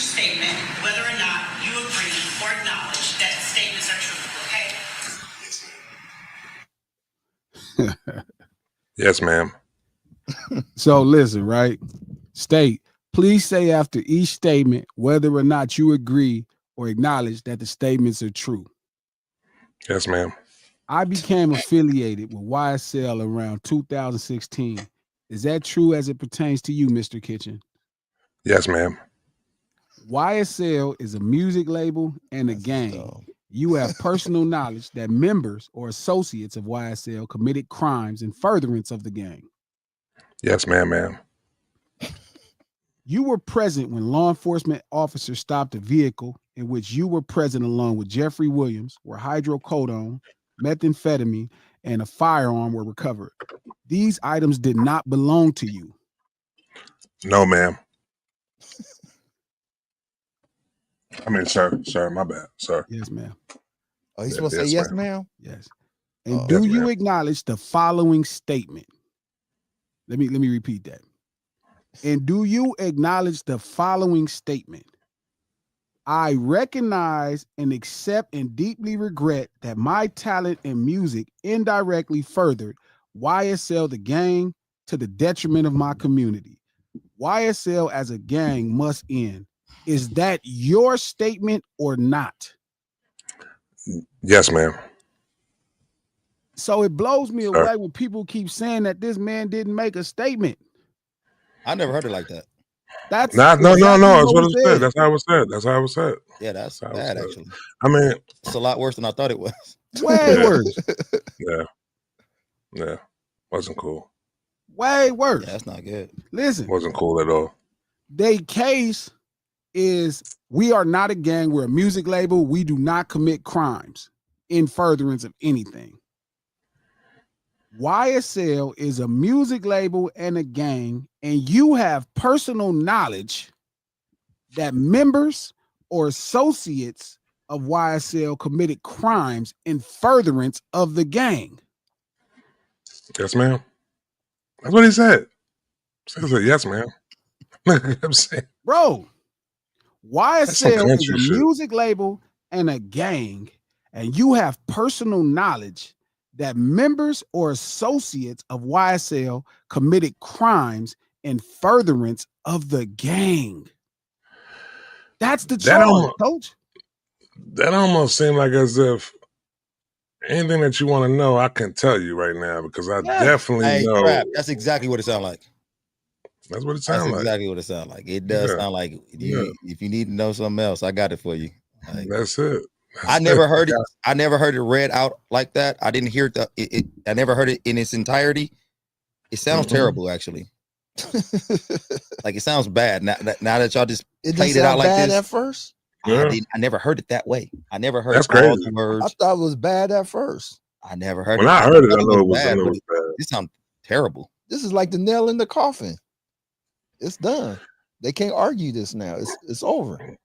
statement, whether or not you agree or acknowledge that statements are true, okay? Yes, ma'am. So listen, right? State, please say after each statement whether or not you agree or acknowledge that the statements are true. Yes, ma'am. I became affiliated with YSL around 2016. Is that true as it pertains to you, Mr. Kitchen? Yes, ma'am. YSL is a music label and a gang. You have personal knowledge that members or associates of YSL committed crimes in furtherance of the gang. Yes, ma'am. You were present when law enforcement officers stopped a vehicle in which you were present along with Jeffrey Williams, where hydrocodone, methamphetamine, and a firearm were recovered. These items did not belong to you. No, ma'am. I mean, sir, my bad, sir. Yes, ma'am. Oh, he's supposed to say yes, ma'am? Yes. And do you acknowledge the following statement? Let me repeat that. And do you acknowledge the following statement? I recognize and accept and deeply regret that my talent in music indirectly furthered YSL the gang to the detriment of my community. YSL as a gang must end. Is that your statement or not? Yes, ma'am. So it blows me away when people keep saying that this man didn't make a statement. I never heard it like that. That's no. That's what it said. That's how it was said. Yeah, that's bad actually. I mean, it's a lot worse than I thought it was. Way worse. Yeah. Wasn't cool. Way worse. Yeah, that's not good. Listen. Wasn't cool at all. Their case is we are not a gang. We're a music label. We do not commit crimes in furtherance of anything. YSL is a music label and a gang, and you have personal knowledge that members or associates of YSL committed crimes in furtherance of the gang. Yes, ma'am. That's what he said. He said, yes, ma'am. I'm saying. Bro, YSL is a music label and a gang, and you have personal knowledge that members or associates of YSL committed crimes in furtherance of the gang. That's the charge, coach. That almost seemed like as if anything that you want to know, I can tell you right now because I definitely know. Crap. That's exactly what it sounds like. That's what it sounds like. That's exactly what it sounds like. It does sound like if you need to know something else, I got it for you. Like, that's it. I never heard it. I never heard it read out like that. I didn't hear it. I never heard it in its entirety. It sounds terrible, actually. Like it sounds bad. Now that y'all just played it out like this at first. I never heard it that way. I never heard all the words. I thought it was bad at first. I never heard when it. I heard it, I know it was bad. This sounds terrible. This is like the nail in the coffin. It's done. They can't argue this now. It's over.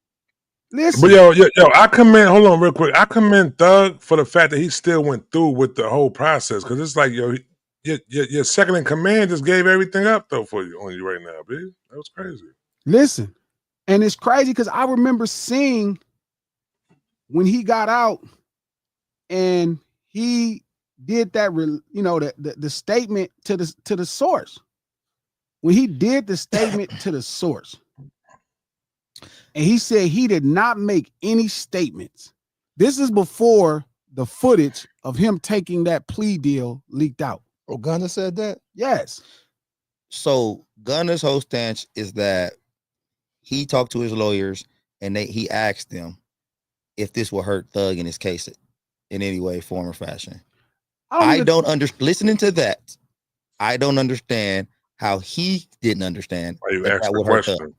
Listen. But yo, I commend. Hold on, real quick. I commend Thug for the fact that he still went through with the whole process because it's like your second in command just gave everything up though for you on you right now, B. That was crazy. Listen, and it's crazy because I remember seeing when he got out and he did that, the statement to the source. When he did the statement to the source. And he said he did not make any statements. This is before the footage of him taking that plea deal leaked out. Oh, Gunna said that? Yes. So Gunna's whole stance is that he talked to his lawyers and he asked them if this will hurt Thug in his case in any way, form, or fashion. Listening to that, I don't understand how he didn't understand. Why you asked the question?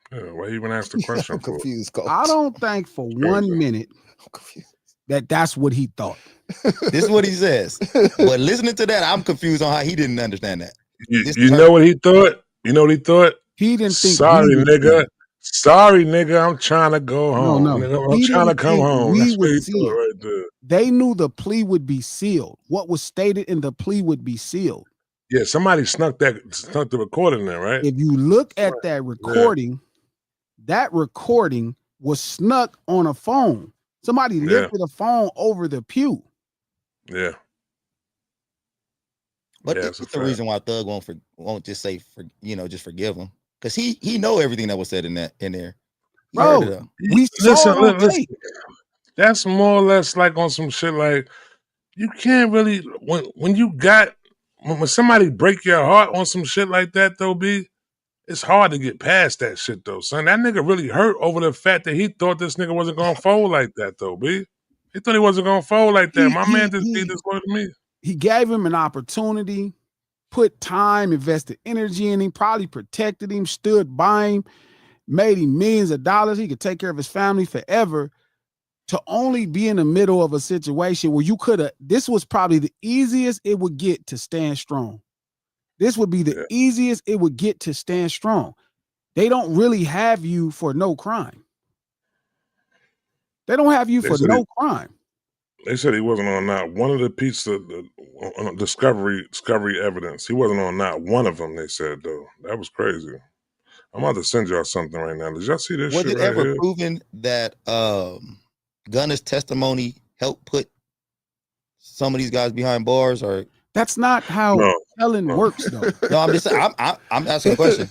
Yeah, why you even ask the question? I'm confused, Coach. I don't think for 1 minute that's what he thought. This is what he says. But listening to that, I'm confused on how he didn't understand that. You know what he thought? You know what he thought? He didn't think. Sorry, nigga. Sorry, nigga. I'm trying to go home. No. Nigga, I'm trying to come home. That's what he thought right there. They knew the plea would be sealed. What was stated in the plea would be sealed. Yeah, somebody snuck the recording there, right? If you look at that recording, that recording was snuck on a phone. Somebody lifted a phone over the pew. Yeah. But Yeah, it's it's a the fact. reason why Thug won't just say just forgive him, because he know everything that was said in there. He heard it Bro, all. we saw it on listen. tape. That's more or less like on some shit like you can't really when somebody break your heart on some shit like that though, B, it's hard to get past that shit though, son. That nigga really hurt over the fact that he thought this nigga wasn't gonna fold like that though, B. He thought he wasn't gonna fold like that. My man just did this word to me. He gave him an opportunity, put time, invested energy in him, probably protected him, stood by him, made him millions of dollars. He could take care of his family forever. To only be in the middle of a situation where you could have, this was probably the easiest it would get to stand strong. This would be the easiest it would get to stand strong. They don't really have you for no crime. They don't have you for no crime. They said he wasn't on not one of the pieces of the discovery evidence. He wasn't on not one of them, they said, though. That was crazy. I'm about to send y'all something right now. Did y'all see this Was shit it right ever here? proven that Gunna's testimony helped put some of these guys behind bars? Or that's not how telling works, though. No, I'm just I'm asking a question.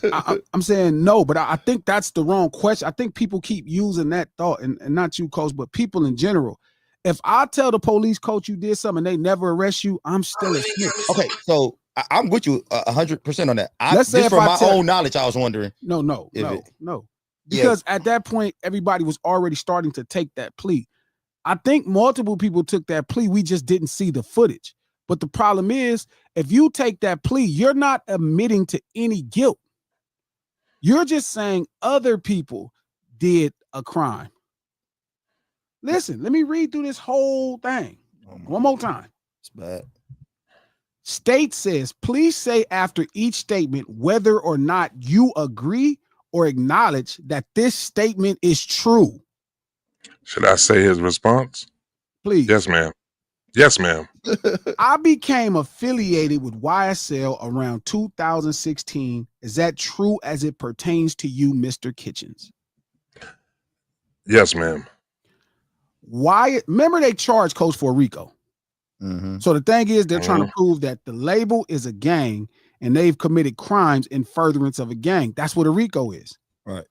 I'm saying no, but I think that's the wrong question. I think people keep using that thought, and not you, Coach, but people in general. If I tell the police, Coach, you did something and they never arrest you, I'm still a snitch. Okay, so I'm with you 100% on that. Let's say just for my own knowledge, I was wondering. No. Because at that point, everybody was already starting to take that plea. I think multiple people took that plea. We just didn't see the footage. But the problem is, if you take that plea, you're not admitting to any guilt. You're just saying other people did a crime. Listen, let me read through this whole thing one more time. It's bad. State says, please say after each statement whether or not you agree or acknowledge that this statement is true. Should I say his response? Please. Yes, ma'am. Yes, ma'am. I became affiliated with YSL around 2016. Is that true as it pertains to you, Mr. Kitchens? Yes, ma'am. Why? Remember they charged Coach for RICO. Mm-hmm. So the thing is, they're trying to prove that the label is a gang and they've committed crimes in furtherance of a gang. That's what a RICO is. Right.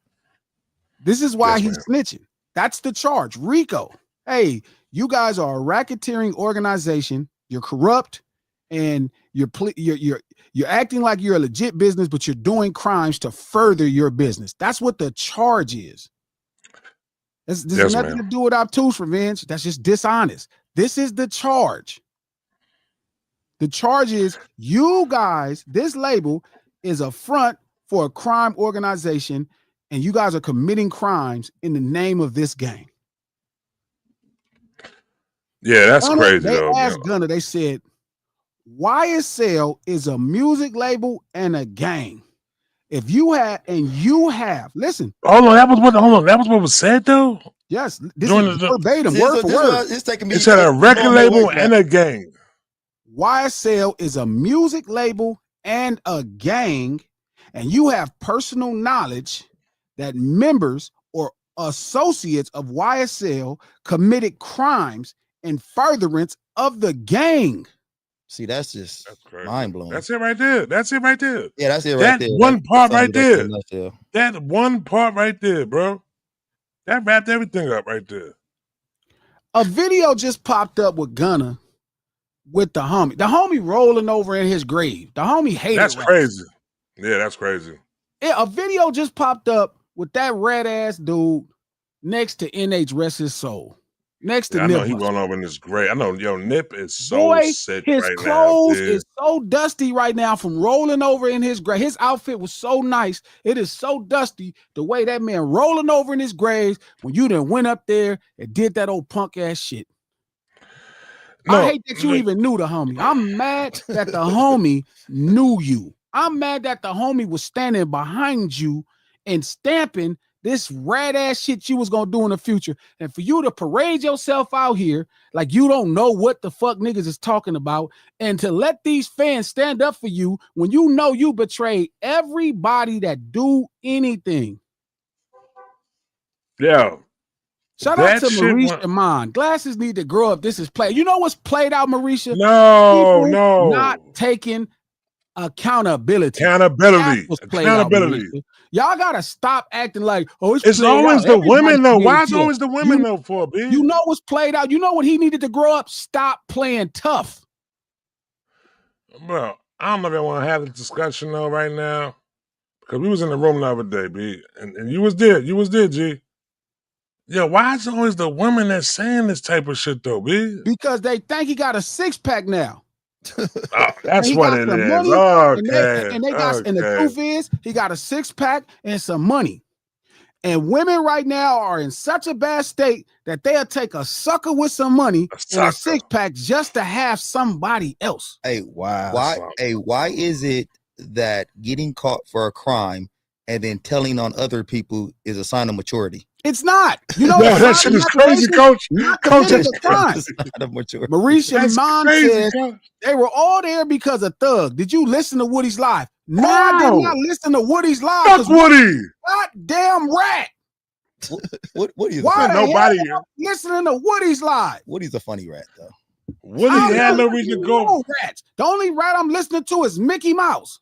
This is why he's snitching. That's the charge. RICO. Hey, you guys are a racketeering organization. You're corrupt, and you're acting like you're a legit business, but you're doing crimes to further your business. That's what the charge is. This has nothing to do with obtuse revenge. That's just dishonest. This is the charge. The charge is you guys, this label is a front for a crime organization, and you guys are committing crimes in the name of this gang. Yeah, that's Gunna, crazy, they though. asked Gunna, they said, YSL is a music label and a gang. If you have, listen. That was what was said, though? Yes, this is verbatim, word for word. It said a record label and a gang. YSL is a music label and a gang, and you have personal knowledge that members or associates of YSL committed crimes in furtherance of the gang. See, that's mind blowing. That's it right there. That's it right there. Yeah, that's it right there. One part right there. That one part right there, bro. That wrapped everything up right there. A video just popped up with Gunna with the homie. The homie rolling over in his grave. The homie hated. That's crazy. Yeah, that's crazy. A video just popped up with that red ass dude next to NH Rest His Soul. Next to I Nip. know he going over in this grave. I know, Nip is so sick his right now. clothes is so dusty right now from rolling over in his grave. His outfit was so nice. It is so dusty the way that man rolling over in his grave when you done went up there and did that old punk ass shit. No, I hate that you even knew the homie. I'm mad that the homie knew you. I'm mad that the homie was standing behind you and stamping this rad ass shit you was gonna do in the future. And for you to parade yourself out here like you don't know what the fuck niggas is talking about, and to let these fans stand up for you when you know you betrayed everybody that do anything. Yeah. Shout out That to shit Marisha went- Mon. Glasses need to grow up. This is played. You know what's played out, Marisha? No, People no. not taking accountability. Accountability. That's what's played out, Accountability. Marisha. Y'all gotta stop acting like, oh, It's played always out. the Everybody women though. getting Why is to it. always the women though for, B? You know what's played out. You know what he needed to grow up. Stop playing tough. Bro, I don't know if I want to have this discussion though right now. Because we was in the room the other day, B. And you was there. You was there, G. Yeah, why is it always the women that's saying this type of shit though, B? Because they think he got a six-pack now. Oh, that's he what got it some is. money, Okay. and they got, and the truth is, he got a six-pack and some money. And women right now are in such a bad state that they'll take a sucker with some money and a six-pack just to have somebody else. Hey, Wow. why is it that getting caught for a crime and then telling on other people is a sign of maturity? It's not. You know, No, that shit is crazy, Coach. Coach, is a crime. It's not a maturity. Marisha Mon crazy, says Coach. they were all there because of Thug. Did you listen to Woody's live? No, I Wow. did not listen to Woody's live. Fuck Woody. Goddamn rat. What is Why the Nobody hell am I listening to Woody's live? Woody's a funny rat though. Woody I had no don't reason to listen go. no rats. The only rat I'm listening to is Mickey Mouse.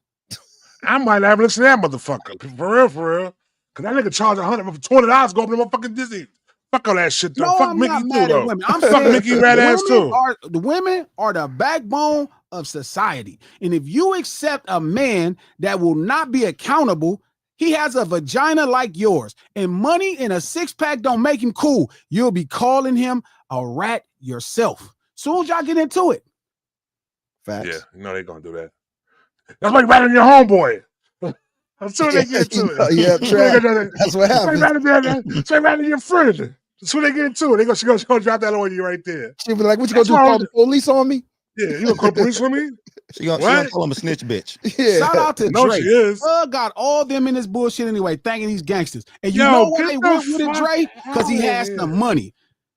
I might not even listen to that motherfucker. For real, for real. Cause that nigga charge $100 for $20 go up to motherfucking Disney. Fuck all that shit though. No, Fuck I'm Mickey not too mad though. at women. I'm Fuck saying Mickey rat ass too. the women are the backbone of society. And if you accept a man that will not be accountable, he has a vagina like yours, and money in a six-pack don't make him cool. You'll be calling him a rat yourself. Soon as y'all get into it. Facts. Yeah, you know they gonna do that. That's why you ratting your homeboy. As soon as they get into it. Yeah, trap. That's what happens. So rather your friend. As soon as they get into it, she gonna drop that on you right there. She'll be like, what you gonna That's do? why Call the police on me? Yeah, you gonna call the police for me? She gonna call him a snitch bitch. Yeah. Shout out to No, Dre. she is. Got all them in this bullshit anyway, thanking these gangsters. And you Yo, know why get they the went with it, fuck Dre? Because he outta has here. some money.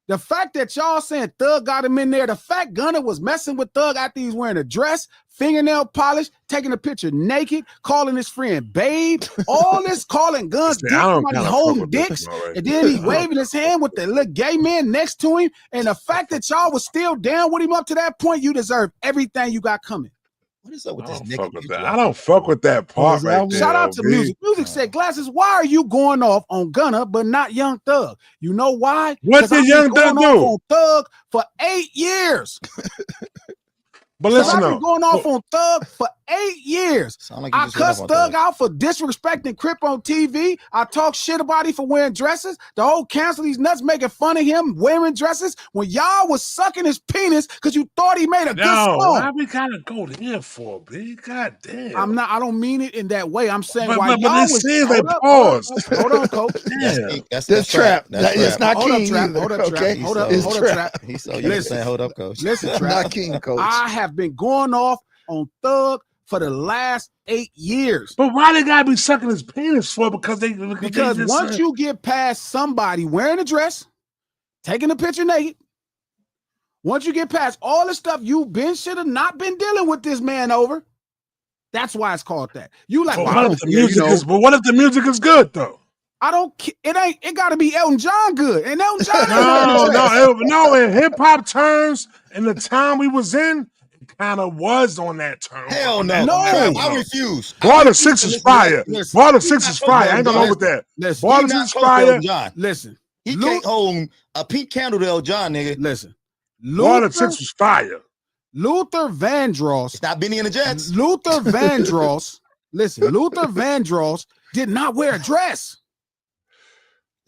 The fact that y'all saying Thug got him in there, the fact Gunna was messing with Thug after he's wearing a dress, fingernail polish, taking a picture naked, calling his friend babe, all this calling guns, dick, I don't somebody kinda holding fuck with this dicks, one, right? and then he's waving his hand with the little gay man next to him. And the fact that y'all was still down with him up to that point, you deserve everything you got coming. What is up with I this don't nigga? fuck with that. I don't fuck with that part right there. Shout out to B. Music. Music said, Glasses, why are you going off on Gunna but not Young Thug? You know why? What 'Cause did I've been Young Thug going off do? on Thug for 8 years. But So listen I've been though. going off on Thug for 8 years. Sound like you I just went cussed off on Thug out for disrespecting Crip on TV. I talk shit about him for wearing dresses. The whole cancel these nuts making fun of him wearing dresses when y'all was sucking his penis because you thought he made a good No, song. why we gotta go there for, B? God damn. I don't mean it in that way. I'm saying But- why but y'all it was seems like hold up, pause. Hold on, coach. Damn. That's trap. It's not Hold up, King Trap. either. Hold up, Trap. Okay, Hold up, It's hold up, trap. Trap. He's so used to Listen. saying, hold up, coach. Listen, Not Trap. King, coach. I have been going off on Thug for the last 8 years. But why they gotta be sucking his penis for? Because they Because just, once you get past somebody wearing a dress, taking a picture naked, once you get past all the stuff you've been should have not been dealing with this man over, that's why it's called that. You like, But well, I what don't if the care, music you know, is? But what if the music is good though? I don't. It got to be Elton John good, and Elton John. No. In hip hop terms, in the time we was in, it kind of was on that term. Hell On no. that- No. on that I level. refuse. Bar the Six is fire. Listen. Bar the Six is fire. I ain't gonna go with that. Listen, Bar He the not Six is close to fire. Elton John. listen, He Lu- can't hold a pink candle to Elton John, nigga. listen. Bar the Luther, Six was fire. Luther Vandross. It's not Benny and the Jets. Luther Vandross. Listen, Luther Vandross did not wear a dress.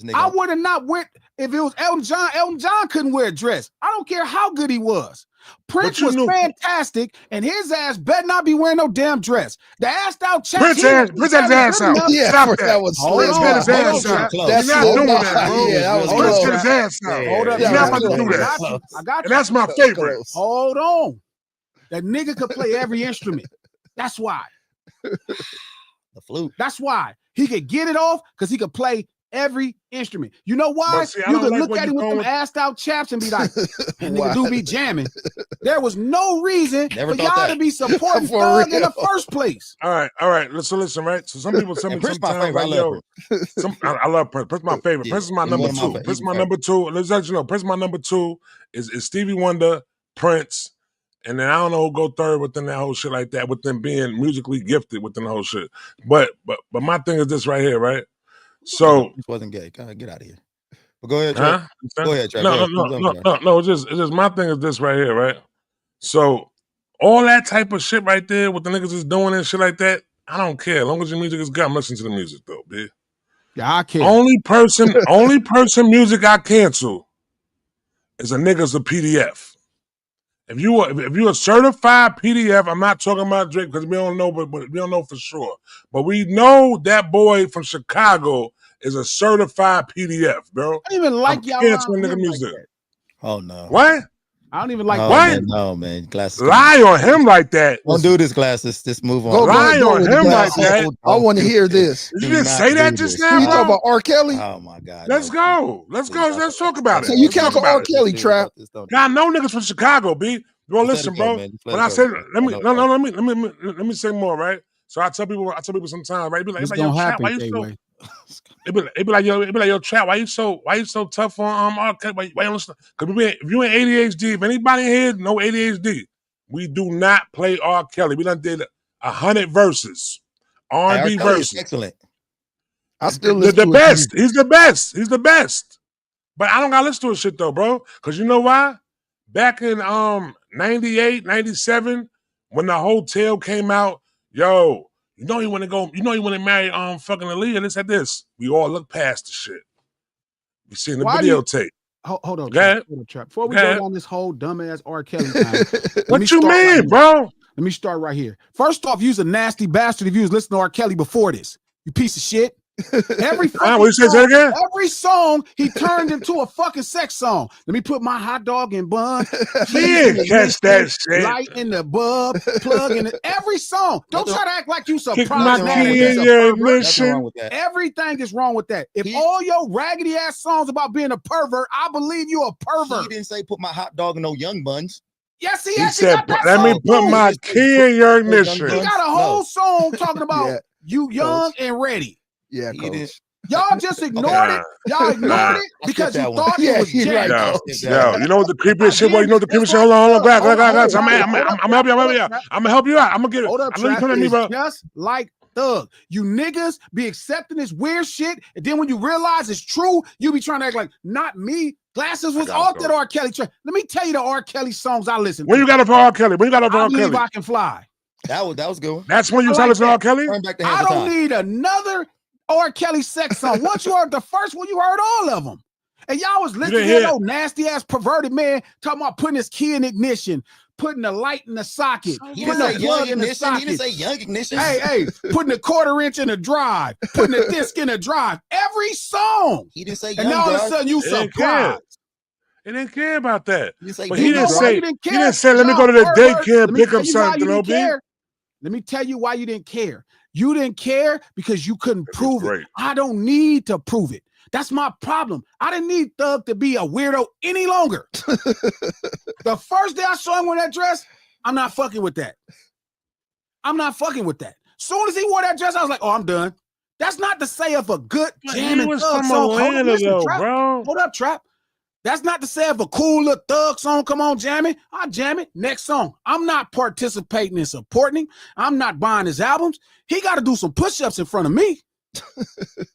This I nigga, would have not went if it was Elton John. Elton John couldn't wear a dress. I don't care how good he was. Prince you was knew- fantastic, and his ass better not be wearing no damn dress. The assed out check. Prince had his ass out. Yeah, Stop that that. was Hold slim. on, Prince had his hold ass on, out. Close. That's You're not slow. doing that, bro. Yeah, that was Hold Prince on, had close. his ass out. Hold up. You're Yeah, not that about to was do I that. got you. I got And you. that's my favorite. Close. Hold on. That nigga could play every instrument. That's why. the flute. That's why. He could get it off because he could play every instrument. You know why? But see, I You don't could like look where at you him with going them with- assed out chaps and be like, that nigga Why? do be jamming. There was no reason Never for thought y'all that. to be supporting For Thug in the real. first place. All right. Listen, right? So some people tell me And Prince my sometimes, favorite. I like, love yo, I love Prince. Prince my favorite. Yeah, Prince is my he's number one of my two. fa- Prince is he's my my number two. Let's let you know, Prince my number two is Stevie Wonder, Prince, and then I don't know who go third within that whole shit like that, with them being musically gifted within the whole shit. But my thing is this right here, right? So, This wasn't gay. God, get out of here. But go ahead, Trey. huh? Go ahead, Trey. No, Go no, ahead. no, no, no, no. It's just my thing is this right here, right? So all that type of shit right there, what the niggas is doing and shit like that, I don't care. As long as your music is good, I'm listening to the music though, bitch. Yeah, I can't. Only person music I cancel is a nigga's a PDF. If you a certified PDF, I'm not talking about Drake because we don't know, but we don't know for sure. But we know that boy from Chicago is a certified PDF, bro. I don't even like I'm y'all canceling around nigga him music. like that. Oh no. What? I don't even like No, What? Man, no, man. Glasses. Lie on him like that. Don't do this, glasses. Just move on. Go Lie ahead, go on with the him like glasses. that. I want to hear this. Did you Do just not say that do just this. now, Who you bro? talking about? R. Kelly? Oh my God. Let's no. go. Let's go. Let's talk about it. So you Let's talk cancel about R. it. Kelly, Trap? God, no niggas from Chicago, B. Well, Just let listen, it go, bro. man. Just let When it I go, said, bro. let me say more, right? So I tell people sometimes, right? They be like, It's yo, gonna Trap, happen, why you so? K-Way. It be like, yo, Trap, why you so tough on R. Kelly? Why you listen? Because if you ain't ADHD, if anybody here know ADHD, we do not play R. Kelly. We done did 100 verses, R&B Hey, R. Kelly is verses. excellent. I still The listen to best. He's the best. He's the best. But I don't gotta listen to his shit though, bro. Cause you know why? Back in 98, 97, when the hotel came out, yo, you know you want to marry fucking Aaliyah, this at this. We all look past the shit. We seen the Why do you- videotape. Hold on, Go ahead. Trap. Before we Go go ahead. down this whole dumbass R. Kelly time, What you start right mean, here. bro? Let me start right here. First off, you's a nasty bastard if you was listening to R. Kelly before this. You piece of shit. Every What you say, fucking say it again? every song he turned into a fucking sex song. Let me put my hot dog in bun. He didn't catch that shit. Light in the bub, plug in it. Every song. Don't try to act like you Kick surprised. my now that key he's in a your pervert. Nothing wrong ignition. with that. Everything is wrong with that. If He- all your raggedy ass songs about being a pervert, I believe you a He pervert. didn't say put my hot dog in no young buns. Yes, he He actually said, got that let me song put too. my key in your He ignition. got a whole song talking about Yeah. you young and ready. Yeah, He coach. didn't. Y'all just ignored Nah. it. Y'all ignored Nah. it because you I skipped that one. thought Yeah, it was you're right. jazz. Yo, you know what the creepiest shit was? You know what the That's creepiest shit? Hold on, right. guys. Hold I'm up, gonna help you. Trap. I'm gonna help you out. I'm gonna get it. Hold up, I know you Trap. coming at me, It's bro. just like Thug. You niggas be accepting this weird shit, and then when you realize it's true, you be trying to act like not me. Glasses was I got off it, that bro. R. Kelly track. Let me tell you the R. Kelly songs I listen to. When you got it for R. Kelly? When you got it for I R. believe Kelly? I can fly. That was good. That's when you I started like listening to R. that. Kelly? Turn back the I hands of don't time. need another R. Kelly sex song. Once you heard the first one, you heard all of them. And y'all was listening to didn't that hear- old nasty ass perverted man talking about putting his key in ignition, putting the light in the socket, He putting didn't the say plug young in the ignition. He didn't socket. say young ignition. Hey, putting a quarter inch in the drive, putting a disc in the drive. Every song. He didn't say young And now all of a drive. sudden you He didn't surprised. He didn't care about that. He didn't say But young he didn't drive. why say you didn't he care? didn't say let me Y'all go to the perverts. daycare Let and me pick tell up you why you something, didn't OB. care. Let me tell you why you didn't care. You didn't care because you couldn't That's prove it. great. I don't need to prove it. That's my problem. I didn't need Thug to be a weirdo any longer. The first day I saw him wear that dress, I'm not fucking with that. I'm not fucking with that. Soon as he wore that dress, I was like, oh, I'm done. That's not to say of a good But he jamming was Thug from song. Hold up, Atlanta listen, though, Trap. bro. Hold up, Trap. That's not to say if a cool little Thug song come on jamming, I'll jam it. Next song. I'm not participating in supporting him. I'm not buying his albums. He got to do some push-ups in front of me.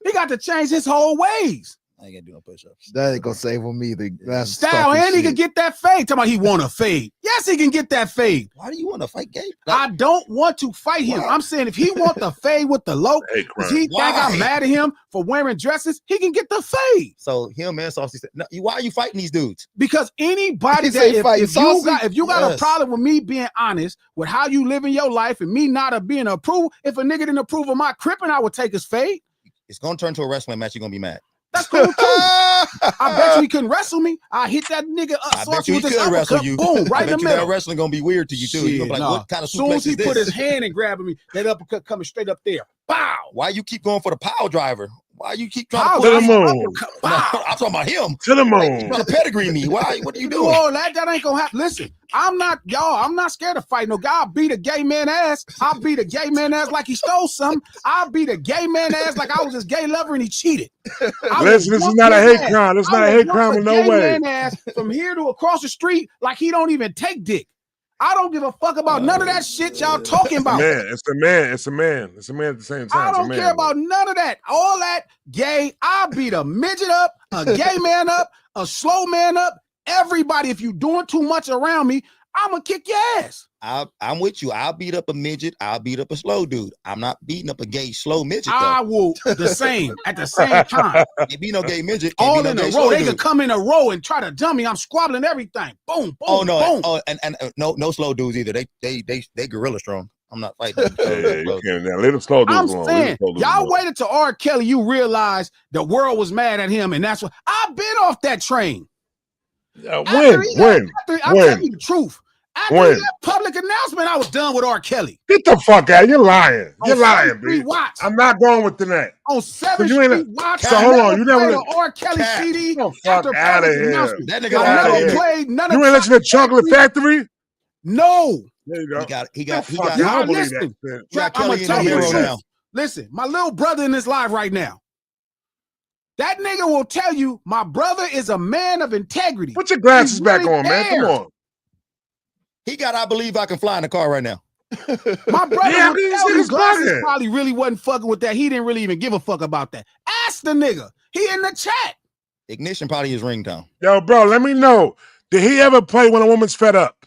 He got to change his whole ways. I ain't gonna do no push-ups. That ain't gonna save him either. That's Style, stalking and he shit. can get that fade. Talking about he want a fade. Yes, he can get that fade. Why do you want to fight Gabe? I don't want to fight him. Why? I'm saying if he want the fade with the low, Hey, because he think Why? I'm mad at him for wearing dresses, he can get the fade. So him and Saucy said, no, why are you fighting these dudes? Because anybody He that say if fighting you Saucy? got a Yes. problem with me being honest with how you live in your life and me not being approved, if a nigga didn't approve of my cripping, I would take his fade. It's gonna turn to a wrestling match. You're gonna be mad. That's cool too. I bet you he couldn't wrestle me. I hit that nigga up. I bet you he could wrestle you. Boom, I right in bet the you that middle. wrestling gonna be weird to you too. You're gonna be like, Shit, what kind of Soon as suplex he is put this? his hand and grabbing me, that uppercut coming straight up there. Bow. Why you keep going for the pile driver? Why you keep trying How? to To the put moon. No, I'm talking about him. To the Like, you moon. trying to pedigree me. Why? What are you Do doing? all that. That ain't gonna happen. Listen, I'm not scared to fight no guy. I'll beat a gay man ass. I'll beat a gay man ass like he stole something. I'll beat a gay man ass like I was his gay lover and he cheated. Listen, this is not a hate crime. This is not a hate crime in no way. Man ass from here to across the street like he don't even take dick. I don't give a fuck about none of that shit y'all talking about. Man, it's the man. It's a man. It's a man at the same time. I don't care about none of that. All that gay. I beat a midget up, a gay man up, a slow man up. Everybody, if you doing too much around me, I'm gonna kick your ass. I'm with you. I'll beat up a midget. I'll beat up a slow dude. I'm not beating up a gay slow midget. I will the same at the same time. Can't be no gay midget. All no in a gay row. slow They dude. could come in a row and try to dump me. I'm squabbling everything. Boom, boom, Oh no! boom. Oh, and no slow dudes either. They gorilla strong. I'm not fighting. Yeah, you can't. Now, let them slow dudes I'm alone. saying, y'all waited till R. Kelly. You realize the world was mad at him, and that's what I've been off that train. When? I'll When? tell you the truth. After When? that public announcement, I was done with R. Kelly. Get the fuck out! You're lying. You're On lying, 7th Street bitch. Watch. I'm not going with the net. On 7th you ain't Street Watch. so hold on, you never played an R. Kelly Cat. CD Get the fuck after outta public here. announcement. That nigga Get I outta never here. played none of You ain't listen to Chocolate Factory? No. There you go. He got Fuck, Y'all I don't believe listen. that shit. You got I'm Kelly gonna in tell the you the hero truth. now. Listen, my little brother in this live right now. That nigga will tell you my brother is a man of integrity. Put your glasses He back really on, man. Come cares. on. He got I believe I can fly in the car right now. My brother Yeah, will these tell you niggas glasses bugging. probably really wasn't fucking with that. He didn't really even give a fuck about that. Ask the nigga. He in the chat. Ignition probably his ringtone. Yo, bro, let me know. Did he ever play When a Woman's Fed Up?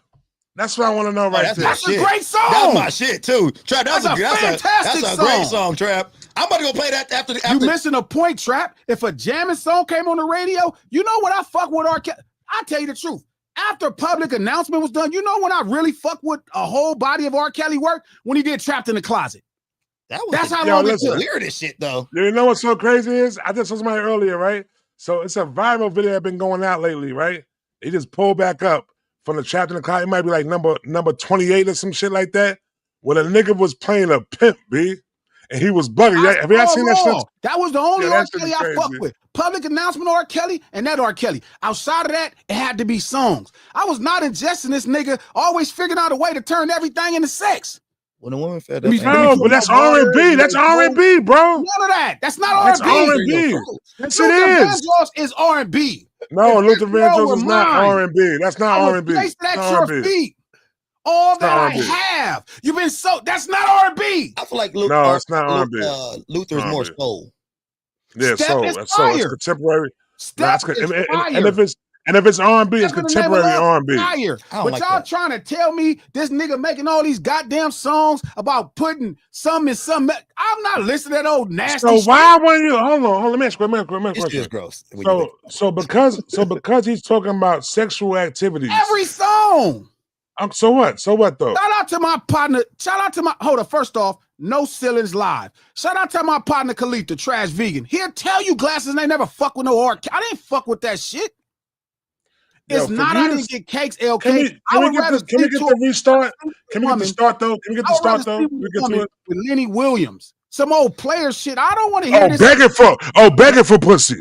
That's what I want to know right that's there. my That's a shit. great song. That's my shit too. Trap, that's That's a fantastic that's a great song. song, Trap. I'm about to go play that after the You missing a point, Trap. If a jamming song came on the radio, you know what I fuck with R. Kelly? I'll tell you the truth. After public announcement was done, you know when I really fuck with a whole body of R. Kelly work? When he did Trapped in the Closet. That's how long it listen. took. weirdest shit though. You know what's so crazy is? I just saw somebody earlier, right? So it's a viral video that's been going out lately, right? He just pulled back up from the Trapped in the Closet. It might be like number 28 or some shit like that. Where the nigga was playing a pimp, B. And he was bugging. Have you ever seen that shit? That was the only Yeah, R. that shit Kelly is I crazy. fuck with. Public announcement R. Kelly and that R. Kelly. Outside of that, it had to be songs. I was not ingesting this nigga, always figuring out a way to turn everything into sex. When a woman fed Let me- up, let me No, put but that's my water R&B. in That's your R&B, bro. None of that. That's not That's R&B. R&B. Yes, it Luther is. Vandross is R&B. No, If Luther this world Vandross were is not mine, R&B. That's not I would R&B. place it It's at not your R&B. feet. All It's that not I R&B. have. You've been so. That's not R&B. I feel like No, it's not R&B. Luther's more R&B. soul. Yeah, Step so is that's so it's fire. contemporary. Step Nah, is and fire. if it's R&B, it's Step in the Name of contemporary Love, R&B. fire. I don't But like y'all that. trying to tell me this nigga making all these goddamn songs about putting some in some. I'm not listening to that old nasty So shit. why when you hold on, let me ask you a It's question. just gross. when you think- So because he's talking about sexual activities. Every song. So what? So what though? Shout out to my partner. Shout out to my hold up. First off, no ceilings live. Shout out to my partner Khalif, the trash vegan. He'll tell you glasses and they never fuck with no R. I didn't fuck with that shit. Yo, It's for not I years- didn't get cakes, LK. Can we get the restart? Can we get the start though? Can we get the start though? Can we get to it? With Lenny Williams. Some old player shit. I don't want to hear Oh, this. begging for pussy.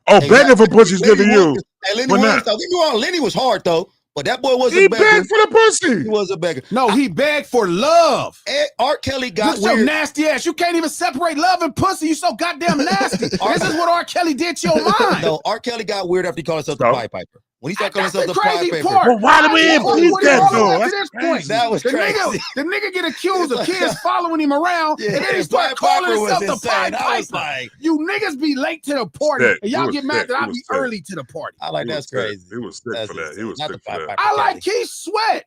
Oh, Hey, begging for pussy's good to Lenny you. Williams- Hey, Lenny When Williams, that- don't get me wrong, Lenny was hard though, but that boy was He a beggar. begged for the pussy. He was a beggar. No, he begged for love. R. Kelly got With your weird. nasty ass. You can't even separate love and pussy. You so goddamn nasty. This is what R. Kelly did to your mind. No, R. Kelly got weird after he called himself the So? Pied Piper. When he started calling That's himself the the Pied crazy Piper. part. Well, why did we I impede what that, he though? wrote up to That's this crazy. point. That was the crazy. the nigga get accused of kids following him around, Yeah, and then he Pied start calling Piper was himself the insane. Pied I was Piper. like, You niggas be late to the party, Sick. and He y'all was get mad sick. that He I was be sick. early to the party. I like He that's was sick. crazy. He was sick That's for that. He was not sick the for Pied that. Piper I like Kelly. Keith Sweat.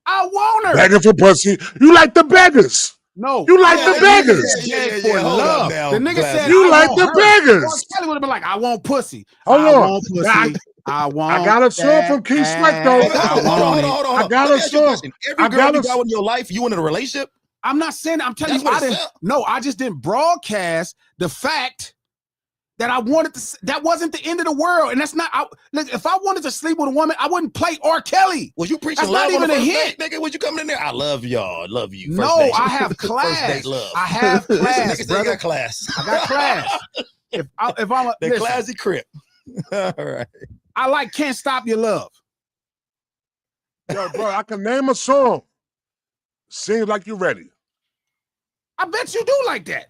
I want her. Begging for pussy. You like the beggars. No, You like yeah, the that nigga beggars. said Yeah, beg yeah, for yeah. Hold up love. now, The nigga Glass. said, You I like want the her. beggars. R. Kelly would have been like, I want pussy. Hold I on. want pussy. Now, I want. I got a song from Keith Sweat, though. that ass. I want it. I got Let a me ask you a song. question. Every I girl got you a- got in your life, you in a relationship? I'm not saying. I'm telling That's you, what I it didn't. said. No, I just didn't broadcast the fact that I wanted to. That wasn't the end of the world, and that's not. Look, if I wanted to sleep with a woman, I wouldn't play R. Kelly. Was you preaching That's love not on the even a first hit. date, nigga? Was you coming in there? I love y'all. I love you. First No, date. I have First class. date love. I have This class, nigga said he brother. got class. I got class. if I'm a, The listen, classic Crip. All right. I like Can't Stop Your Love. Yo, bro, I can name a song. Seems like you're ready. I bet you do like that.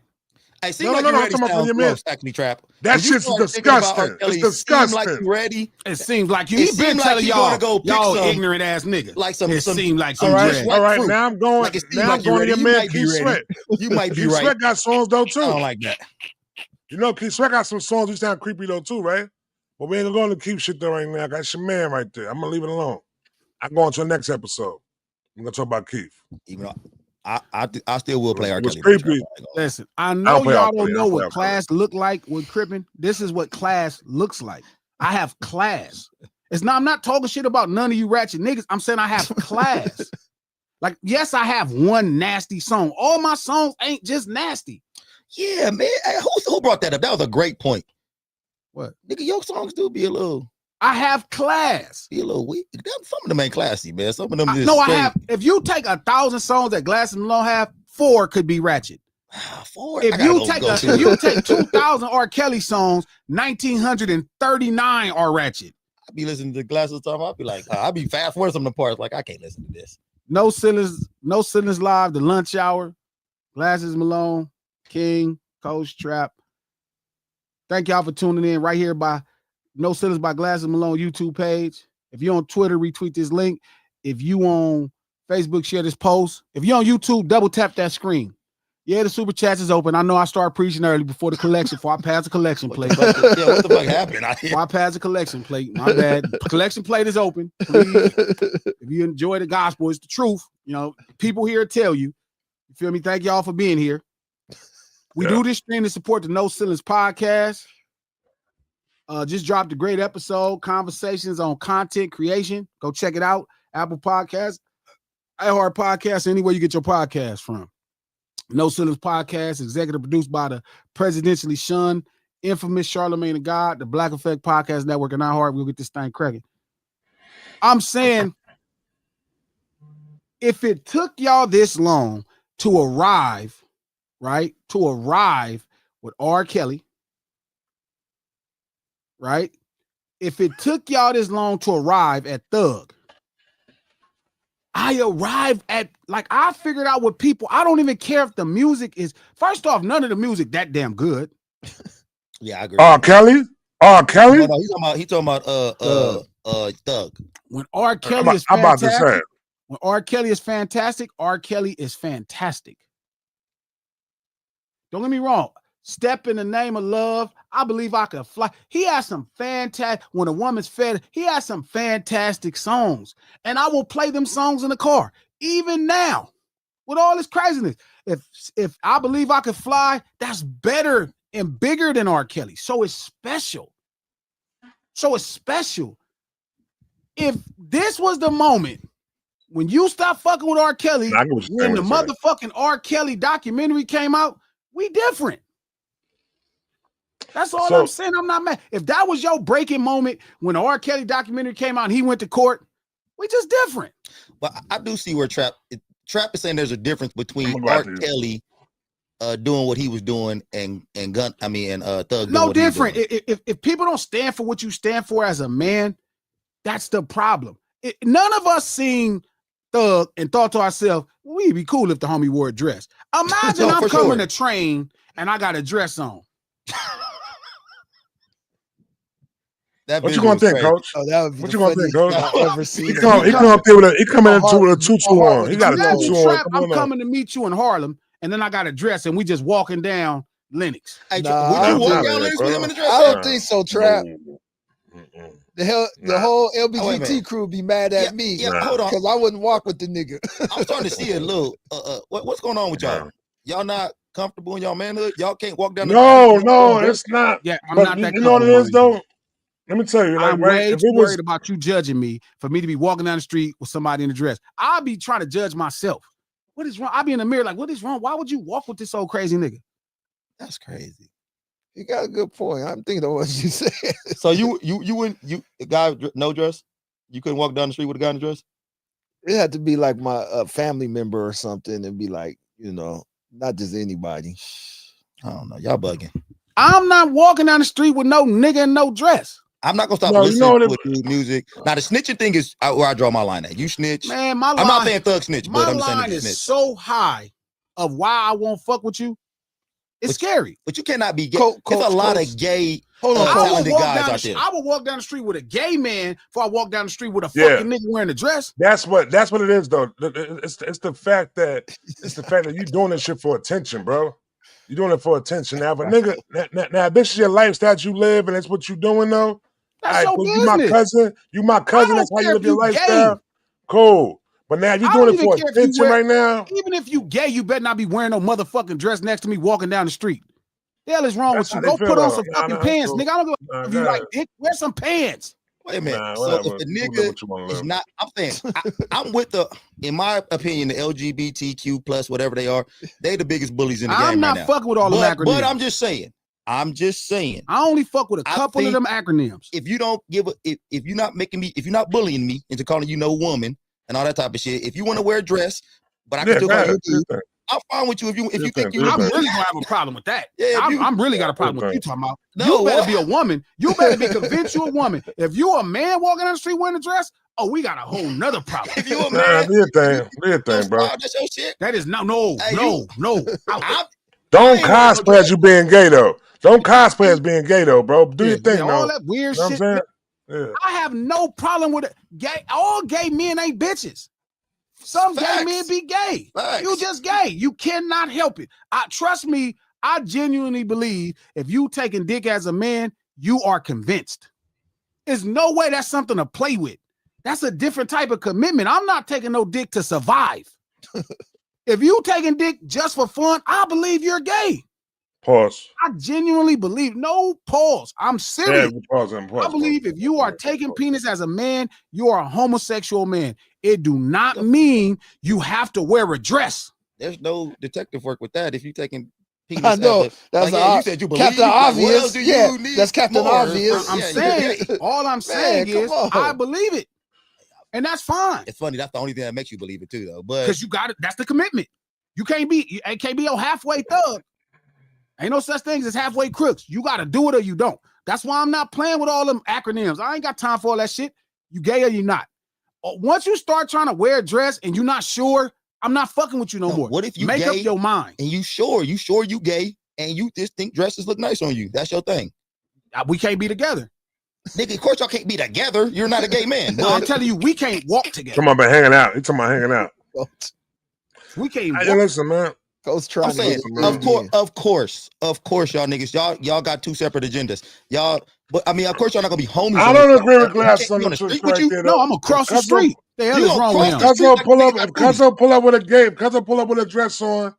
I seem No, like no, you're no, I'm ready. talking about Sounds your man. close, actually, Trap. That When you shit's start thinking about disgusting. R. Kelly, It's Seem like disgusting. you ready. It seems like you. It He been seem like telling you y'all, gonna go pick y'all some- ignorant ass niggas. Like some. It seemed like you All right, ready. all right. fruit. Now I'm going. Like it seems Now like I'm you going to ready. your You man might be Keith ready. Sweat. You might be Keith right. Sweat got songs though I too. don't like that. You know, Keith Sweat got some songs who sound creepy though too, right? But we ain't gonna go into Keith shit though right now. That's your man right there. I'm gonna leave it alone. I'm going to the next episode. I'm gonna talk about Keith. Even though I still will play R. It was Kelly. creepy. Listen, I know play R. y'all Kelly. don't I know play what R. Kelly. class look like with Crippin'. This is what class looks like. I have class. It's not. I'm not talking shit about none of you ratchet niggas. I'm saying I have class. Like, yes, I have one nasty song. All my songs ain't just nasty. Yeah, man. Hey, who brought that up? That was a great point. What? Nigga, your songs do be a little class. weak. Some of them ain't classy, man. Some of them just No, I straight- have. If you take 1,000 songs that Glass and Malone have, 4 could be ratchet. Four. If I gotta you go- take go if through you it. take 2,000 R. Kelly songs, 1,939 are ratchet. I be listening to Glasses time. I'll be like, I be fast forward some of the parts. Like, I can't listen to this. No Ceilings Live, The Lunch Hour, Glasses Malone, King, Coach Trap. Thank y'all for tuning in right here by No Ceilings by Glasses Malone YouTube page. If you're on Twitter, retweet this link. If you on Facebook, share this post. If you're on YouTube, double tap that screen. Yeah, the super chats is open. I know I started preaching early before the collection, before I pass the collection plate. What the fuck happened? Before I pass the collection plate, my bad. Collection plate is open. Please, if you enjoy the gospel, it's the truth. You know, people here tell you. You feel me? Thank y'all for being here. We do this stream to support the No Ceilings podcast. Just dropped a great episode, conversations on content creation. Go check it out. Apple Podcasts, iHeart Podcasts, anywhere you get your podcast from. No Ceilings podcast, executive produced by the presidentially shunned, infamous Charlemagne the God, the Black Effect Podcast Network, and iHeart. We'll get this thing cracking. I'm saying, if it took y'all this long to arrive, right, to arrive with R. Kelly, right? If it took y'all this long to arrive at Thug, I arrived at, like, I figured out what people, I don't even care if the music is, first off, none of the music that damn good. Yeah, I agree. R. Kelly? R. Kelly? No, he talking about Thug. When R. Kelly is I'm about to fantastic, say it. when R. Kelly is fantastic, R. Kelly is fantastic. Don't get me wrong. Step in the Name of Love. I Believe I Could Fly. He has some fantastic, When a Woman's Fed, he has some fantastic songs. And I will play them songs in the car, even now, with all this craziness. If I Believe I Could Fly, that's better and bigger than R. Kelly. So it's special. If this was the moment when you stop fucking with R. Kelly, I get what you're when the saying, what you're motherfucking R. Kelly documentary came out, we different. That's all I'm saying. I'm not mad. If that was your breaking moment when the R. Kelly documentary came out and he went to court, we just different. But I do see where Trap is saying there's a difference between I'm R. about to- Kelly doing what he was doing and Thug doing No what he was different. doing. If people don't stand for what you stand for as a man, that's the problem. None of us seen Thug and thought to ourselves, we'd be cool if the homie wore a dress. Imagine No, I'm for coming sure. to train and I got a dress on. That What you visual gonna think, is crazy. Coach? Oh, that would be What the you gonna think, funniest Coach? thing I've ever seen. He come up there with he coming into with a tutu on. He got a Imagine, tutu on. Trap, Come I'm on up. coming to meet you in Harlem, and then I got a dress, and we just walking down Lennox. Hey, Nah, would I you don't walk think down so, Lennox bro. with him in the dress? I don't think so, Trap. No. Mm-mm. The Nah. whole wait a minute. LBGT crew be mad at me Yeah, Nah. hold on. because I wouldn't walk with the nigga. I'm starting to see a little. What's going on with y'all? Nah. Y'all not comfortable in y'all manhood? Y'all can't walk down the No, street. no, it's not. Yeah, I'm But not that you know what it is, comfortable. though? Let me tell you, like, I'm right? way If too it was, worried about you judging me for me to be walking down the street with somebody in a dress. I'll be trying to judge myself. What is wrong? I'll be in the mirror like, what is wrong? Why would you walk with this old crazy nigga? That's crazy. You got a good point. I'm thinking of what you said. So you wouldn't a guy no dress? You couldn't walk down the street with a guy in a dress? It had to be like my family member or something and be like, not just anybody. I don't know. Y'all bugging. I'm not walking down the street with no nigga and no dress. I'm not gonna stop No, you know listening what to dude music. Now the snitching thing is where I draw my line at. You snitch. Man, my line, I'm not saying thug snitch, my but I'm just saying line that you is snitch. so high of why I won't fuck with you. It's scary. But you cannot be gay. Coach, There's a lot of gay Hold on, talented guys out there. I would walk down the street with a gay man before I walk down the street with a Yeah. fucking nigga wearing a dress. That's what it is though. It's the fact that you're doing this shit for attention, bro. You're doing it for attention. Now, if a nigga, now this is your lifestyle that you live, and it's what you doing though. That's All right, your you my business. cousin. You my cousin. I That's don't how you care live if your you lifestyle. gay. Cool. But now if you're I doing don't it for even care if you attention wear- right now. Even if you gay, you better not be wearing no motherfucking dress next to me walking down the street. The hell is wrong That's with how you? they Go put feel, on though. some Nah, fucking nah, pants, cool. nigga. I don't give a Nah, fuck if you like dick. Wear some pants. Wait a minute. Nah, So whatever. if the You live nigga what you wanna is live. not, I'm saying, I'm with in my opinion, the LGBTQ plus whatever they are, they the biggest bullies in the I'm game not right now. fucking with all them acronyms. But I'm just saying, I only fuck with a I couple of think them acronyms. if you don't give a, if you're not making me, if you're not bullying me into calling you no woman and all that type of shit, if you want to wear a dress, but I can Yeah, still go call you ahead. a dude, I'm fine with you if you think you. I'm really gonna have a problem with that. Yeah, if I'm really got a problem with Okay. you talking about. No, You better what? be a woman. You better be convinced you a woman. If you a man walking down the street wearing a dress, oh, we got a whole nother problem. If you a Nah, man, do your thing. Do your your thing, bro. style, that's your shit. That is no. Hey, I'm, Don't ain't wearing no cosplay as you being gay though. Don't cosplay as being gay though, bro. Do your thing, all though. that weird You know shit. what I'm saying? Yeah. I have no problem with it. Gay, all gay men ain't bitches. Some gay Facts. men be gay. Facts. You just gay. You cannot help it. Trust me, I genuinely believe if you taking dick as a man, you are convinced. There's no way that's something to play with. That's a different type of commitment. I'm not taking no dick to survive. If you taking dick just for fun, I believe you're gay. Pause. I genuinely believe. No pause. I'm serious. Yeah, pause and pause. I believe if you are taking penis as a man, you are a homosexual man. It do not mean you have to wear a dress. there's no detective work with that. If you taking penis, I know. that's That's like, you said you believe. Captain Like, what Obvious. else do Yeah, you need that's Captain more? Obvious. I'm Yeah, saying, all I'm saying come is, on. I believe it, and that's fine It's funny. That's the only thing that makes you believe it too, though. But because you got it. That's the commitment. You can't be a halfway thug. Ain't no such thing as halfway crooks. You got to do it or you don't. That's why I'm not playing with all them acronyms. I ain't got time for all that shit. You gay or you not. Once you start trying to wear a dress and you're not sure, I'm not fucking with you no more. What if you make gay up your mind? and you sure you gay and you just think dresses look nice on you? That's your thing, We can't be together. nigga. Of course, y'all can't be together. You're not a gay man. No, I'm But telling you, we can't walk together. Talking about hanging out. He's talking about hanging out. We can't Hey, walk. listen, man. Coach trying I'm saying, to get of course, y'all niggas, y'all got two separate agendas. Y'all, but I mean, of course, y'all not gonna be homies. I on don't this. agree with I Glass can't on be the the truth street with right you. there. No, I'm across the street. The hell You is gonna wrong cross with him? the street Cuzzo like pull nigga up. got If booty. Cuzzo pull up with a game, Cuzzo pull up with a dress on.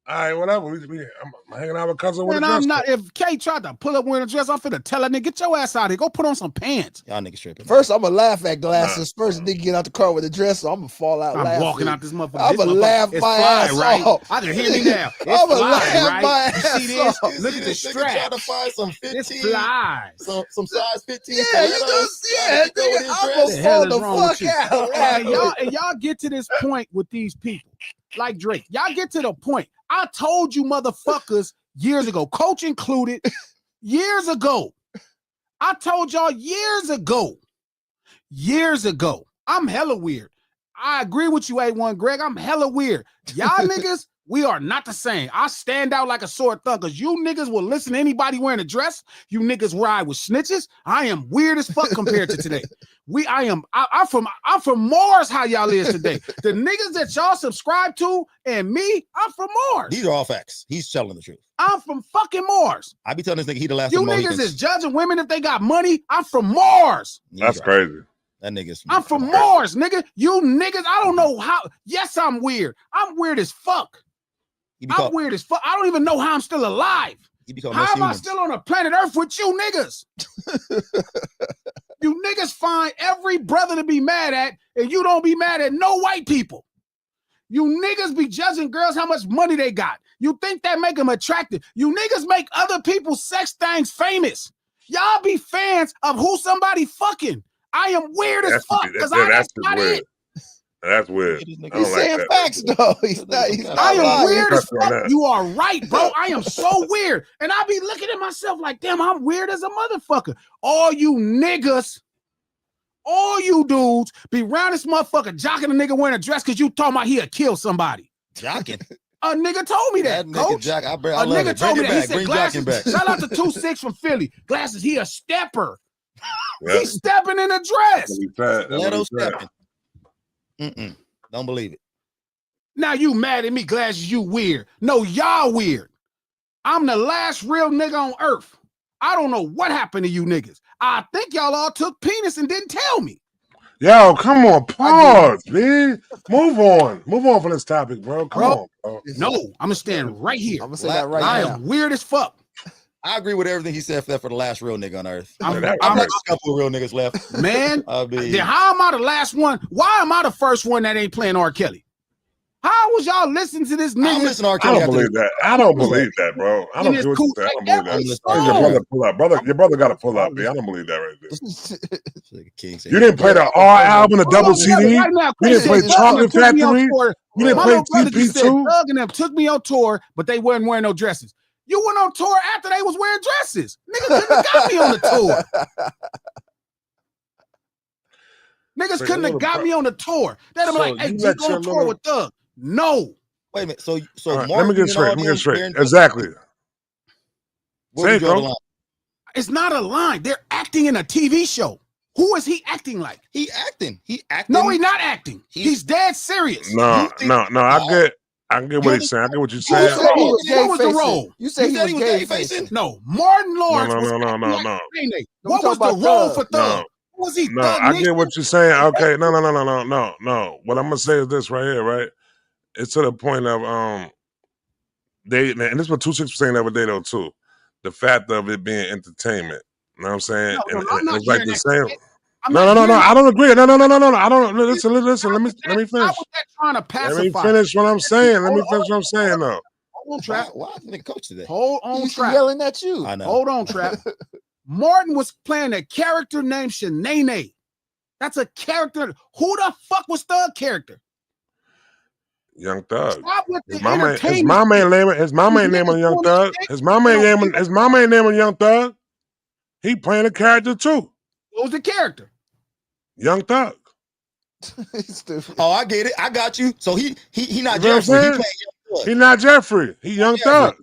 All right, whatever. I'm hanging out with Cuzzo with a Man, dress I'm not. on. If Kay tried to pull up wearing a dress, I'm finna tell that nigga, get your ass out here. Go put on some pants. Y'all niggas tripping. First, I'm gonna laugh at Glasses. First, nigga get out the car with a dress, so I'm gonna fall out I'm laughing. walking out this motherfucker. I'ma This motherfucker laugh is my fly, ass right? off. I can hear me now. It's I'ma fly, laugh right? my You see ass this? off. Look at the This nigga trying strap. to find some It's 15, flies. some size 15. Yeah, you just nigga, I'm The gonna hell fall is the wrong with fuck you? out. And laughing. y'all get to this point with these people, like Drake. Y'all get to the point. I told you motherfuckers years ago, Coach included, years ago. I told y'all years ago. I'm hella weird. I agree with you, A1 Greg. I'm hella weird. Y'all niggas, we are not the same. I stand out like a sore thumb because you niggas will listen to anybody wearing a dress. You niggas ride with snitches. I am weird as fuck compared to today. I'm from Mars. How y'all is today? The niggas that y'all subscribe to and me, I'm from Mars. These are all facts. He's telling the truth. I'm from fucking Mars. I be telling this nigga he the last You of the niggas Mohicans. is judging women if they got money. I'm from Mars. He's That's right. crazy. That nigga's. I'm from Mars, nigga. You niggas, I don't know how. Yes, I'm weird. I'm weird as fuck. He be I'm called, weird as fuck. I don't even know how I'm still alive. he be called How most am I humans. still on a planet Earth with you niggas? You niggas find every brother to be mad at, and you don't be mad at no white people. You niggas be judging girls how much money they got. You think that make them attractive. You niggas make other people's sex things famous. Y'all be fans of who somebody fucking. I am weird as fuck because I that's that's not weird. it. That's weird. This nigga- I He's don't like saying that. facts though. He's not. He's not I am lying. weird as Touch on fuck. that. You are right, bro. I am so weird. And I be looking at myself like, damn, I'm weird as a motherfucker. All you niggas, all you dudes be around this motherfucker jocking a nigga wearing a dress because you talking about he'll kill somebody. Jocking. A nigga told me that, That nigga coach. Jock, I A love nigga it. told me Bring that. it He back. said Bring Glasses. Jocking back. Shout out to 2-6 from Philly. Glasses, he a stepper. Yeah. He's stepping in a dress. That's what he said. That's what Leto he said. stepping. Don't believe it. Now you mad at me, Glasses, you weird. No, y'all weird. I'm the last real nigga on earth. I don't know what happened to you niggas. I think y'all all took penis and didn't tell me. Yo, come on, pause, man. Move on from this topic, bro. Come on, bro. No, I'm gonna stand right here. I'm gonna say that right I now. am weird as fuck. I agree with everything he said except for the last real nigga on earth. I'm- that- I'm I'm- like a couple of real niggas left. Man, I mean, then how am I the last one? Why am I the first one that ain't playing R. Kelly? How was y'all listening to this I'm nigga? listening to R. I Kelly don't after believe this. that. I don't believe that, bro. I And don't it's care what cool. you say. I don't Like, believe that. every Your song. brother pull up. Your brother got to pull up, man. I don't believe that right there. King said, You didn't play the R album, the My double little brother CD. right now, You didn't Chris play said, Chocolate Doug took me on Factory. tour. You didn't My play little brother just said TP2. Doug and them took me on tour, but they weren't wearing no dresses. You went on tour after they was wearing dresses. Niggas couldn't have got me on the tour. Niggas So couldn't your have got little me on the tour. They'd have been So like, hey, you G, let go your on tour little- with Doug. No. Wait a minute. So All right, let me Martin get and straight. all Let me them get straight. wearing- Exactly. Where Say we it, draw the Coach. line? It's not a line. They're acting in a TV show. Who is he acting like? He acting. He acting. No, he's not acting. He- He's dead serious. No, You think- no. I get what he's saying. I get what you're You saying. said he was What gay was the facing. role? You said he was gay facing. No, Martin Lawrence No, was no, no, acting no, like no. Nene. I'm What was the talking role about for Thug. Thug? Was he No, Thug I Nation? get what you're saying. Okay, no. What I'm gonna say is this right here, right? It's to the point of they, and this is what 2-6 was saying the other day though too. The fact of it being entertainment. You know what I'm saying? No, And I'm not it's like hearing the that same. shit. I'm No. not hearing I that. don't agree. No. I don't. Listen. Let me How finish. was that trying to Let pacify? me finish what I'm saying. Let me finish what I'm saying though. Hold on, Trap. Why I think coach today? Hold on, He's Trap. yelling at you. I know. Hold on, Trap. Martin was playing a character named Shanae. That's a character. Who the fuck was Thug character? Young Thug. Stop with the His mama entertainment. ain't naming Young Thug. His mama ain't naming Young Thug. He playing a character too. What was the character? Young Thug. He's stupid. Oh, I get it. I got you. So he not You know what I'm Jeffrey. He saying? playing Young He not Jeffrey. He Young Thug.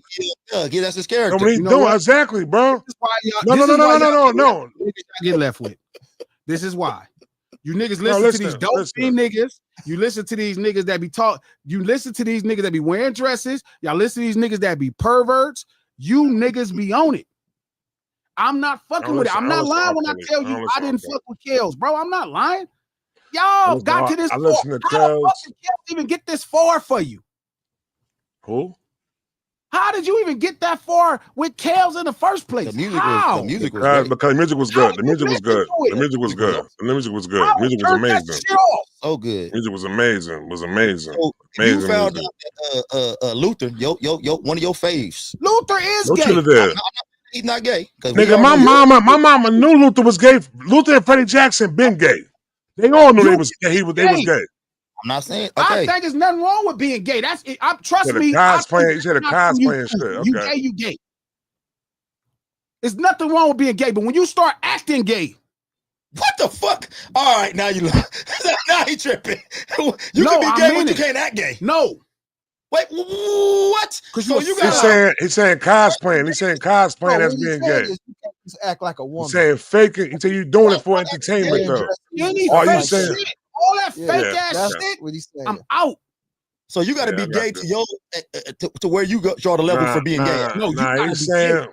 Thug. Yeah, that's his Know character. what he You know doing what? exactly, bro. This is why y'all. No. this is why y'all No. get left with. This is why. You niggas listen to these dope listen. niggas. You listen to these niggas that be talk. You listen to these niggas that be wearing dresses. Y'all listen to these niggas that be perverts. You niggas be on it. I'm not fucking with it. I'm not lying when I tell you I didn't fuck with Kells, bro. I'm not lying. Y'all got to this far. I listen to How the fuck Kells. did Kells even get this far for you? Who? How did you even get that far with Kells in the first place? The music How? was great. Because the music was How good. The did you music was listen good. to it? The music was good. The music was good. How The music was turned that amazing. shit off? So good. Music was amazing. Was amazing. So you Amazing found music. out that Luther, one of your faves. Luther is Don't gay. you there? He's not gay. 'Cause we Nigga, all my know mama knew Luther was gay. Luther and Freddie Jackson been gay. They all knew they was gay. They was gay. I'm not saying. I Okay. think there's nothing wrong with being gay. That's it. Trust said a me. cosplaying- I you said a think that's cosplaying you, shit, You okay. gay, you gay. There's nothing wrong with being gay, but when you start acting gay, What the fuck? All right, now you now he tripping. You No, can be I gay, mean but you it. can't act gay. no. Wait, what? 'Cause So you you a got He's saying cosplaying. He's saying cosplaying No, as what he's being saying gay. is you can't just act like a woman. He's saying faking. He said you doing it for entertainment Yeah, though. dress Any Are you fake saying- shit, all that Yeah, fake yeah, ass That's shit, what he's saying. I'm out. So you got to Yeah, I be got gay you. to your to where you draw the level for being gay. No, you gotta he's be saying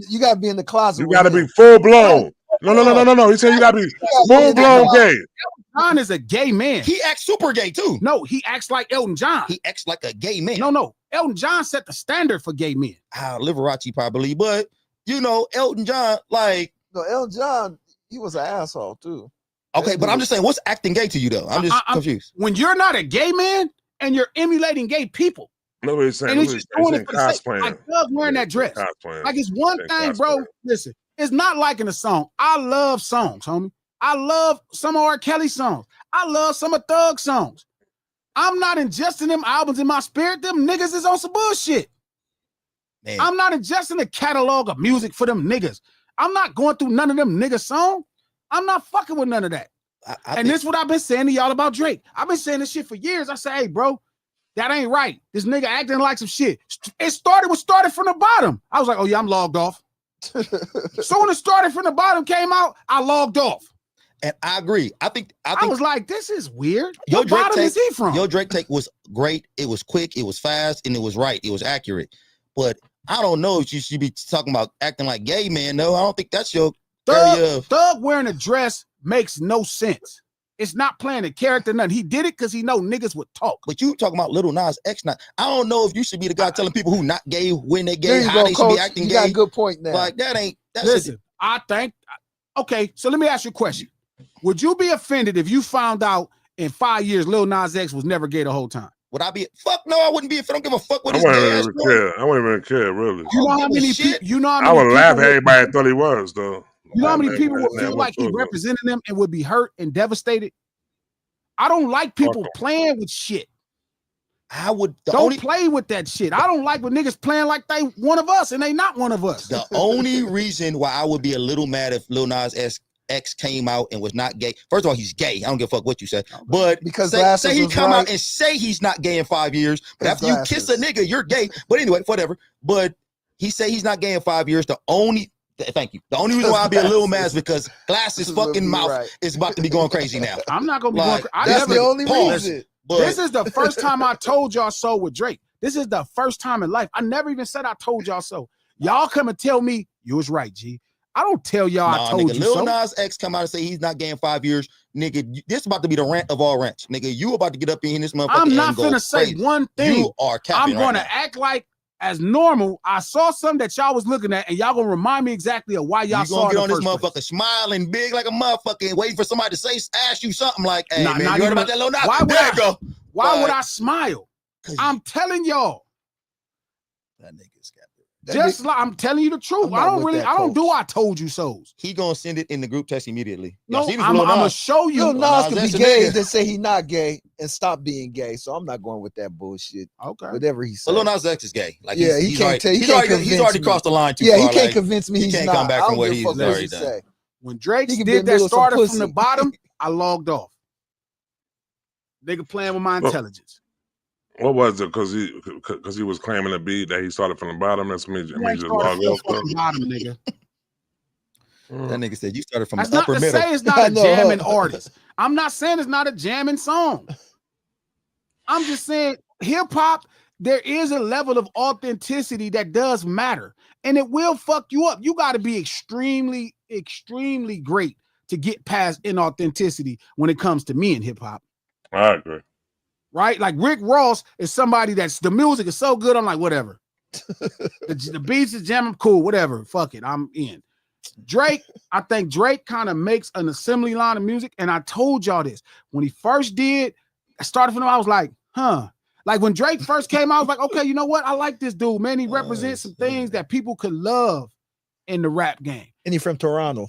You gotta be in the closet. you with got to him. be full blown. No. He said you got to be full blown gay. John is a gay man. He acts super gay too. No, he acts like Elton John. He acts like a gay man. No. Elton John set the standard for gay men. Liberace probably, but you know, Elton John, like, No, Elton John, he was an asshole too. okay, but I'm just saying, what's acting gay to you though? I'm just I'm- confused. When you're not a gay man and you're emulating gay people, Nobody's saying. and it's He's just doing saying it for the sake. cosplaying. Like Doug wearing that dress. Cosplaying. Like it's one Yeah, thing, bro. cosplay. Listen, it's not liking a song. I love songs, homie. I love some of R. Kelly songs. I love some of Thug songs. I'm not ingesting them albums in my spirit. Them niggas is on some bullshit. Man, I'm not ingesting a catalog of music for them niggas. I'm not going through none of them niggas songs. I'm not fucking with none of that. And this is what I've been saying to y'all about Drake. I've been saying this shit for years. I say, hey, bro, that ain't right. This nigga acting like some shit. It started from the bottom. I was like, oh yeah, I'm logged off. So when it started from the bottom came out, I logged off. And I agree. I think I was like, this is weird. Your What Drake bottom take, is he from? Your Drake take was great. It was quick. It was fast, and it was right. It was accurate. But I don't know if you should be talking about acting like gay man. No, I don't think that's your area. Thug wearing a dress makes no sense. It's not playing a character, nothing. He did it because he know niggas would talk. But you talking about Lil Nas X now. I don't know if you should be the guy telling people who not gay when they There gay, you how go, they should Coach. be acting You gay. got a good point now. Like that ain't that's Listen, I think okay, so let me ask you a question. Would you be offended if you found out in 5 years Lil Nas X was never gay the whole time? Would I be fuck no, I wouldn't be if I don't give a fuck what I his wouldn't gay ass even doing. care. I wouldn't even care, really. You know how give a many shit. people? You know how I many would people laugh at would- everybody thought he was, though. You know how many people would Man, feel what like he thug? represented them and would be hurt and devastated? I don't like people Fuck 'em. playing with shit. I would Don't play with that shit. I don't like when niggas playing like they one of us and they not one of us. the only reason why I would be a little mad if Lil Nas X came out and was not gay. First of all, he's gay. I don't give a fuck what you say. But Because say Glasses he was come right. out and say he's not gay in 5 years, but Because after you kiss a Glasses. nigga, you're gay. But anyway, whatever. But he say he's not gay in 5 years. Thank you. The only reason why I'll be a little mad is because Glasses' This will fucking be mouth right. is about to be going crazy now. I'm not gonna be Like, going. I That's never. the only pause. reason. But This is the first time I told y'all so with Drake. This is the first time in life. I never even said I told y'all so. Y'all come and tell me you was right, G. I don't tell y'all I told nigga, you Lil so. Nas X come out and say he's not gay in 5 years. Nigga, this about to be the rant of all rants. Nigga, you about to get up in this motherfucker I'm not and go finna say crazy. one thing. You are capping I'm gonna right act like as normal. I saw something that y'all was looking at, and y'all gonna remind me exactly of why now. y'all You saw gonna it get in on the this first motherfucker place. smiling big like a motherfucker and waiting for somebody to say, ask you something like, hey, Nah, man, not you heard even about that Lil Nas? why would There I- you go. Why would Like- I smile? 'Cause I'm telling y'all. that nigga's got it. That Just like I'm telling you the truth. I'm I not don't with really. that, I don't do. Coach. I told you so's. He gonna send it in the group text immediately. No, Y'all see this I'm Lil gonna Nas? show you. Lil Nas Nas could be X a gay nigga. and then say he not gay and stop being gay. So I'm not going with that bullshit. Okay. Whatever he But Lil said. Nas X is gay. Like, Yeah, he he's can't already, tell- he he's can't already, he's convince already me. crossed the line too Yeah, far. he can't like, convince me he he's can't not. come back I from don't what give a he's fuck what already you done. say. When Drake He could be did in the that middle of some started from pussy. the bottom, I logged off. Nigga playing with my Well- intelligence. What was it? Because he was claiming to be that he started from the bottom. That's me. You Me ain't just started log from the off. fucking bottom, nigga. That nigga said you started from That's the not upper to middle. say it's not I a know, jamming huh? artist. I'm not saying it's not a jamming song. I'm just saying hip hop, there is a level of authenticity that does matter. And it will fuck you up. You got to be extremely, extremely great to get past inauthenticity when it comes to me in hip hop. I agree. Right? Like Rick Ross is somebody that's the music is so good. I'm like, whatever. the beats is jamming, cool, whatever. Fuck it. I'm in. Drake, I think Drake kind of makes an assembly line of music. And I told y'all this when he first did, I started from him, I was like, huh. Like when Drake first came out, I was like, okay, you know what? I like this dude, man. He represents some things that people could love in the rap game. And he from Toronto.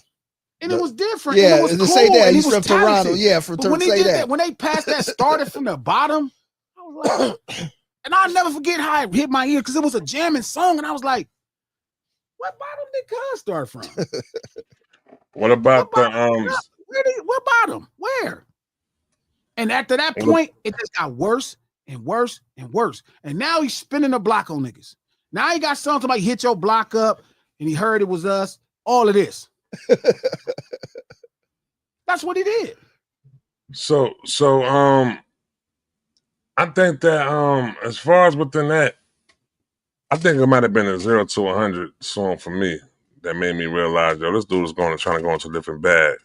And it was different. Yeah, and it was to cool, say that and he he's was from Toronto. talented. Yeah, But when he say did that. that, when they passed that started from the bottom, I was like, and I'll never forget how it hit my ear because it was a jamming song, and I was like, what bottom did Cuz start from? What about What the what bottom? Where? And after that point, it just got worse and worse and worse. And now he's spinning the block on niggas. Now he got something like hit your block up, and he heard it was us. All of this. That's what he did. So I think that as far as within that, I think it might have been a 0 to 100 song for me that made me realize, yo, this dude is trying to go into a different bag.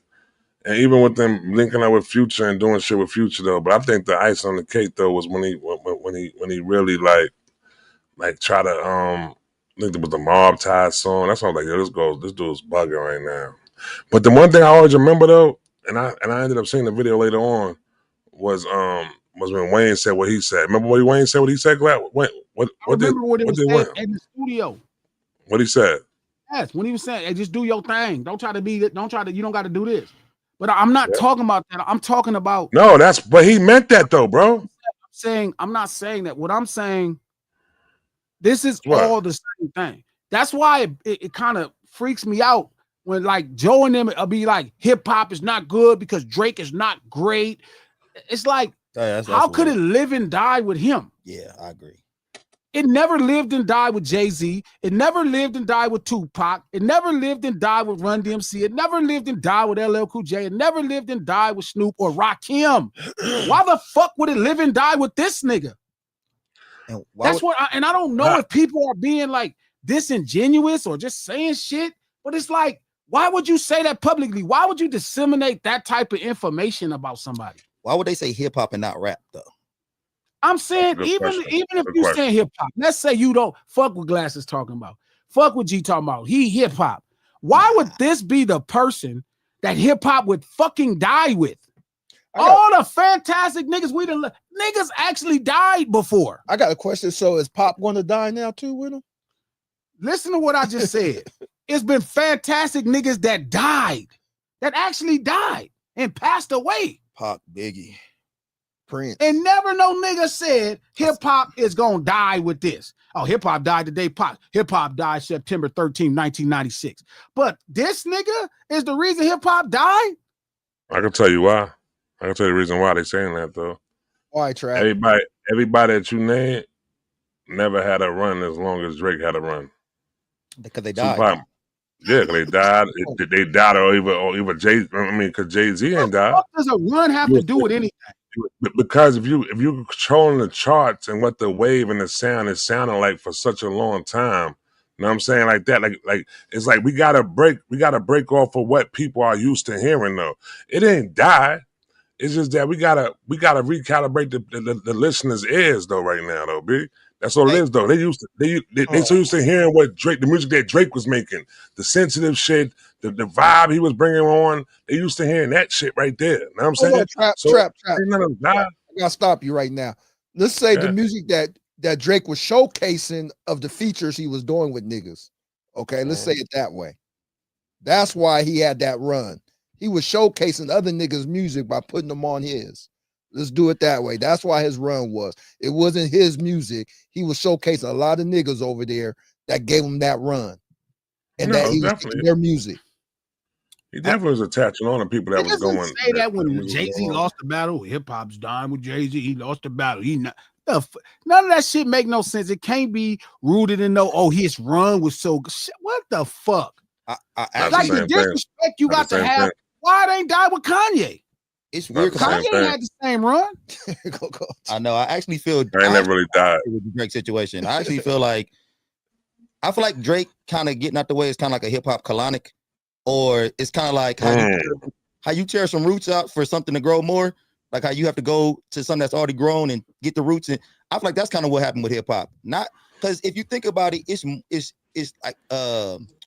And even with them linking up with Future and doing shit with Future though, but I think the ice on the cake though was when he really like try to I think it was the Mob Tie song. That's why I was like, yo, this dude's bugging right now. But the one thing I always remember though, and I ended up seeing the video later on, was when Wayne said what he said. Remember what Wayne said? What he said? What I remember what he was did saying Wayne? in the studio. What he said? Yes, when he was saying, hey, just do your thing. Don't try to you don't got to do this. But I'm not talking about that. I'm talking about No, but he meant that though, bro. saying, I'm not saying that. What I'm saying, this is What? all the same thing. That's why it kind of freaks me out when like Joe and them will be like, hip hop is not good because Drake is not great. It's like, how could it live and die with him? Yeah, I agree. It never lived and died with Jay-Z. It never lived and died with Tupac. It never lived and died with Run DMC. It never lived and died with LL Cool J. It never lived and died with Snoop or Rakim. Why the fuck would it live and die with this nigga? And That's what I don't know if people are being like disingenuous or just saying shit, but it's like, why would you say that publicly? Why would you disseminate that type of information about somebody? Why would they say hip hop and not rap though? I'm saying even if you say hip hop, let's say you don't fuck what Glass is talking about, fuck what G talking about. He hip hop. Why would this be the person that hip hop would fucking die with? All the fantastic niggas niggas actually died before. I got a question. So is Pop going to die now too with him? Listen to what I just said. It's been fantastic niggas that died, that actually died and passed away. Pac, Biggie, Prince. And never no nigga said hip hop is gonna die with this. Oh, hip hop died today. Hip hop died September 13, 1996. But this nigga is the reason hip hop died. I can tell you why. I can tell you the reason why they saying that though. Why, Trav? Everybody that you named never had a run as long as Drake had a run. Because they died. Tupac, yeah, because they died. They died or even Jay. I mean, because Jay-Z ain't died. What does a run have to do with anything? Because if you're controlling the charts and what the wave and the sound is sounding like for such a long time, you know what I'm saying? Like that, like it's like we gotta break off of what people are used to hearing though. It ain't die. It's just that we gotta recalibrate the listeners' ears though right now though, B. That's all it is though. They so used to hearing what the music that Drake was making, the sensitive shit, the vibe he was bringing on. They used to hearing that shit right there. You know what I'm saying? Trap. I gotta stop you right now. Let's say the music that Drake was showcasing of the features he was doing with niggas. Okay, let's say it that way. That's why he had that run. He was showcasing other niggas' music by putting them on his. Let's do it that way. That's why his run was. It wasn't his music. He was showcasing a lot of niggas over there that gave him that run. And that he was taking their music. He definitely was attaching on to people that was going. Say that when Jay-Z lost the battle, hip hop's dying with Jay-Z. He lost the battle. None of that shit make no sense. It can't be rooted in his run was so good. What the fuck? Like the disrespect you got to have. Why it ain't died with Kanye? It's weird. Kanye had the same run. I know. I actually feel I never really died with the Drake situation. I actually feel like Drake kind of getting out the way is kind of like a hip hop colonic, or it's kind of like how you tear some roots out for something to grow more. Like how you have to go to something that's already grown and get the roots. And I feel like that's kind of what happened with hip hop. Not because if you think about it, it's like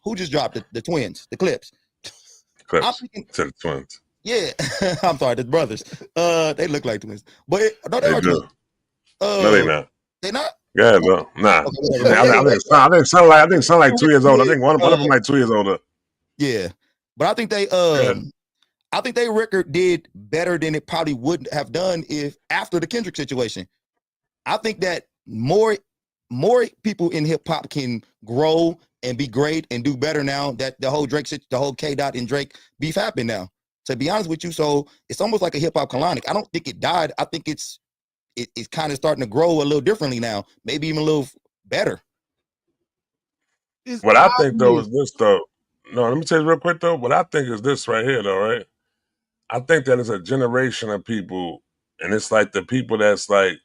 who just dropped the twins, the Clips. To the twins. Yeah, I'm sorry, the brothers. They look like twins, but no, they are do. twins. No, they not. They not. Yeah, no, nah. I think son like 2 years old. I think one of them like 2 years older. Yeah, but I think they record did better than it probably would have done if after the Kendrick situation. I think that more people in hip hop can grow and be great and do better now that the whole Drake, the whole K Dot and Drake beef happened now. To be honest with you, so it's almost like a hip hop colonic. I don't think it died. I think it's kind of starting to grow a little differently now, maybe even a little better. What I think though is this though. No, let me tell you real quick though. What I think is this right here though, right? I think that it's a generation of people, and it's like the people that's like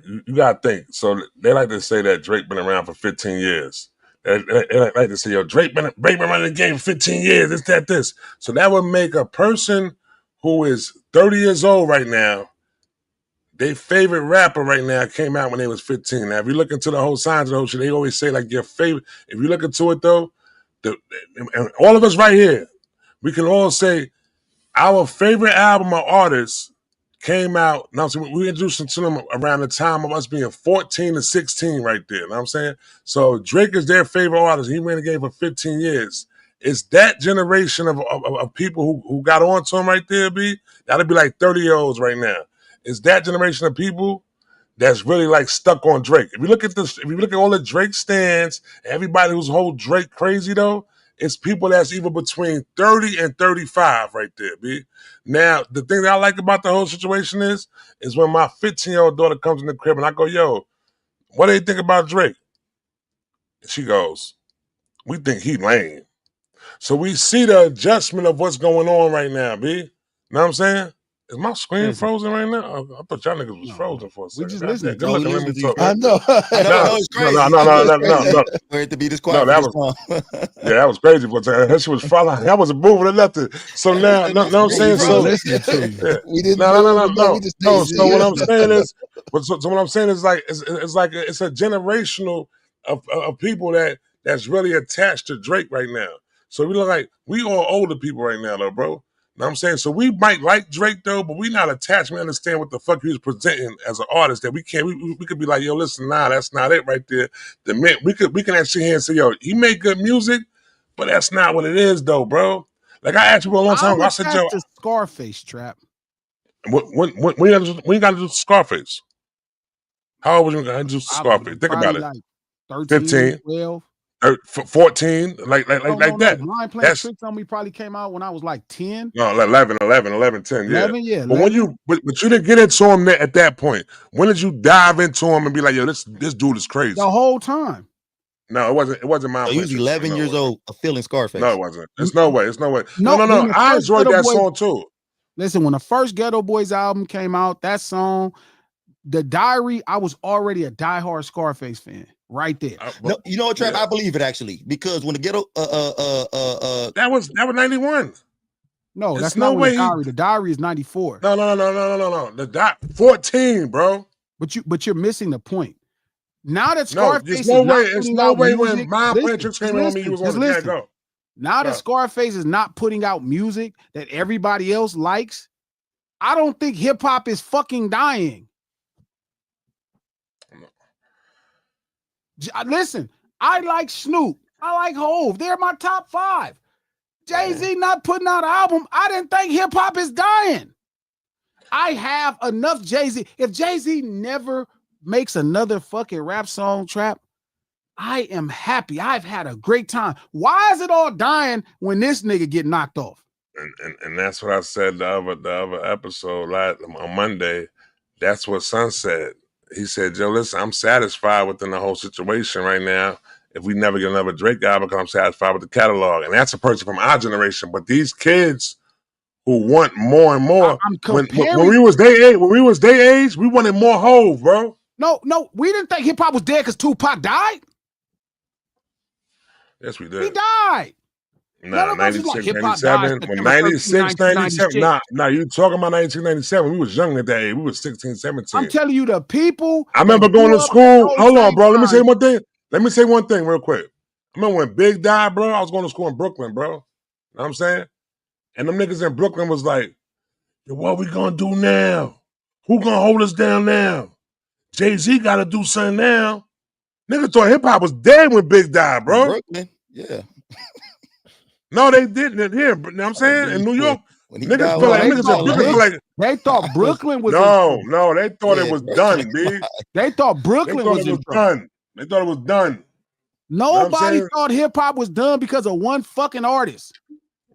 you gotta think. So they like to say that Drake been around for 15 years. They like to say, yo, Drake been running the game for 15 years, this. So that would make a person who is 30 years old right now, their favorite rapper right now came out when they was 15. Now, if you look into the whole signs of the whole shit, they always say like your favorite. If you look into it though, and all of us right here, we can all say our favorite album or artist came out. Now, so we introduced them to them around the time of us being 14 to 16 right there. You know what I'm saying? So Drake is their favorite artist. He ran the game for 15 years. It's that generation of people who got on to him right there, B. That'll be like 30-year-olds right now. It's that generation of people that's really like stuck on Drake. If you look at this, if you look at all the Drake stands, everybody who's whole Drake crazy though, it's people that's even between 30 and 35 right there, B. Now, the thing that I like about the whole situation is when my 15-year-old daughter comes in the crib and I go, yo, what do you think about Drake? And she goes, we think he lame. So we see the adjustment of what's going on right now, B. You know what I'm saying? Is my screen frozen right now? I thought y'all niggas was frozen for a second. We just listening. Good looking. Let me talk. I know. No, it's crazy. No. We're to be this quiet. No, that was crazy for a second. That shit was following. I wasn't moving or nothing. So now, no, I'm saying so. We didn't. No. So what I'm saying is, so what I'm saying is like it's a generational of people that's really attached to Drake right now. So we look like we all older people right now, though, bro. Know what I'm saying? So we might like Drake though, but we not attached. We understand what the fuck he was presenting as an artist. That we can't. We could be like, yo, listen, nah, that's not it right there. We can actually hear and say, yo, he made good music, but that's not what it is though, bro. Like I asked you a long time ago. I said, yo, the Scarface trap. When you got to do Scarface? How old was you going to do Scarface? Think about it. Like 13, 15, 12. 14, like that. Blind Playing Tricks on Me probably came out when I was like 10. No, 11, 10, yeah. 11, yeah. But when you didn't get into him at that point. When did you dive into him and be like, yo, this dude is crazy? The whole time. No, it wasn't my. So you was 11 years old, feeling Scarface. No, it wasn't. There's no way. No. I enjoyed that song too. Listen, when the first Ghetto Boys album came out, that song, The Diary, I was already a diehard Scarface fan. Right there. No, you know what, Trap? Yeah. I believe it actually, because when the Ghetto that was 91. No, that's no way. The Diary is 94. No. The 14, bro. But you're missing the point. Now that Scarface there's no way when Blind Playing Tricks came on me, you was on the get-go. Now that Scarface is not putting out music that everybody else likes, I don't think hip hop is fucking dying. Listen, I like Snoop. I like Hove. They're my top 5. Jay-Z not putting out an album. I didn't think hip hop is dying. I have enough Jay-Z. If Jay-Z never makes another fucking rap song, Trap, I am happy. I've had a great time. Why is it all dying when this nigga get knocked off? And that's what I said the other episode on Monday. That's what Son said. He said, yo, listen, I'm satisfied within the whole situation right now. If we never get another Drake album, because I'm satisfied with the catalog. And that's a person from our generation. But these kids who want more and more, when we was their age, we wanted more Hove, bro. No, we didn't think hip-hop was dead because Tupac died. Yes, we did. He died. Nah, 96, 97. When 96, 97. Nah, you talking about 1997. We was young at that age. We was 16, 17. I'm telling you, the people. I remember going to school. Hold on, bro. Let me say one thing. Let me say one thing real quick. I remember when Big died, bro, I was going to school in Brooklyn, bro. You know what I'm saying? And them niggas in Brooklyn was like, yo, what we gonna do now? Who gonna hold us down now? Jay-Z gotta do something now. Niggas thought hip-hop was dead when Big died, bro. Brooklyn, yeah. No, they didn't here. You know what I'm saying? In New York, niggas feel like they thought Brooklyn was no, they thought it was done, B. They thought Brooklyn was done. They thought it was done. Nobody thought hip-hop was done because of one fucking artist.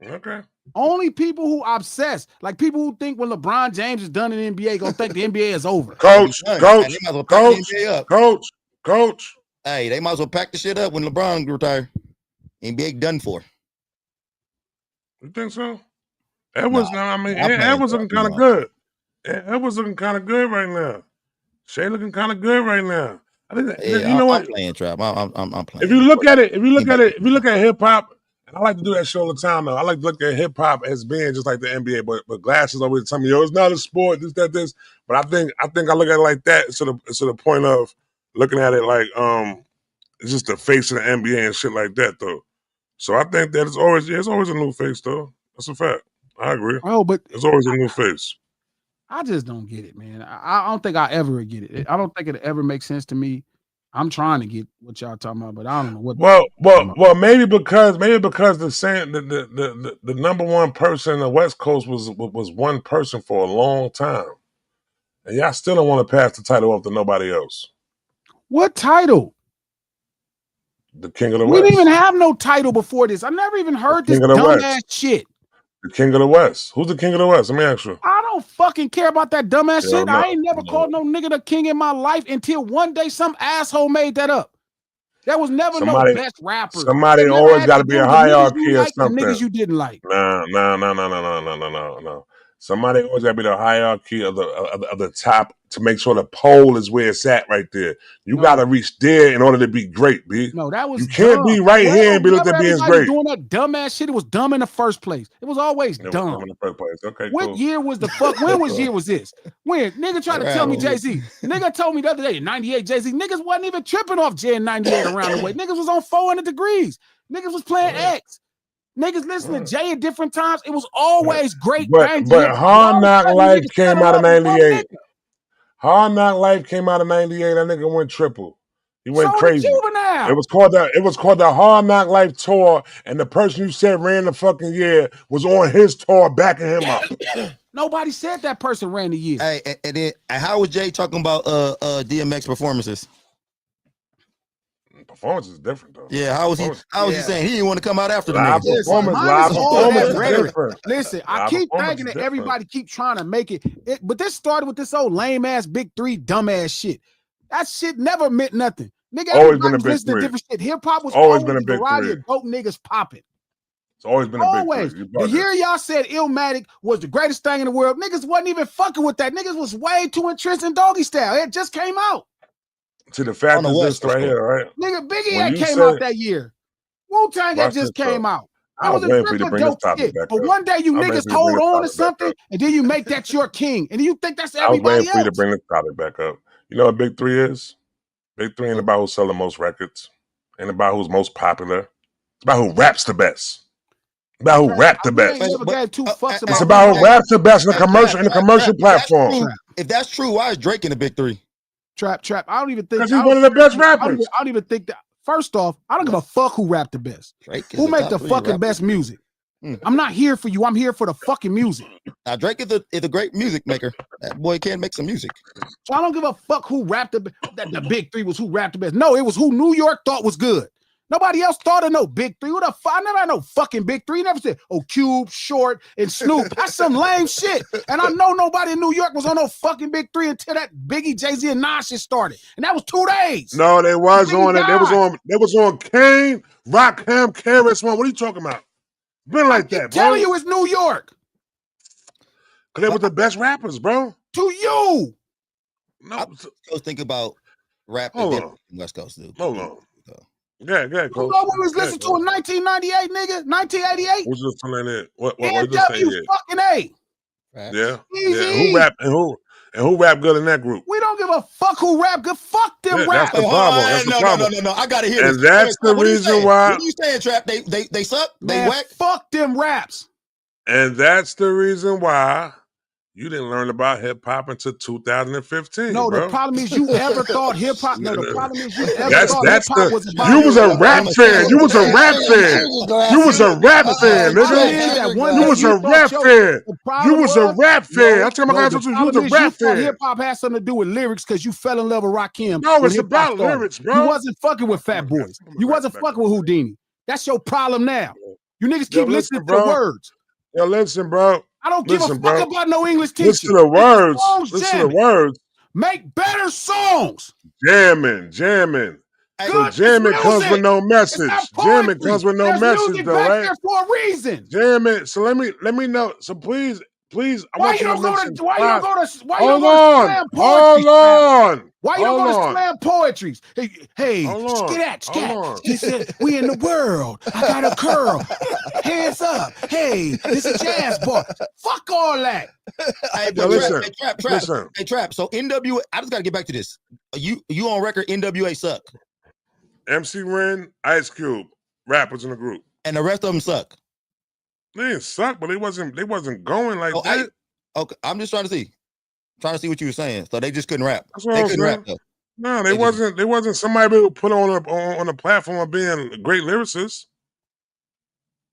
Okay. Only people who obsessed, like people who think when LeBron James is done in the NBA, gonna think the NBA is over. Coach. Hey, they might as well pack the shit up when LeBron retire. NBA done for. You think so? That was looking kind of good. That was looking kind of good right now. Shay looking kind of good right now. I think I'm playing Trap. I'm playing. If you look at hip hop, and I like to do that shit all the time though. I like to look at hip hop as being just like the NBA, but Glasses always tell me, yo, it's not a sport, this. But I think I look at it like that to the point of looking at it like it's just the face of the NBA and shit like that though. So I think that it's always a new face though. That's a fact. I agree. Oh, but it's always a new face. I just don't get it, man. I don't think I ever get it. I don't think it ever makes sense to me. I'm trying to get what y'all talking about, but I don't know what. Well, maybe because the number one person in the West Coast was one person for a long time, And y'all still don't want to pass the title off to nobody else. What title? The King of the We West. didn't even have no title before this. I never even heard this King of the dumbass West. shit. The King of the West. Who's the King of the West? Let me ask you. I don't fucking care about that dumbass Yeah, shit. no, I ain't never no. called no nigga the king in my life until one day some asshole made that up. There was never no best rapper. Somebody always got to be a hierarchy or something. Niggas you didn't like. No. Somebody always got to be the hierarchy of the top to make sure the pole is where it's at right there. You got to reach there in order to be great, B. No, that was you can't be right here and be looked at being great. Doing that dumbass shit. It was dumb in the first place. It was always dumb. Was dumb in the first place. Okay, what cool. year was the fuck? When was year was this? When nigga tried to tell me Jay-Z? Nigga told me the other day, 98 Jay-Z. Niggas wasn't even tripping off J in 98 around the way. Niggas was on 400 degrees. Niggas was playing X. Niggas listening to Jay at different times. It was always great. But Hard Knock Life came out of 98. Hard Knock Life came out of 98. That nigga went triple. He went crazy. Juvenile. It was called the Hard Knock Life tour, and the person you said ran the fucking year was on his tour backing him up. Nobody said that person ran the year. Hey, and then how was Jay talking about DMX performances? Performance is different though. Yeah, how was he saying he didn't want to come out after the live nigga? performance is different. Listen, I keep thinking that everybody keep trying to make it, but this started with this old lame ass Big Three dumbass shit. That shit never meant nothing. Nigga, always been a Big Three. Different shit. Hip hop was always been a Big variety Three. of dope niggas popping. It's always been a Big Three. The year y'all said Illmatic was the greatest thing in the world, niggas wasn't even fucking with that. Niggas was way too entrenched in Doggy Style. It just came out. To the fact is this right here, right? Nigga, Biggie came out that year. Wu-Tang had just came out. I was waiting for you to bring this topic back up. But one day you niggas hold on to something, and then you make that your king, and then you think that's everybody else. I was waiting for you to bring this topic back up. You know what Big Three is? Big Three ain't about who's selling the most records. Ain't about who's most popular. It's about who raps the best. It's about who rap the best. It's about who raps the best in the commercial platform. If that's true, why is Drake in the Big Three? Trap. I don't even think because he's one of the best rappers. I don't even think that. First off, I don't give a fuck who rap the best. Who make the fucking best music? I'm not here for you. I'm here for the fucking music. Now Drake is a great music maker. That boy can make some music. So I don't give a fuck who rapped the Big Three was who rapped the best. No, it was who New York thought was good. Nobody else thought of no Big Three. Who the fuck? I never had no fucking Big Three. Never said, Cube, Short, and Snoop. That's some lame shit. And I know nobody in New York was on no fucking Big Three until that Biggie, Jay-Z, and Nas shit started. And that was 2 days. No, they was on it. They was on Kane, Rakim, KRS-One. What are you talking about? Been like that, bro. I'm telling you, it's New York. Because they were the best rappers, bro. To you. No. I was thinking about rap West Coast, dude. Hold on. Yeah, Coach. You know what we was listening to in 1998, nigga? 1988? Who's listening to what NW fucking A. Yeah. Who rap and who rap good in that group? We don't give a fuck who rap good. Fuck them rap. That's the problem. No. I gotta hear this. And that's the reason why. What are you saying, Trap? They suck? They whack? Fuck them raps. And that's the reason why you didn't learn about hip hop until 2015. No, bro. The problem is you ever thought hip hop. No, the problem is you ever thought hip hop was about. You was a rap fan. You was a rap fan. You was a rap fan, nigga. You was a rap fan. You was a rap fan. I tell my guys, you was a rap fan. Hip hop has something to do with lyrics because you fell in love with Rakim. No, it's about lyrics, bro. You wasn't fucking with Fat Boys. You wasn't fucking with Houdini. That's your problem now. You niggas keep listening to the words. Yo, listen, bro. I don't give a fuck about no English teacher. Listen to the words. Listen to the words. Make better songs. Jamming. So jamming comes with no message. Jamming comes with no message, though, right? There for a reason. Jamming. So let me know. So please, I want you to listen. Why you don't go to slam poetry? Hold on. Why you don't go to slam poetries? Hey, scat. He said, we in the world. I got a curl. Hands up. Hey, this is jazz bar. Fuck all that. Hey, listen. Hey, Trap. So NWA, I just got to get back to this. You on record, NWA suck. MC Ren, Ice Cube, rappers in the group. And the rest of them suck. They didn't suck, but they wasn't going like that. Okay, I'm just trying to see what you were saying. So they just couldn't rap. They couldn't rap though. No, they wasn't somebody who put on a platform of being a great lyricist.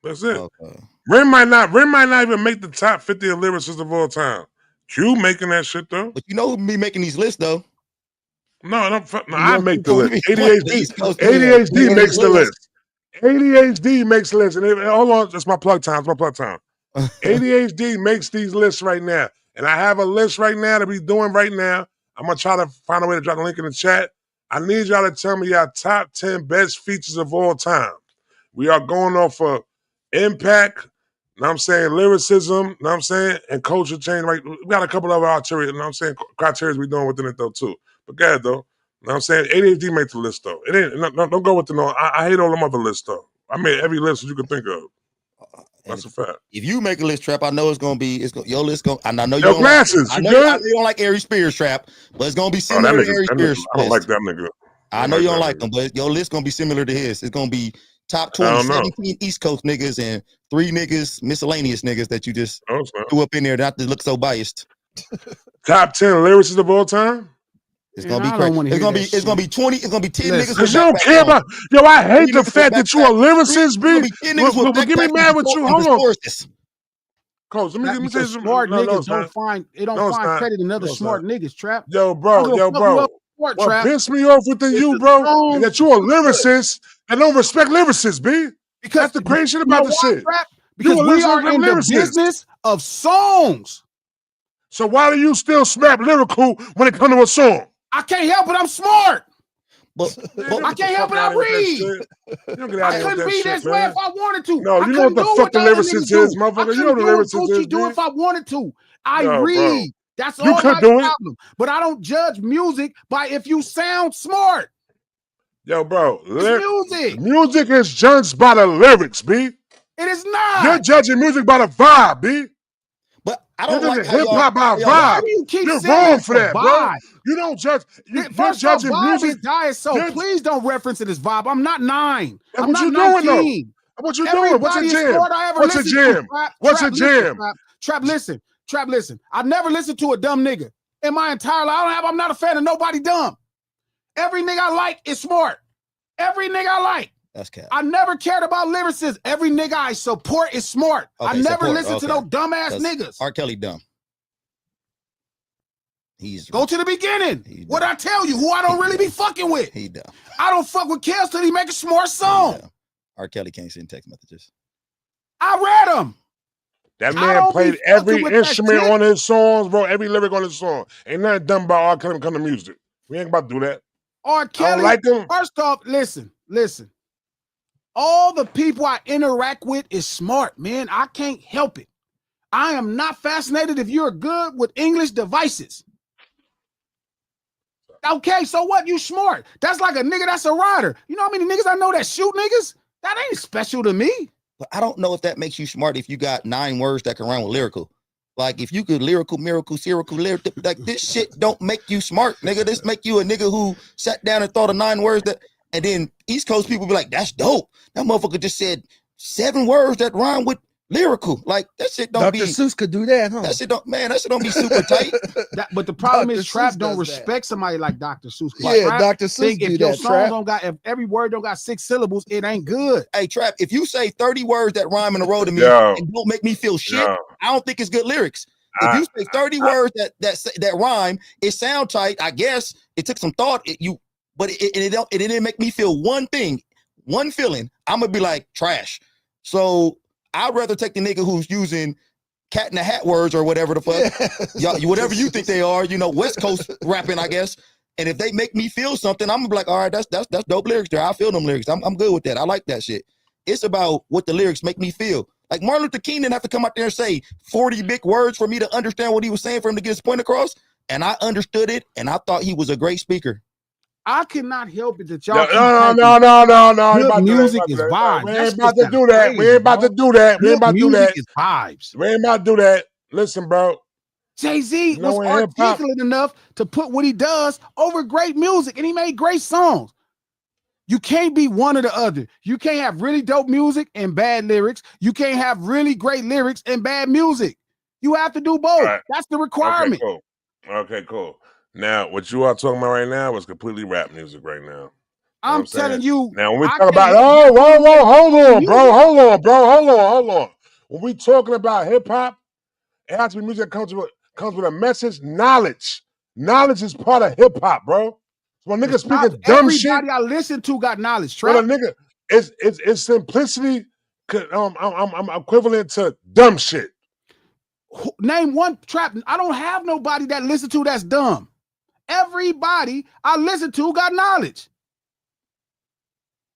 That's it. Okay. Ren might not even make the top 50 of lyricists of all time. Q making that shit though. But you know who be making these lists though? No, I know, make the people list. be- ADHD makes the list. ADHD makes the list. And hold on, it's my plug time. It's my plug time. ADHD makes these lists right now. And I have a list right now to be doing right now. I'm going to try to find a way to drop the link in the chat. I need y'all to tell me your top 10 best features of all time. We are going off of impact, you know what I'm saying, lyricism, you know what I'm saying, and culture change. Right? We got a couple of criteria, you know what I'm saying, criteria we doing within it though too. But go ahead though. You know what I'm saying? ADHD makes the list though. It ain't don't go with the no. I hate all them other lists though. I made every list you can think of. That's a fact. If you make a list, Trap, I know it's gonna be your list. And I know you Yo, don't glasses. Like, you I good? know you don't like Ari Spears, Trap, but it's gonna be Oh, similar that to Ari nigga, Spears. I don't like that nigga. I know you don't like him, but your list gonna be similar to his. It's gonna be top 20, 17 East Coast niggas and 3 niggas, miscellaneous niggas that you just threw up in there not to look so biased. Top 10 lyricists of all time? It's gonna be crazy. It's gonna be 20. It's gonna be 10 niggas. Because you don't care about. Yo, I hate the fact that you a lyricist, B. But get me mad with you. Hold on. Coach, let me say some smart niggas don't find credit in other smart niggas, Trap. Yo, bro. What pissed me off within you, bro, is that you a lyricist and don't respect lyricists, B. Because that's the crazy shit about the shit. Because we are in the business of songs. So why do you still snap lyrical when it comes to a song? I can't help it. I'm smart. But I can't help it. I read. I couldn't be this way if I wanted to. No, you know what the fuck the lyricist is, motherfucker. You know the lyricist is. Do if I wanted to. I read. That's all my problem. But I don't judge music by if you sound smart. Yo, bro. Music. Music is judged by the lyrics, B. It is not. You're judging music by the vibe, B. But I don't like hip hop by vibe. You're wrong for that, bro. You don't judge. You're judging music. So please don't reference it as vibe. I'm not 9. I'm not 19. What you doing? What's a jam? What's a jam? What's a jam? Trap, listen. Trap, listen. I never listened to a dumb nigga in my entire life. I'm not a fan of nobody dumb. Every nigga I like is smart. Every nigga I like. That's cap. I never cared about lyricists. Every nigga I support is smart. I never listened to those dumbass niggas. R. Kelly dumb. Go to the beginning. What I tell you, who I don't really be fucking with. He dumb. I don't fuck with Kells till he make a smart song. R. Kelly can't send text messages. I read them. That man played every instrument on his songs, bro. Every lyric on his song. Ain't nothing done by R. Kelly come to music. We ain't about to do that. R. Kelly, like him. First off, listen. All the people I interact with is smart, man. I can't help it. I am not fascinated if you're good with English devices. Okay, so what? You smart. That's like a nigga that's a rider. You know how many niggas I know that shoot niggas? That ain't special to me. But I don't know if that makes you smart if you got 9 words that can rhyme with lyrical. Like if you could lyrical, miracle, lyrical, like this shit don't make you smart, nigga. This make you a nigga who sat down and thought of 9 words that, and then East Coast people be like, that's dope. That motherfucker just said 7 words that rhyme with lyrical. Like that shit don't Dr. Seuss could do that, huh? That shit don't be super tight. But the problem is Trap don't respect somebody like Dr. Seuss. Yeah, Dr. Seuss do if your song don't got, if every word don't got 6 syllables, it ain't good. Hey, Trap, if you say 30 words that rhyme in a row to me and don't make me feel shit, I don't think it's good lyrics. If you say 30 words that rhyme, it sound tight. I guess it took some thought. But it didn't make me feel one thing, one feeling. I'm gonna be like trash. So I'd rather take the nigga who's using cat in the hat words or whatever the fuck, y'all, whatever you think they are. You know, West Coast rapping, I guess. And if they make me feel something, I'm gonna be like, all right, that's dope lyrics there. I feel them lyrics. I'm good with that. I like that shit. It's about what the lyrics make me feel. Like Martin Luther King didn't have to come out there and say 40 big words for me to understand what he was saying for him to get his point across. And I understood it, and I thought he was a great speaker. I cannot help it that y'all. No. Good music is vibes. We ain't about to do that. We ain't about to do that. We ain't about to do that. Is vibes. We ain't about to do that. Listen, bro. Jay-Z was articulate enough to put what he does over great music, and he made great songs. You can't be one or the other. You can't have really dope music and bad lyrics. You can't have really great lyrics and bad music. You have to do both. Right. That's the requirement. Okay, cool. Now, what you are talking about right now is completely rap music right now. I'm telling you. Now, when we talk about, hold on, bro. When we talking about hip hop, it has to be music that comes with comes with a message. Knowledge is part of hip hop, bro. So when niggas speaking dumb everybody shit, I listen to got knowledge. when a Trap. nigga, it's simplicity. I'm equivalent to dumb shit. Name one Trap. I don't have nobody that listen to that's dumb. Everybody I listen to got knowledge.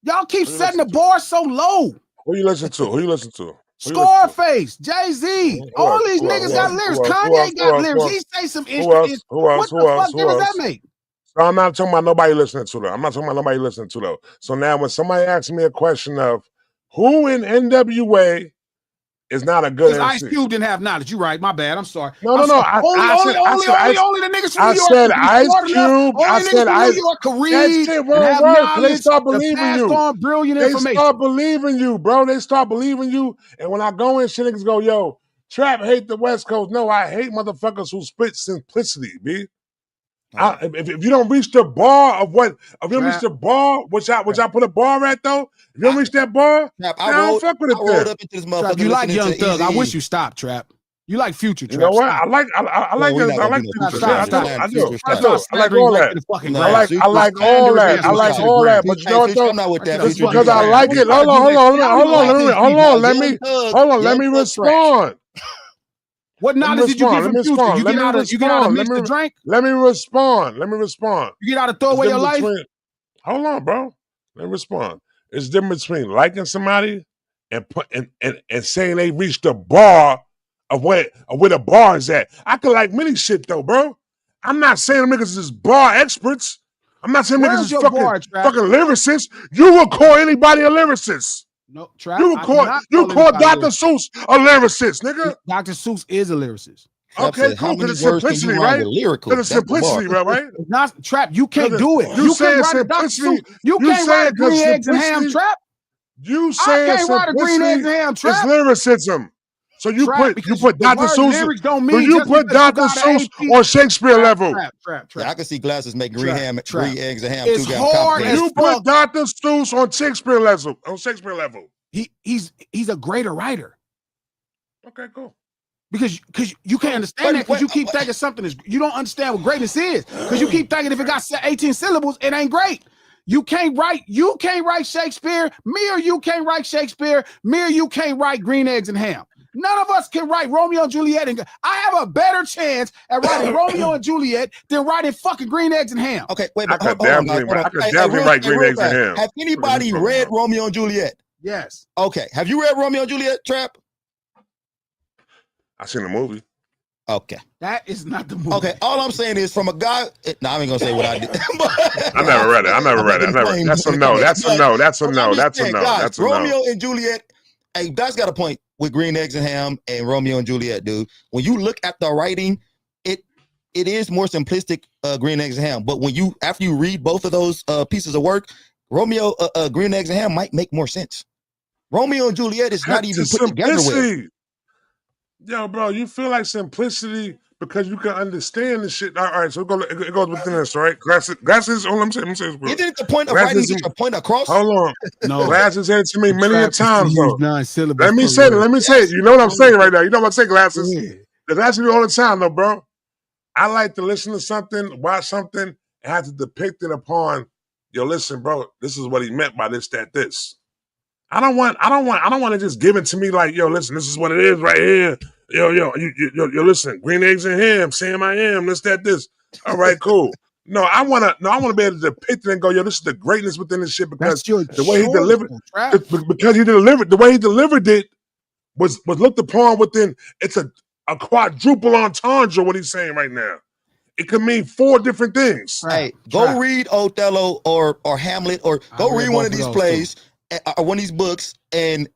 Y'all keep setting the bar so low. Who you listen to? Who you listen to? Scarface, Jay-Z, all these niggas got lyrics. Kanye got lyrics. He say some interesting. What the fuck difference that make? So I'm not talking about nobody listening to though. I'm not talking about nobody listening to though. So now when somebody asks me a question of who in NWA is not a good MC. Ice Cube didn't have knowledge. You right. My bad. I'm sorry. No. Only the niggas from I New York. said Ice Cube. I said Ice. New York can read. That shit and won't have work. knowledge, They start believing you. On brilliant They information. start believing you, bro. They start believing you. And when I go in, shit niggas go, yo, Trap hate the West Coast. No, I hate motherfuckers who spit simplicity, B. If you don't reach the bar of what, if you don't reach the bar, which I put a bar at though, if you don't reach that bar, I don't fuck with it. I rolled up into this motherfucker. Trap, you like Young Thug? I wish you stopped, Trap. You like Future, Trap. You know what? Stop. I like Future. I do. I like all that. I like all that. I like all that. But you know what though? I'm not with that. Just because I like it. Hold on. Let me respond. What knowledge did you get from Future? You get out of mix the drink? Let me respond. You get out of throw away your life? Hold on, bro. Let me respond. It's different between liking somebody and saying they reached the bar of where the bar is at. I could like many shit though, bro. I'm not saying them niggas is bar experts. I'm not saying niggas is fucking lyricists. You will call anybody a lyricist. No, Trap. You call Dr. Seuss a lyricist, nigga. Dr. Seuss is a lyricist. Okay, cool. Because it's simplicity, right? Because it's simplicity, right? Not Trap. You can't do it. You saying simplicity? You can't write a green eggs and ham, Trap. You saying simplicity is lyricism. So you put Dr. Seuss. So you put Dr. Seuss on Shakespeare level. Trap. Yeah, I can see glasses make green eggs and ham it's too. Hard as you put Dr. Seuss on Shakespeare level. He's a greater writer. Okay, cool. Because you can't understand that because you keep thinking something is you don't understand what greatness is. Because you keep thinking if it got 18 syllables, it ain't great. You can't write Shakespeare. Me or you can't write Shakespeare. Me or you can't write green eggs and ham. None of us can write Romeo and Juliet. And I have a better chance at writing Romeo and Juliet than writing fucking green eggs and ham. Okay, wait. I could definitely write green eggs and ham. Have anybody read Romeo and Juliet? Yes. Okay. Have you read Romeo and Juliet, Trap? I seen the movie. Okay. That is not the movie. Okay. All I'm saying is from a guy. No, I ain't gonna say what I did. I never read it. That's a no. That's a no. Romeo and Juliet. Hey, that's got a point with green eggs and ham and Romeo and Juliet, dude. When you look at the writing, it is more simplistic, green eggs and ham. But after you read both of those pieces of work, Romeo, green eggs and ham might make more sense. Romeo and Juliet is not even put together with. Yo, bro, you feel like simplicity because you can understand the shit. All right, so it goes within this, right? Glasses. Let me say this, bro. Isn't it the point of writing get your point across? Hold on. No. Glasses said to me many a times, bro. Let me say it. You know what I'm saying right now. You know what I'm saying, Glasses? Yeah. That's me all the time, though, bro. I like to listen to something, watch something, and have to depict it upon, yo, listen, bro, this is what he meant by this, that, this. I don't want to just give it to me like, yo, listen, this is what it is right here. Yo, you listen, green eggs and ham, Sam I am, this, that, this. All right, cool. I want to be able to depict it and go, yo, this is the greatness within this shit because the way he delivered, the way he delivered it was looked upon within. It's a quadruple entendre. What he's saying right now, it could mean 4 different things. Hey, go read Othello or Hamlet or go read one of these plays. Or one of these books and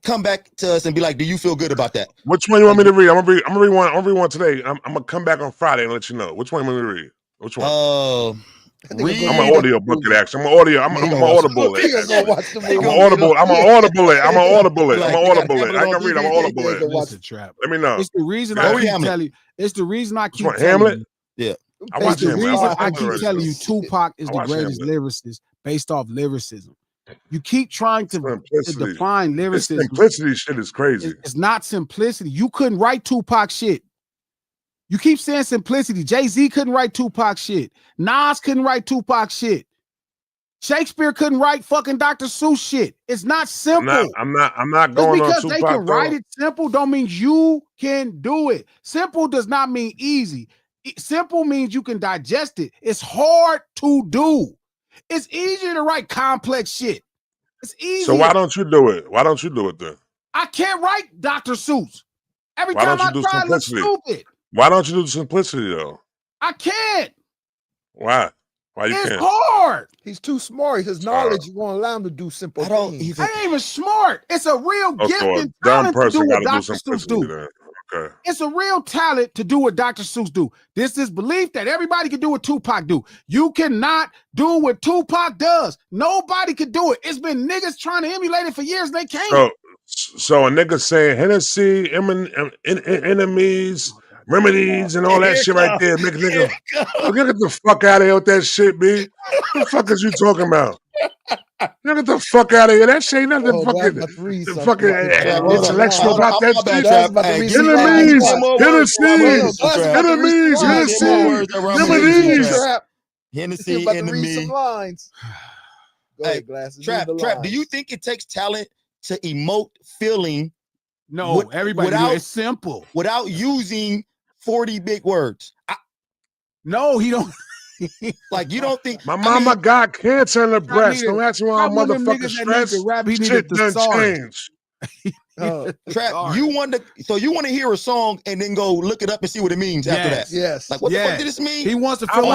come back to us and be like, do you feel good about that? Which one you want me to read? I'm gonna read one today. I'm gonna come back on Friday and let you know. Which one you want me to read? Which one? I'm an audio book it actually. I'm an audible it. I'm an audible it. I can read. I'm an audible it. Let me know. It's the reason I keep telling you. It's the reason I keep telling Hamlet. Yeah. It's the reason I keep telling you Tupac is the greatest lyricist based off lyricism. You keep trying to define lyricism. Simplicity shit is crazy. It's not simplicity. You couldn't write Tupac shit. You keep saying simplicity. Jay-Z couldn't write Tupac shit. Nas couldn't write Tupac shit. Shakespeare couldn't write fucking Dr. Seuss shit. It's not simple. I'm not Just going on because Tupac. they can write it simple don't mean you can do it. Simple does not mean easy. Simple means you can digest it. It's hard to do. It's easier to write complex shit. It's easy. So why don't you do it? Why don't you do it then? I can't write Dr. Seuss. Every Why time don't you I do try, I look simplicity? stupid. Why don't you do the simplicity though? I can't. Why? Why you It's can't? hard. He's too smart. His knowledge won't allow him to do simple things. I ain't even smart. It's a real Oh, gift so a and dumb talent to do person what got to do Dr. Seuss simplicity do. then. Okay. It's a real talent to do what Dr. Seuss do. This is belief that everybody can do what Tupac do. You cannot do what Tupac does. Nobody can do it. It's been niggas trying to emulate it for years and they can't. So a nigga saying Hennessy, enemies, remedies, and all that shit right there. Make a nigga get the fuck out of here with that shit, B. What the fuck is you talking about? Get the fuck out of here. That shit ain't nothing fucking intellectual about that shit. Enemies, Hennessy, about to read enemy. some lines. Go ahead, Glasses. Trap. Do you think it takes talent to emote feeling? No, everybody do it. It's simple. Without using 40 big words. No, he don't. Like, you don't think my mama got cancer in the breast. Don't ask me why I'm motherfucking stressed. Shit done changed. Trap, you want to hear a song and then go look it up and see what it means after that. Yes. Like, what the fuck did this mean? He wants to feel He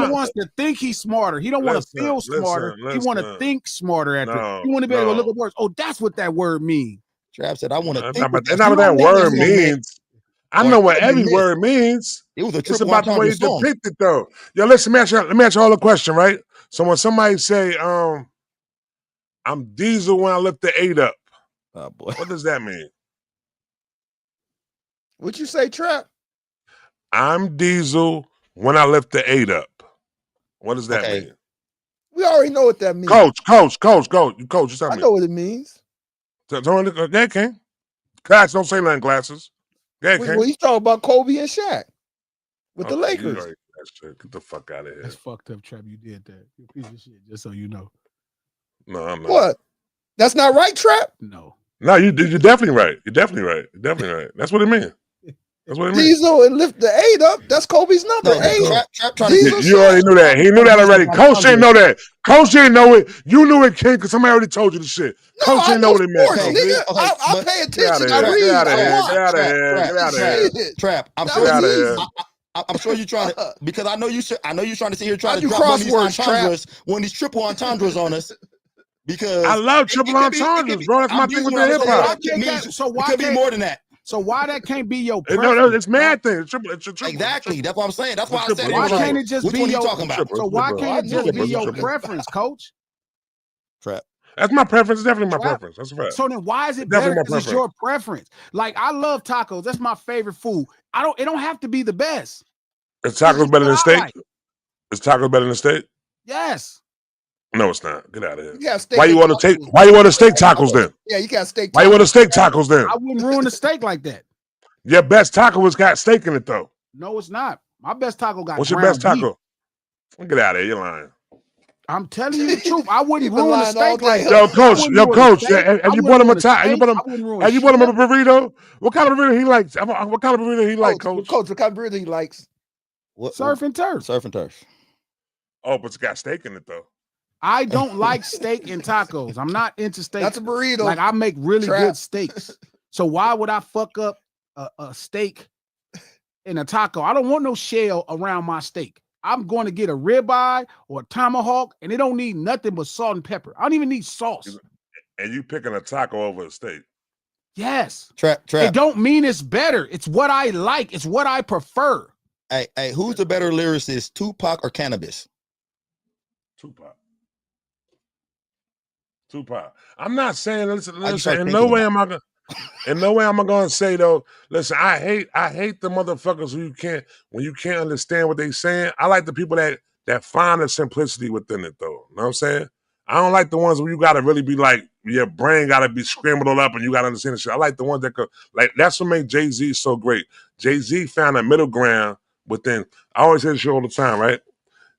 wants to think he's smarter. He don't want to feel smarter. He want to think smarter after. He want to be able to look at words. Oh, that's what that word means. Trap said, I want to think. That's not what that word means. I know what every word means. It was a it's about the way you depict it, though. Yo, listen, let me ask you all a question, right? So when somebody say, I'm Diesel when I lift the 8 up. Oh boy. What does that mean? What'd you say, Trap? I'm Diesel when I lift the 8 up. What does that mean? We already know what that means. Coach. You tell me. I know what it means. Okay, King. Class, don't say nothing, Glasses. Okay, King. Well, he's talking about Kobe and Shaq with the Lakers. Get the fuck out of here. That's fucked up, Trap. You did that. You piece of shit, just so you know. No, I'm not. What? That's not right, Trap? No. No, you're definitely right. You're definitely right. That's what it means. That's what it means. Diesel and lift the 8 up. That's Kobe's number. 8. You already knew that. He knew that already. Coach didn't know that. Coach didn't know it. You knew it, King, because somebody already told you the shit. Coach didn't know what it meant. Nigga, I pay attention. Get out of here. Trap. I'm sure you're trying to, because I know you're trying to sit here trying to drop one of these entendres, one of these triple entendres on us. Because I love triple entendres, bro. That's my thing with the hip hop. So why it could be more than that? So why that can't be your preference? No, it's mad thing. It's triple. Exactly. That's what I'm saying. That's why I said. Why can't it just Which be one your? you talking about? So why can't it just be your preference, Coach? Trap. That's my preference. It's definitely my preference. That's a fact. So then why is it better because it's your preference? Like, I love tacos. That's my favorite food. It don't have to be the best. Is tacos better than steak? Is tacos better than steak? Yes. No, it's not. Get out of here. Yeah, why you want to steak tacos then? Yeah, you got steak tacos. Why you want to steak tacos then? I wouldn't ruin the steak like that. Your best taco has got steak in it though. No, it's not. My best taco got. What's your best taco? Get out of here. You're lying. I'm telling you the truth. I wouldn't ruin the steak like that. Yo, coach. Have you bought him a taco? Have you bought him a burrito? What kind of burrito he likes? What kind of burrito he like, Coach? Coach, what kind of burrito he likes? Surf and turf. Surf and turf. Oh, but it's got steak in it though. I don't like steak and tacos. I'm not into steak. That's a burrito. Like, I make really good steaks. So why would I fuck up a steak and a taco? I don't want no shell around my steak. I'm going to get a ribeye or a tomahawk, and it don't need nothing but salt and pepper. I don't even need sauce. And you picking a taco over a steak? Yes. Trap. It don't mean it's better. It's what I like. It's what I prefer. Hey, who's the better lyricist, Tupac or Cannabis? Tupac. I'm not saying. Listen. In no way am I gonna say though. Listen, I hate the motherfuckers when you can't understand what they saying. I like the people that find the simplicity within it though. You know what I'm saying? I don't like the ones where you gotta really be like, your brain gotta be scrambled up and you gotta understand the shit. I like the ones that could, like, that's what made Jay-Z so great. Jay-Z found a middle ground within, I always say this shit all the time, right?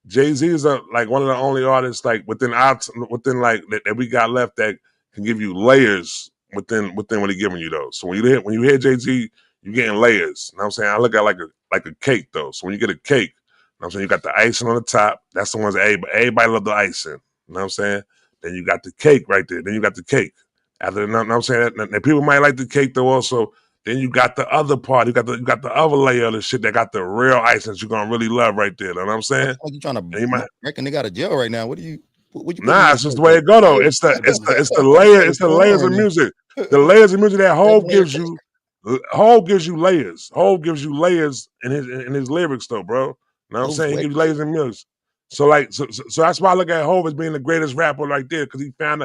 Jay-Z is like one of the only artists like within like that we got left that can give you layers within what he's giving you though. So when you hear Jay-Z, you're getting layers. You know what I'm saying? I look at it like a cake though. So when you get a cake, you know what I'm saying, you got the icing on the top. That's the ones that everybody love the icing. You know what I'm saying? Then you got the cake right there. Then you got the cake. After you know what I'm saying? And people might like the cake though also. Then you got the other part. You got the other layer of the shit that got the real icing that you're gonna really love right there. You know what I'm saying? Like you trying to reckon they got a jail right now. What you Nah, it's just the way it go though. It's the layers of music. The layers of music that Hov gives you. Hov gives you layers. Hov gives you layers in his lyrics though, bro. You know what I'm saying? He gives you layers in music. So that's why I look at Hov as being the greatest rapper right there, because he found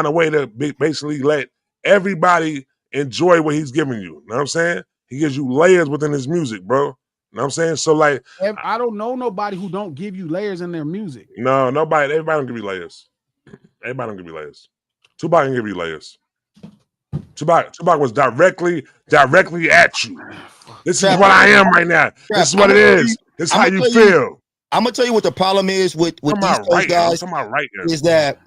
a way to basically let everybody enjoy what he's giving you. You know what I'm saying? He gives you layers within his music, bro. You know what I'm saying? So like, I don't know nobody who don't give you layers in their music. No, everybody don't give you layers. Everybody don't give you layers. Tupac can give you layers. Tupac was directly at you. This is what I am right now. This is what it is. This is how you feel. I'm gonna tell you what the problem is with these guys is that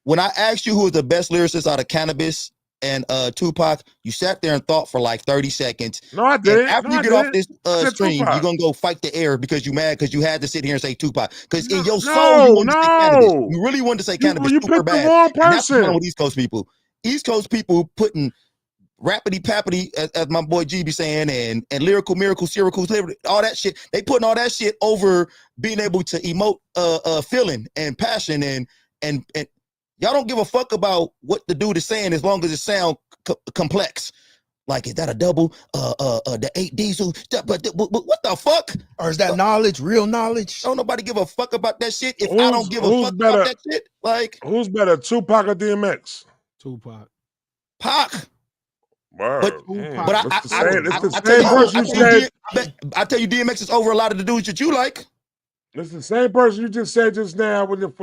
when I asked you who was the best lyricist out of Cannabis and Tupac, you sat there and thought for like 30 seconds. No, I did. After you get off this stream, you're gonna go fight the air because you mad because you had to sit here and say Tupac. Because in your soul, you wanted to say Cannabis. You really wanted to say Cannabis super bad. The wrong person. And that's the problem with East Coast people. East Coast people putting rappity pappity, as my boy G be saying, and lyrical miracles, all that shit. They putting all that shit over being able to emote feeling and passion and y'all don't give a fuck about what the dude is saying as long as it sound complex. Like, is that a double? The 8 diesel? But what the fuck? Or is that knowledge, real knowledge? Don't nobody give a fuck about that shit. If I don't give a fuck about that shit, like, who's better, Tupac or DMX? Tupac. Pac. But I tell you, DMX is over a lot of the dudes that you like. It's the same person you just said just now when it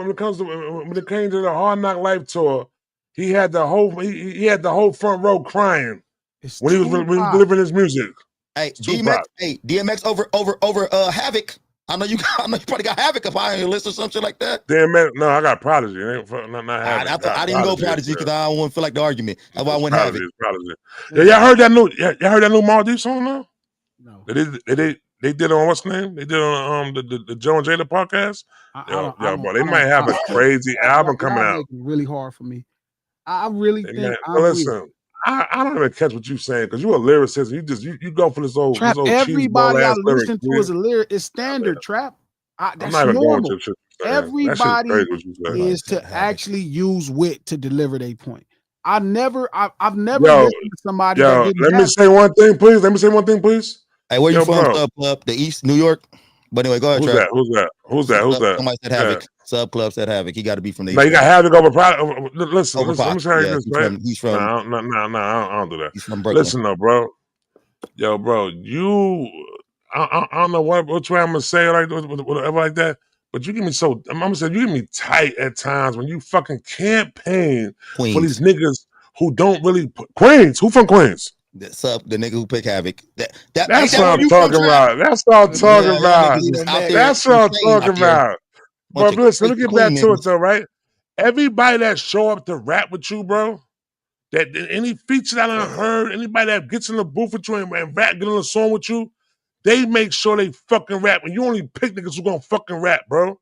came to the Hard Knock Life tour. He had the whole front row crying when he was delivering his music. Hey, DMX over Havoc. I know you probably got Havoc up on your list or something like that. DMX, no, I got Prodigy. Not Havoc. I didn't go Prodigy because I don't want to feel like the argument. That's why I went Havoc. Yeah, y'all heard that new? Y'all heard that new Maldives song now? No. They did on what's the name? They did on the Joe and Jada podcast. Boy, they might have a crazy album coming out. Really hard for me. I really think. Listen, I don't even catch what you're saying because you're a lyricist. You go for this old Trap. Everybody I listen to is a lyric. It's standard Trap. That's normal. Everybody is to actually use wit to deliver their point. I've never listened to somebody. Let me say one thing, please. Hey, where you from? Sub Club, the East New York. But anyway, go ahead. Who's that? Somebody said Havoc. Sub Club said Havoc. He got to be from the. No, you got Havoc over Pride. Listen. Let me tell you this, right? He's from. No, I don't do that. He's from Brooklyn. Listen, though, bro. Yo, bro, I don't know which way I'm gonna say it, whatever like that. But you give me I'm gonna say you give me tight at times when you fucking campaign for these niggas who don't really Queens. Who from Queens? The nigga who pick Havoc. That's what I'm talking about. That's what I'm talking about. That's what I'm talking about. But listen, let me get back to it though, right? Everybody that show up to rap with you, bro, that any feature that I heard, anybody that gets in the booth with you and rap, get on a song with you, they make sure they fucking rap. And you only pick niggas who gonna fucking rap, bro.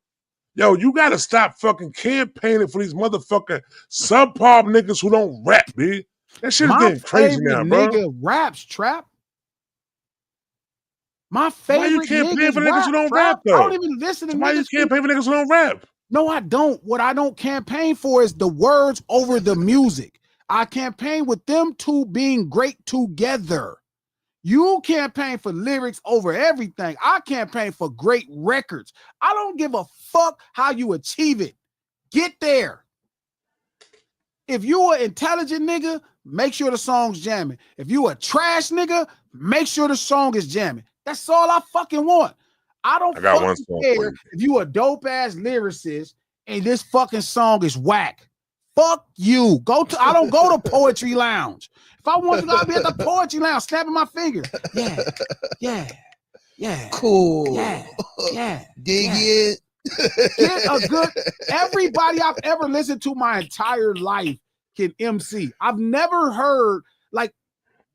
Yo, you gotta stop fucking campaigning for these motherfucking subpar niggas who don't rap, B. That shit is getting crazy now, bro. Nigga raps, Trap. My favorite. Why you campaign for niggas who don't rap, though? I don't even listen to Why you campaign for niggas who don't rap? No, I don't. What I don't campaign for is the words over the music. I campaign with them two being great together. You campaign for lyrics over everything. I campaign for great records. I don't give a fuck how you achieve it. Get there. If you an intelligent nigga, make sure the song's jamming. If you a trash nigga, make sure the song is jamming. That's all I fucking want. I don't fucking care if you a dope ass lyricist hey, this fucking song is whack. Fuck you. I don't go to Poetry Lounge. If I want to go, I'll be at the Poetry Lounge, snapping my finger. Yeah. Cool. Yeah. Dig yeah. it. Get a good. Everybody I've ever listened to my entire life can MC. I've never heard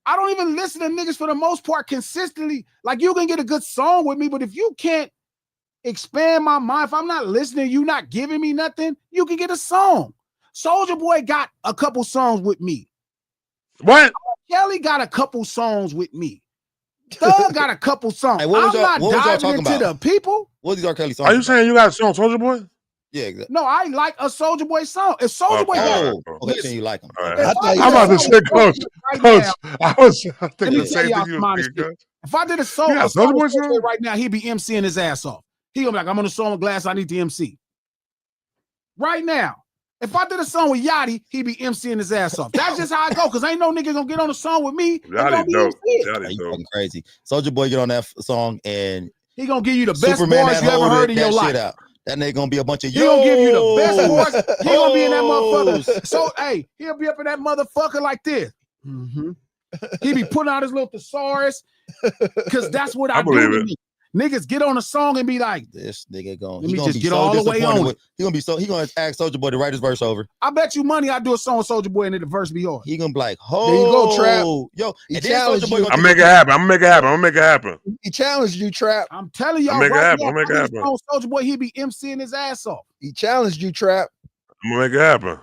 I don't even listen to niggas for the most part consistently. Like you can get a good song with me, but if you can't expand my mind, if I'm not listening, you not giving me nothing, you can get a song. Soulja Boy got a couple songs with me. What? Kelly got a couple songs with me. Thug got a couple songs. Hey, I'm not diving into the people. What is R. Kelly songs? Are you saying you got a song, Soulja Boy? Yeah, exactly. No, I like a Soulja Boy song. If Soulja Boy okay, saying you like him. All right. If I'm about to say, Coach. I was thinking the same thing you was thinking, Coach. If I did a song, Yeah, Soulja Boy song? right now, he'd be MCing his ass off. He gonna be like, I'm on a song with Glass, I need to MC. Right now. If I did a song with Yachty, he'd be MCing his ass off. That's just how I go, because ain't no nigga gonna get on a song with me. Yachty dope. Yachty dope. Crazy. Soulja Boy get on that song and he gonna give you the best bars you ever heard in your life. That nigga gonna be a bunch of He gonna give you the best bars. He gonna be in that motherfucker. So hey, he'll be up in that motherfucker like this. Mm-hmm. He be putting out his little thesaurus, because that's what I do. Niggas get on a song and be like, this nigga going. Let me just get all the way on it. He gonna ask Soulja Boy to write his verse over. I bet you money I do a song with Soulja Boy and the verse be hard. He gonna be like, there you go, Trap. Yo, he challenged you. I'm making it happen. I'm gonna make it happen. He challenged you, Trap. I'm telling y'all, I'm make it happen. Soulja Boy, he be MCing his ass off. He challenged you, Trap. I'm gonna make it happen.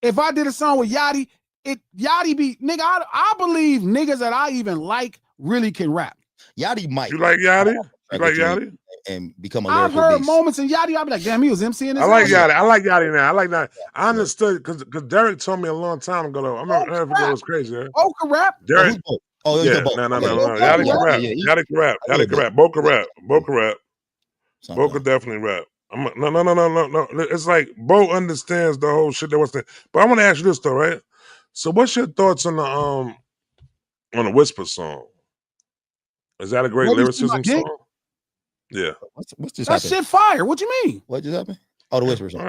If I did a song with Yachty, Yachty be nigga. I believe niggas that I even like really can rap. Yachty might. You like Yachty? You like Yachty? And become a lyrical I've heard beast. moments in Yachty, I'll be like, damn, he was MCing his I like ass Yachty. I like Yachty now. I like that. I understood because Derek told me a long time ago though. I remember it was crazy. Right? Boca rap. Derek. Oh, yeah. No. Yachty can rap. Yachty can rap. Yachty can rap. Boca rap. Boca rap. Boca definitely rap. No. It's like Bo understands the whole shit that was there. But I want to ask you this though, right? So what's your thoughts on the Whisper song? Is that a great lyricism song? Yeah. What's just that shit fire. What you mean? What just happened? Oh, the Whisper song. All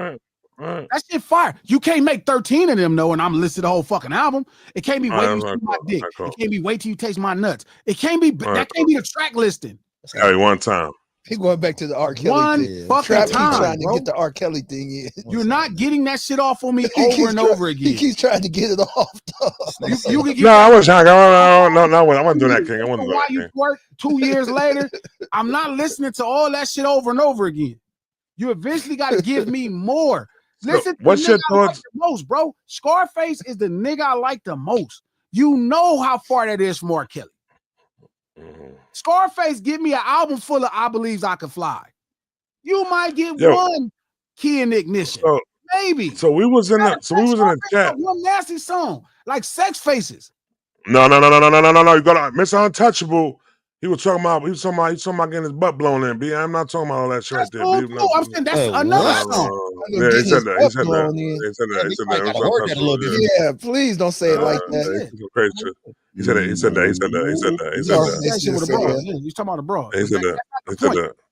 right. That shit fire. You can't make 13 of them though, and I'm listed the whole fucking album. It can't be wait till you see my dick. It can't be wait till you taste my nuts. It can't be that can't be the track listing. Hey, one time. He going back to the R. Kelly one thing. fucking Trap time, trying bro. to get the R. Kelly thing in. You're not getting that shit off on me over and over again. He keeps trying to get it off. You can get no, I was trying. No, I wasn't doing that, King. I wasn't doing that, King. Work 2 years later, I'm not listening to all that shit over and over again. You eventually got to give me more. Listen, what's your thoughts? Like the most, bro? Scarface is the nigga I like the most. You know how far that is from R. Kelly. Mm-hmm. Scarface, give me an album full of I Believes I Could Fly. You might get one Key in Ignition. Maybe. So we was in the chat. One nasty song, like Sex Faces. No. You got Mr. Untouchable. He was talking about getting his butt blown in. B. I'm not talking about all that shit right there. I'm saying that's another song. Yeah, he said that. Yeah, please don't say it like that. Crazy shit. He said that. He's talking about a broad. He said that.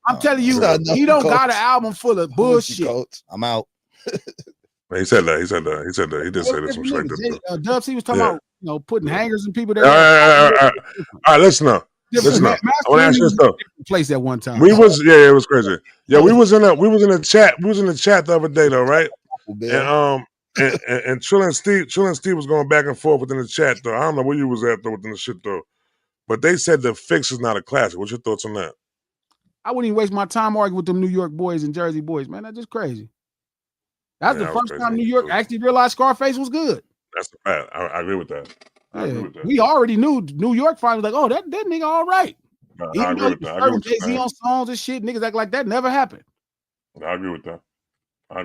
I'm telling you, he don't got an album full of bullshit. I'm out. He said that. He did say this. Dubs, he was talking about putting hangers in people there. All right, listen up. Listen up. I want to ask you this though. Place at one time. It was crazy. Yeah, we was in the chat. We was in the chat the other day though, right? And Trill and Steve was going back and forth within the chat though. I don't know where you was at though within the shit though. But they said the Fix is not a classic. What's your thoughts on that? I wouldn't even waste my time arguing with them New York boys and Jersey boys, man. That's just crazy. That's the first time New York actually realized Scarface was good. That's a fact. I agree with that. We already knew New York finally was like, oh, that nigga all right. I agree with that. Jay-Z on songs and shit, niggas act like that never happened. I agree with that.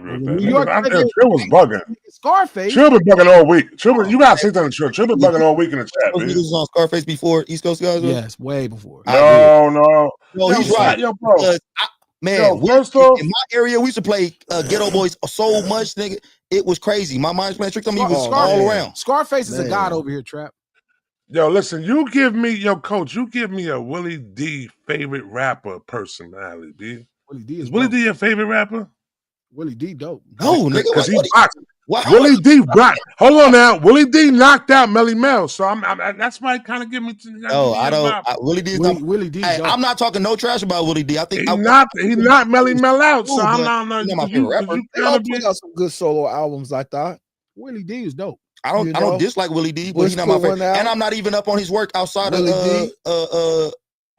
New York, Trill was bugging. Scarface. Trill been bugging all week. You gotta say something to Trill. Trill been bugging all week in the chat. He was on Scarface before East Coast guys? Yes, way before. No, he's right. Yo, bro. Man, in my area, we used to play Ghetto Boys so much, nigga. It was crazy. My mind's playing tricks on me. He was all around. Scarface is a god over here, Trap. Yo, listen, Coach, you give me a Willie D favorite rapper personality, B. Willie D is Willie D your favorite rapper? Willie D dope. No, nigga. Because he What? boxed. What? Willie D rocked. Hold on now. Willie D knocked out Melly Mel. So I'm that's why it kind of give me to No, I don't. Willie D is not. Willie D Hey, dope. I'm not talking no trash about Willie D. I think he knocked Melly Mel out. So Cool, I'm but not he's not my favorite rapper. They all put out some good solo albums, I thought. Willie D is dope. I don't You I don't know? dislike Willie D, but Bush he's not my put one favorite. out. And I'm not even up on his work outside of Willie D.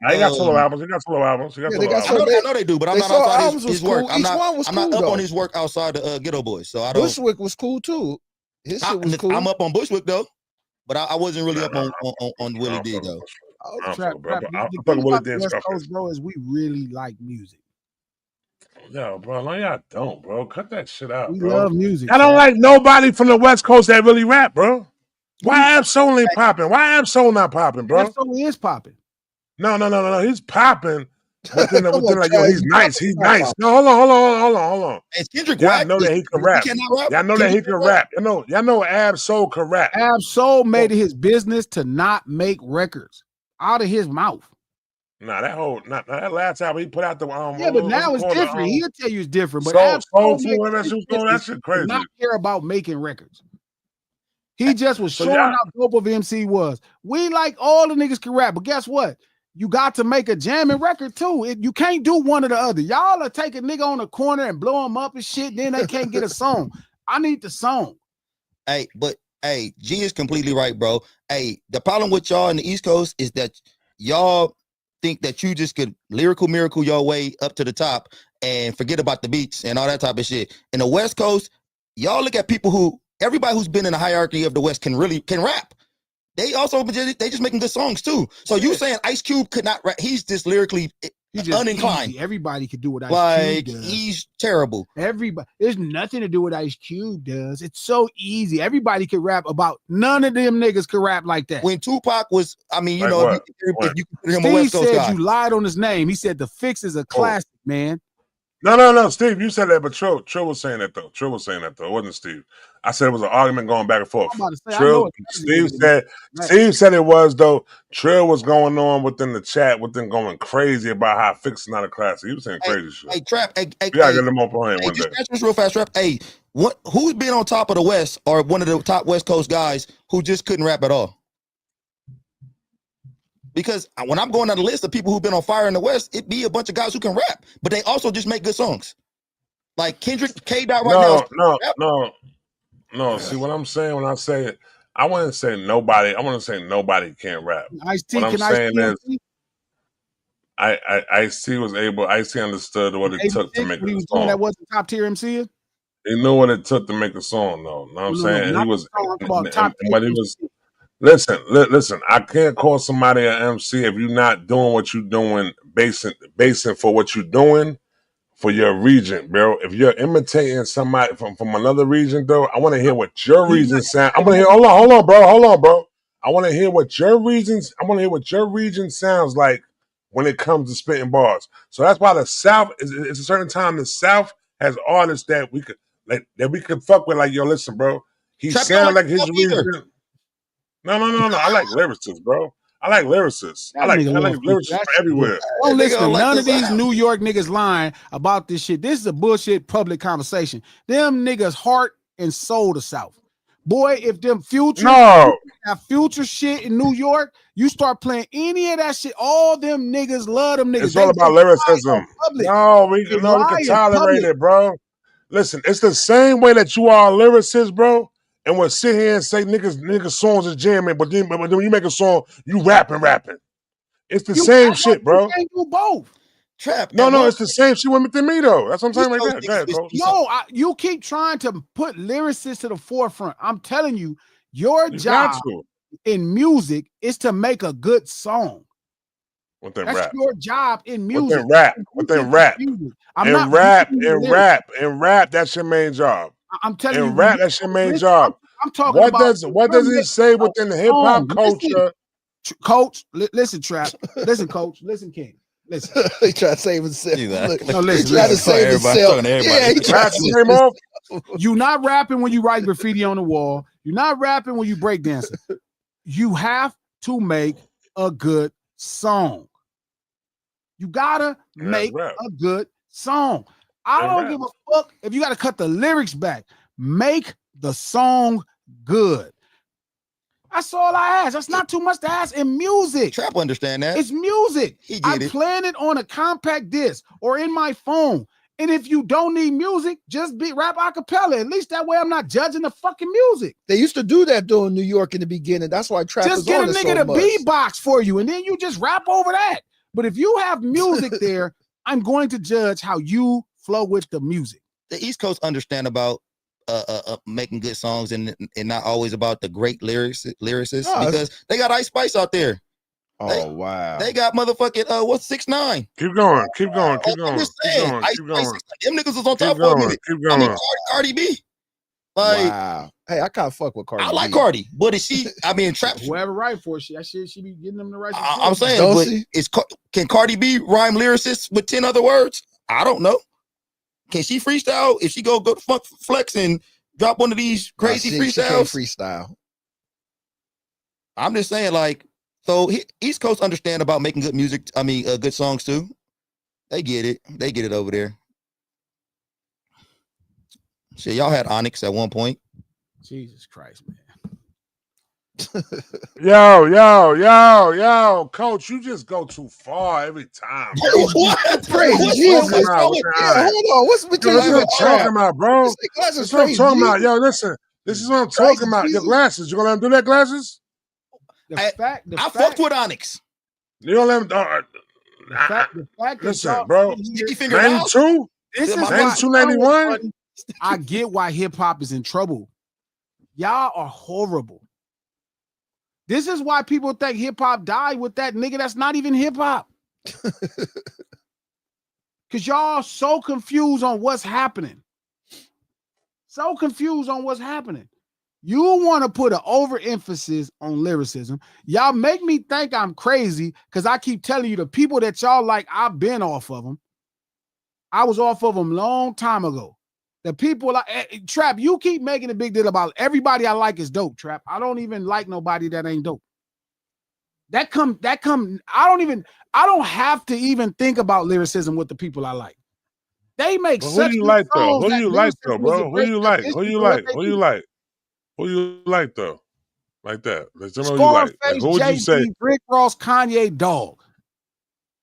I got solo albums. He got solo albums. He got Yeah, solo they got albums. some- I know they do, but I'm They not saw outside albums his was work. cool. I'm Each one was I'm not cool, up on though. his work outside the Ghetto Boys. So I don't. Bushwick was cool too. His shit was cool. I'm up on Bushwick though, but I wasn't really up on Willie D though. I'm Trap, sorry, bro. trap. I'm The fucking thing Willie about D the and West Scarface. Coast, bro, is we really like music. Yo, bro, no, y'all don't, bro. Cut that shit out, We bro. love music. I don't man. like nobody from the West Coast that really rap, bro. Why Ab-Soul ain't popping? Why Ab-Soul not popping, bro? That song is popping. No. He's popping. Within Come on, like, yo, Chaz, he's you nice. popping, He's you nice. popping. No, hold on. Is Kendrick Y'all whack? know that he can He rap. cannot rap. Y'all know that he Kendrick can rap. Y'all know Ab-Soul can rap. Ab-Soul made it his business to not make records out of his mouth. Nah, that last album he put out the Yeah, but now it's different. He'll tell you it's different. But Soul Ab-Soul Food, made whatever it that his shit was called, that business shit to crazy. not care about making records. He just was So showing y'all- how dope of MC was. We like all the niggas can rap, but guess what? You got to make a jamming record too. You can't do one or the other. Y'all are take a nigga on the corner and blow him up and shit. Then they can't get a song. I need the song. Hey, but hey, G is completely right, bro. Hey, the problem with y'all in the East Coast is that y'all think that you just could lyrical miracle your way up to the top and forget about the beats and all that type of shit. In the West Coast, y'all look at people who everybody who's been in the hierarchy of the West can rap. They also they just making good songs too. So you saying Ice Cube could not rap? He's just lyrically He just uninclined. easy. Everybody could do what Ice Like Cube does. he's terrible. Everybody, there's nothing to do what Ice Cube does. It's so easy. Everybody can rap about. None of them niggas can rap like that. When Tupac was, I mean, you Like know, what? if you consider him a Steve West Coast said guy. you lied on his name. He said The Fix is a classic, man. No, Steve, you said that, but Trill was saying that though. Trill was saying that though. It wasn't Steve. I said it was an argument going back and forth. I'm about to say, I know Trill, it's Steve said it was though. Trill was going on within the chat, going crazy about how Fix is not a classic. He was saying crazy shit. Hey, Trap. Hey, We gotta get them up on him one just day. answer this real fast, Trap. Hey, who's been on top of the West or one of the top West Coast guys who just couldn't rap at all? Because when I'm going down the list of people who've been on fire in the West, it'd be a bunch of guys who can rap, but they also just make good songs. Like Kendrick, K-Dot right now. No. See what I'm saying when I say it, I wouldn't say nobody. I want to say nobody can't rap. Ice-T, What I'm can saying is, Ice-T Ice-T was able. Ice-T understood what it took to make what he a was doing song. that wasn't top tier MC? He knew what it took to make a song, though. Know what I'm saying? not He was, the song, I'm about top and what he tier was. Listen. I can't call somebody an MC if you're not doing what you're doing, basing for what you're doing for your region, bro. If you're imitating somebody from another region, though, I want to hear what your region sound. I want to hear. Hold on, bro. I want to hear what your regions. I want to hear what your region sounds like when it comes to spitting bars. So that's why the South is. It's a certain time the South has artists that we could fuck with. Like, yo, listen, bro. He sound like his region. No. I like lyricists, bro. I like lyricists. I like lyricists from everywhere. Don't listen to like none this of these out. New York niggas lying about this shit. This is a bullshit public conversation. Them niggas heart and soul the South. Boy, if them future have future shit in New York, you start playing any of that shit, all them niggas love them niggas. It's all about lyricism. No, we can tolerate it, bro. Listen, it's the same way that you are a lyricist, bro. And we'll sit here and say niggas songs are jamming, but then when you make a song, you rapping. It's the same shit, bro. You can't do both. Trap. No, it's the same shit with me though. That's what I'm saying right there. No, you keep trying to put lyricists to the forefront. I'm telling you, your job in music is to make a good song. That's your job in music. With them rap. Rap, that's your main job. I'm telling you, rap, that's your main job. I'm talking what does it say within the hip hop culture? Coach, listen, Trap. Listen, Coach. Listen, King. Listen. He tried to save himself. No, listen. He tried to save himself. Yeah, he tried to save himself. You're not rapping when you write graffiti on the wall. You're not rapping when you break dancing. You have to make a good song. You gotta make a good song. I They don't rap. give a fuck if you got to cut the lyrics back. Make the song good. That's all I ask. That's not too much to ask in music. Trap understand that. It's music. He get I'm it. playing it on a compact disc or in my phone. And if you don't need music, just be rap a cappella. At least that way I'm not judging the fucking music. They used to do that though in New York in the beginning. That's why trap Just is get a on it nigga so to much. beatbox for you, and then you just rap over that. But if you have music there, I'm going to judge how you flow with the music. The East Coast understand about making good songs and not always about the great lyricists No, because they got Ice Spice out there. Oh wow. They got motherfucking what's 6ix9ine. Keep going. Keep going. Keep I'm going. just Keep saying, going. Ice Keep Spice, going. them niggas was on Keep top for a going. minute. Keep I mean, going. Cardi B. Like, Wow. Hey, I can't fuck with Cardi. I like B. Cardi, but is she? I mean, trap. Whoever write for it, she be getting them the right. I'm saying, Don't but she? can Cardi B rhyme lyricists with 10 other words? I don't know. Can she freestyle? If she go to flex and drop one of these crazy She can't freestyles? freestyle. I'm just saying, like, so East Coast understand about making good music. I mean, good songs too. They get it. They get it over there. Shit, y'all had Onyx at one point. Jesus Christ, man. Yo, Coach, you just go too far every time. Bro. What? Praise What's Jesus. wrong Wow, with what you? Yeah, hold on. What's between Yo, this is you what and I'm trap? talking about, bro. This This is is what I'm praise talking about. Jesus. Yo, listen. This is what I'm Praise talking about. Your Jesus. glasses. You gonna let him do that, glasses? The I fact fucked with Onyx. You gonna let him? the fact that listen, y'all bro. sit here- Sticky finger house. 92? this is My why 92, 91? I get why hip hop is in trouble. Y'all are horrible. This is why people think hip hop died with that nigga that's not even hip hop. Because y'all are so confused on what's happening. So confused on what's happening. You want to put an overemphasis on lyricism. Y'all make me think I'm crazy because I keep telling you the people that y'all like, I've been off of them. I was off of them long time ago. The people like Trap, you keep making a big deal about everybody I like is dope, Trap. I don't even like nobody that ain't dope. I don't have to even think about lyricism with the people I like. They make But who such you good like though? songs Who that you like though, lyricism is a bro? Who great you like? addition Who you to what like? they Who do. you like? Who you like though? Like that. Like tell me who you like. Like, Scarface, who would you say? Jay-Z, Rick Ross, Kanye, Dog.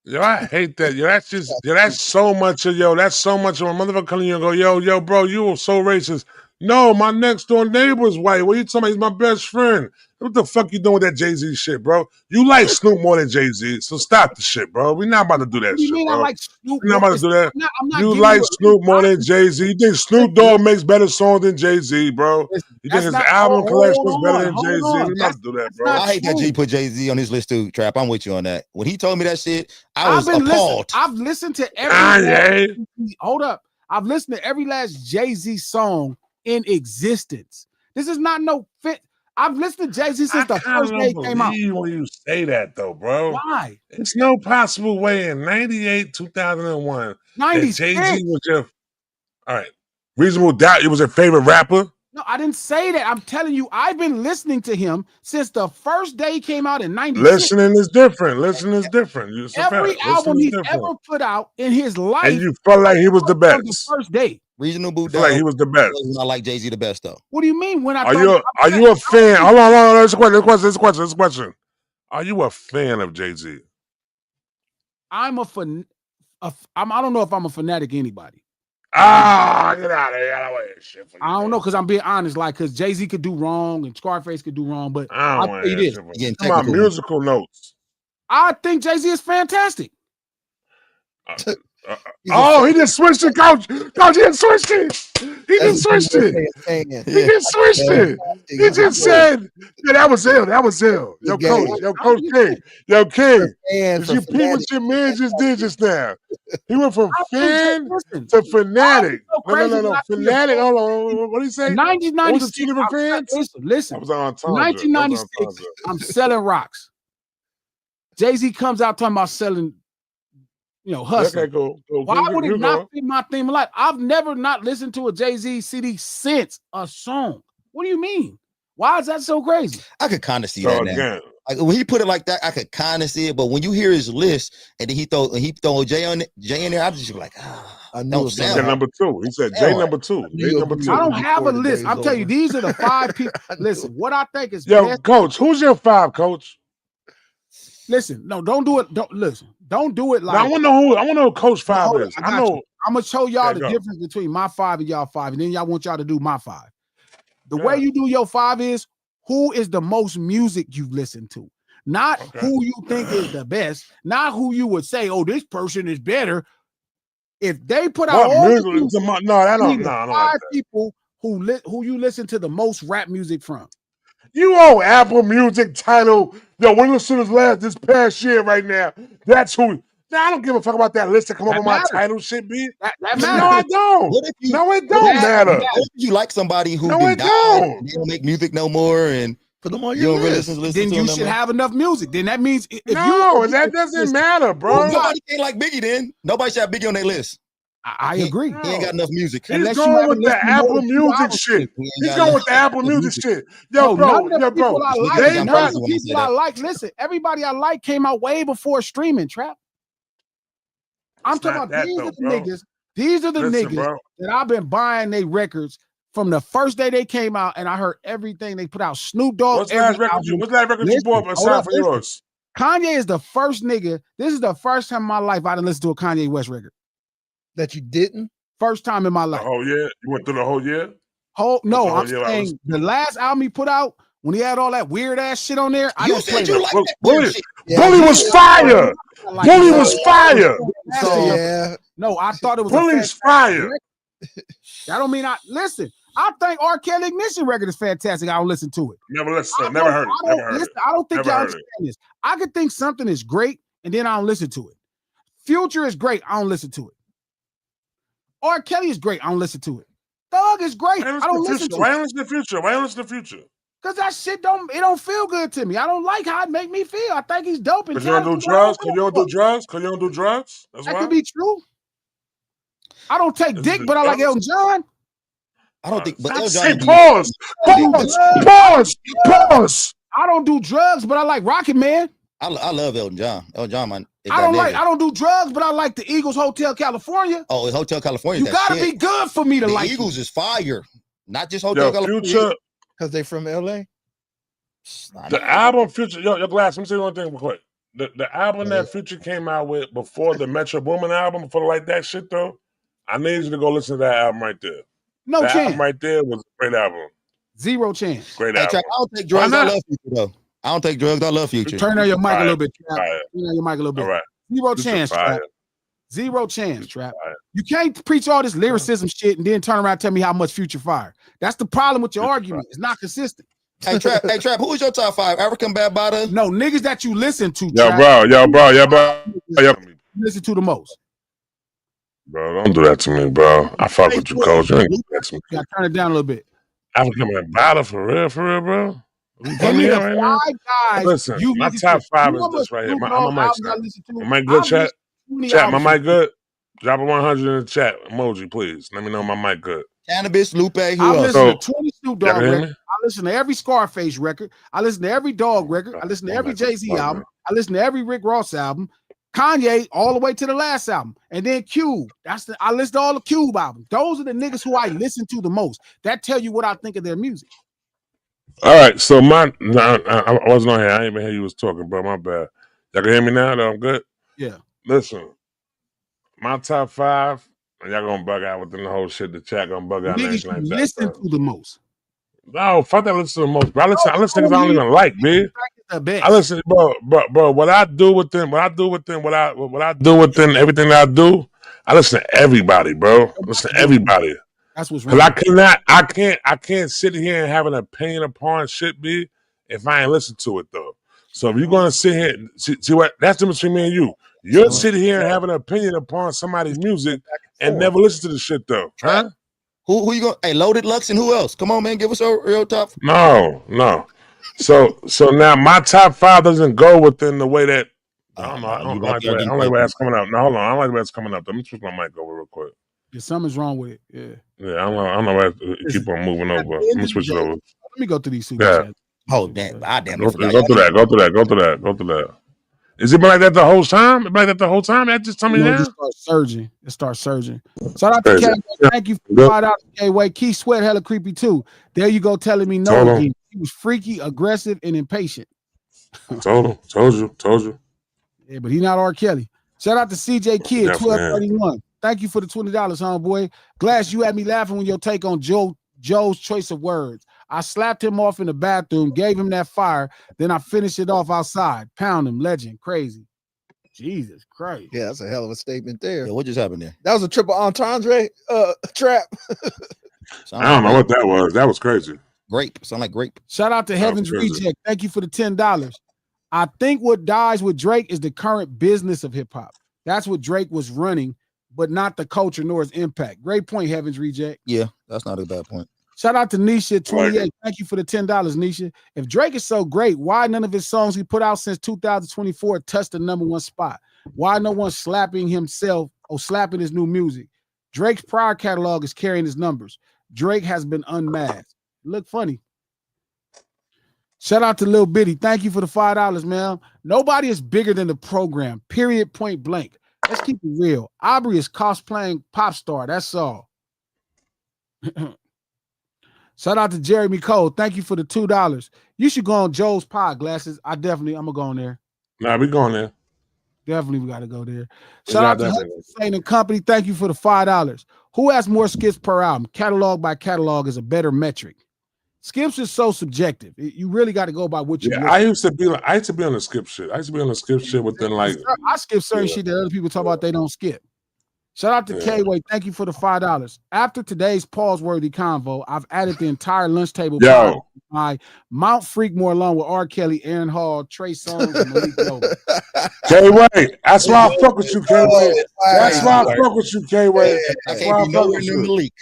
Yo, I hate that. Yo, that's just that's so much of that's so much of a motherfucker coming in and go, yo, bro, you were so racist. No, my next door neighbor's white. What you talking about? He's my best friend. What the fuck you doing with that Jay-Z shit, bro? You like Snoop more than Jay-Z, so stop the shit, bro. We're not about to do that What do you shit, mean I bro. like Snoop? We're not about to do that. I'm not You giving like you Snoop more than Jay-Z. You think Snoop Dogg makes better songs than Jay-Z, bro? Listen, You think that's his not. album collection is Hold better on, than hold Jay-Z? on. We're not to do that, That's bro. not I hate that true. G put Jay-Z on his list too, Trap. I'm with you on that. When he told me that shit, I was I've appalled. listened to every Kanye. hold up. I've listened to every last Jay-Z song in existence. This is not no fit. I've listened to Jay-Z since the I first kind day of it came out. believe when you say that, though, bro. Why? It's no possible way in 98, 2001 that 96. Jay-Z was your, all right, reasonable doubt he was your favorite rapper. No, I didn't say that. I'm telling you, I've been listening to him since the first day he came out in 96. Listening is different. Listening is different. It's a Every fact. album Listening is he's different. ever put out in his life, And you felt like he was the from the best. first day. Reasonable You feel like he doubt was the best. was when I like Jay-Z the best though. What do you mean? When I Are thought you a fan? Hold on. This question. Are you a fan of Jay-Z? I don't know if I'm a fanatic of anybody. Get out of here. I don't want that shit for you, I don't bro. know because I'm being honest, like because Jay-Z could do wrong and Scarface could do wrong, but I don't I'll want tell you that this. shit for Getting you. Come on, technical. musical notes. I think Jay-Z is fantastic. He just switched it, coach. Coach, he just switched it. He just switched it. He just switched it. He just said, yeah, that was ill. That was ill. Yo, Yeah, coach. Yo, Coach King. Yo, King. And Did you peep what your man just did just now? He went from I think fan listen, to fanatic. so crazy No. when I see a Fanatic. fan- Hold on. What did he say? in What was the 1996, two different fans? listen. That was on In entendre. 1996, I'm selling rocks. Jay-Z comes out talking about selling, hustling. Okay, cool. Why would it not going. fit my theme of life? I've never not listened to a Jay-Z CD since a song. What do you mean? Why is that so crazy? I could kind of see So that now. again, Like when he put it like that, I could kind of see it. But when you hear his list and then he throw Jay in there, I'm just like, I knew don't it was He sound said right. number 2. He said J number 2. knew J you'll number be 2. I don't before have a the list. day's I'm telling you, over. these are the 5 people. Listen, what I think is Yo, best. Coach, who's your 5, Coach? Listen, no, don't do it. Don't listen. Don't do it Now, like. I want to know who Coach 5 Hold on, is. I I got know. you. I'm gonna show y'all Okay, the go. difference between my 5 and y'all 5, and then y'all want y'all to do my 5. The Yeah. way you do your 5 is who is the most music you've listened to, not Okay. who you think is the best, not who you would say, oh, this person is better. If they put out What all music? the music, No, I you don't. need No, I don't 5 like that. people who you listen to the most rap music from. You own Apple Music title. Yo, when you listen to this past year right now, that's who. Now, I don't give a fuck about that list that come up That on my matters. title shit, B. That No, I matters. don't. What if you? No, it what don't if- matter. What if you like somebody who No, done it died don't. and they don't make music no more, and Put them on you your don't really list. listen Then to you them should no more? have enough music. Then that means if No, you that doesn't listen, matter, Well, bro. nobody can't like Biggie. Then nobody should have Biggie on their list. I He- agree. He ain't got enough music. He's Unless you going haven't with the listened to more Apple than 2 Music albums. shit. He ain't He's got going enough with the Apple Music music. shit. Yo, No, none bro. of the Yo, bro. people I It's like, literally They I'm none of got the when I say people I that. like, listen, everybody I like came out way before streaming, Trap. I'm It's talking not about that these though, are the bro. niggas. These are the Listen, niggas bro. that I've been buying their records from the first day they came out, and I heard everything they put out. Snoop Dogg, What's the every last record album. what's the last record you Listen, bought hold aside up, from listen. yours? Kanye is the first nigga. This is the first time in my life I didn't listen to a Kanye West record. That you didn't? First time in my The life. whole year? You went through the whole year? No, the whole I'm year I saying was- the last album he put out when he had all that weird ass shit on there. I You didn't play said you that. like Bully- that weird Bully- shit. Bully was fire. Like, Bully no, was fire. So yeah, No, I thought it was Bully's a fire. record. That don't mean I listen. I think R. Kelly Ignition record is fantastic. I don't listen to it. Never listened. I Never don't- heard it. I Never don't heard listen. it. I don't think Never y'all heard understand this. I could think something is great and then I don't listen to it. Future is great. I don't listen to it. R. Kelly is great. I don't listen to it. Thug is great. I don't listen to Why it. don't listen to Future? Why don't listen to Future? Because that shit don't feel good to me. I don't like how it make me feel. I think he's dope and Because you don't do talented, but I drugs? give Because a you don't do fuck. drugs? Because you don't do drugs? That's That why? could be true. I don't take This dick, is but I like drugs? Elton John. I don't think. But Stop Lil saying Jon be- pause. I Pause. I don't do drugs, but I like Rocket Man. I love Elton John. Elton John, man. is I that don't like. nigga. I don't do drugs, but I like the Eagles Hotel California. Oh, Hotel California. You that gotta shit. be good for me to The like Eagles is fire. Not just Hotel Yo, California. Future, because they from LA. the album Future, yo, Glass, let me say one thing real quick. The album that Future came out with before the Metro Boomin album, before like that shit though, I need you to go listen to that album right there. No That chance. album right there was a great album. Zero chance. Great Hey, album. Trap, I don't take drugs. Why I not? love Future though. I don't take drugs. I love Future. Turn down your mic a Fire. little bit, Trap. Fire. Turn down your mic a little bit. All right. Zero Future chance, fire. Trap. Zero chance, Future Trap. fire. You can't preach all this lyricism shit and then turn around and tell me how much Future fire. That's the problem with your Future argument. fire. It's not consistent. Hey, Trap, who is your top 5? African Bad Bada? No, niggas that you listen to, Yo, Trap, bro. listen to the most. Bro, don't do that to me, bro. I fuck with you, coach. You ain't do that to me. You gotta turn it down a little bit. African Man Battle for real, bro. You Give put me me the in right now? 5 guys. Listen, you my listen top to. 5 You is know this how right here. much My Snoop Dogg mic albums I stop. listen to? My mic good, I've chat? listened to 20 Chat, my albums. mic good? Drop a 100 in the chat. Emoji, please. Let me know my mic good. Cannabis, Lupe, who I else? listen to 20 Snoop Y'all Dogg can hear records. me? I listen to every Scarface record. I listen to every Dog record. I listen to every Jay-Z album. I listen to every Rick Ross album. Kanye all the way to the last album. And then Cube. I listen to all the Cube albums. Those are the niggas who I listen to the most. That tell you what I think of their music. All right, so I wasn't on here. I didn't even hear you was talking, bro. My bad. Y'all can hear me now? Though I'm good? Yeah. Listen, my top 5, and y'all gonna bug out within the whole shit. The chat gonna bug out and Niggas everything like you that. listen bro. to the most. No, fuck that. Listen to the most. Bro. I listen to niggas I don't even like, man. The best. I listen, bro. What I do within everything that I do, I listen to everybody, bro. I listen to everybody. That's what's Cause wrong. I can't sit here and have an opinion upon shit, B, if I ain't listen to it though. So if you're gonna sit here, see what that's the difference between me and you. You'll sit here and have an opinion upon somebody's music and never listen to the shit though, huh? Who you going? Hey, Loaded Lux and who else? Come on, man, give us a real top. No. So now my top 5 doesn't go within the way that I don't know. I don't like the way that's coming up. No, hold on. I don't like the way that's coming up. Let me switch my mic over real quick. Yeah, something's wrong with it. Yeah. Yeah, I don't know why it keep on moving over. Let me switch it over. Let me go through these super Yeah. chats. Oh damn! I damn Go forgot. through that. Go through that. Go through that. Go through that. Is it been like that the whole time? It been like that the whole time? That just tell me It now. just starts surging. It starts surging. Shout out Crazy. to K. Thank you for Good. $5, K-Way. Keith Sweat hella creepy too. There you go, telling me no Told him. again. He was freaky, aggressive, and impatient. Told him. Told you. Yeah, but he not R. Kelly. Shout out to CJ Kid, Definitely 1231. Thank you for the $20, homeboy. Glass, you had me laughing when your take on Joe's choice of words. I slapped him off in the bathroom, gave him that fire, then I finished it off outside. Pound him, legend, crazy. Jesus Christ. Yeah, that's a hell of a statement there. Yeah, what just happened there? That was a triple entendre trap. Sound I don't know like what that was. That was crazy. grape. Sound like grape. Shout out to Heaven's crazy. Reject. Thank you for the $10. I think what dies with Drake is the current business of hip hop. That's what Drake was running, but not the culture nor its impact. Great point, Heaven's Reject. Yeah, that's not a bad point. Shout out to Nisha 28. Like Thank you for the $10, Nisha. If Drake is so great, why none of his songs he put out since 2024 touched the #1 spot? Why no one slapping himself or slapping his new music? Drake's prior catalog is carrying his numbers. Drake has been unmasked. Look funny. Shout out to Lil Bitty. Thank you for the $5, man. Nobody is bigger than the program. Period. Point blank. Let's keep it real. Aubrey is cosplaying pop star. That's all. Shout out to Jeremy Cole. Thank you for the $2. You should go on Joe's pod, Glasses. I'm gonna go on there. Nah, we going there. Definitely, we gotta go there. We Shout got out to that Hudson thing. Saint and Company. Thank you for the $5. Who has more skips per album? Catalog by catalog is a better metric. Skips is so subjective. You really got to go by what you. Yeah, I used to be on the skip shit. I used to be on the skip shit within like. I skip certain shit that other people talk about they don't skip. Shout out to K-Way. Thank you for the $5. After today's pause-worthy convo, I've added the entire lunch table. Yo. My Mount Freakmore along with R. Kelly, Aaron Hall, Trey Songz, and Malik Yoba. K-Way. That's why I fuck with you, K-Way. That's why I fuck with you, K-Way. That's why I fuck with you. Malik.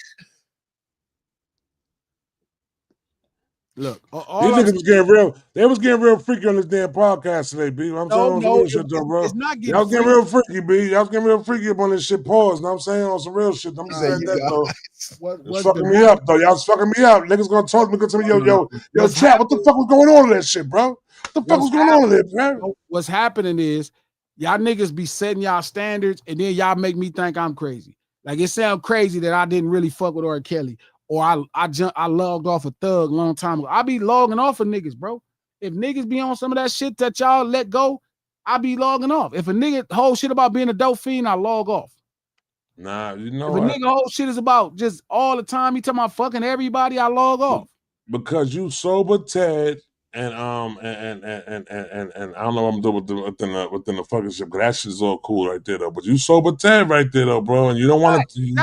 Look, These niggas was getting real. They was getting real freaky on this damn podcast today, B. I'm saying on some real shit, though, bro. It's not Y'all was getting real freaky, B. Y'all was getting real freaky up on this shit. Pause. Know what I'm saying? On some real shit. I'm just saying that, though. It's fucking me up, though. Y'all was fucking me up. Niggas gonna talk to me, yo, chat. What the fuck was going on in that shit, bro? What the fuck was going on in there, bro? What's happening is y'all niggas be setting y'all standards, and then y'all make me think I'm crazy. Like, it sounds crazy that I didn't really fuck with R. Kelly. Or I logged off a thug long time ago. I be logging off of niggas, bro. If niggas be on some of that shit that y'all let go, I be logging off. If a nigga whole shit about being a dope fiend, I log off. Nah, you know if what? a nigga whole shit is about just all the time, he talking about fucking everybody, I log off. Because you sober Ted and I don't know what I'm doing within the fucking shit, but that shit's all cool right there though. But you sober Ted right there though, bro, and you don't want to you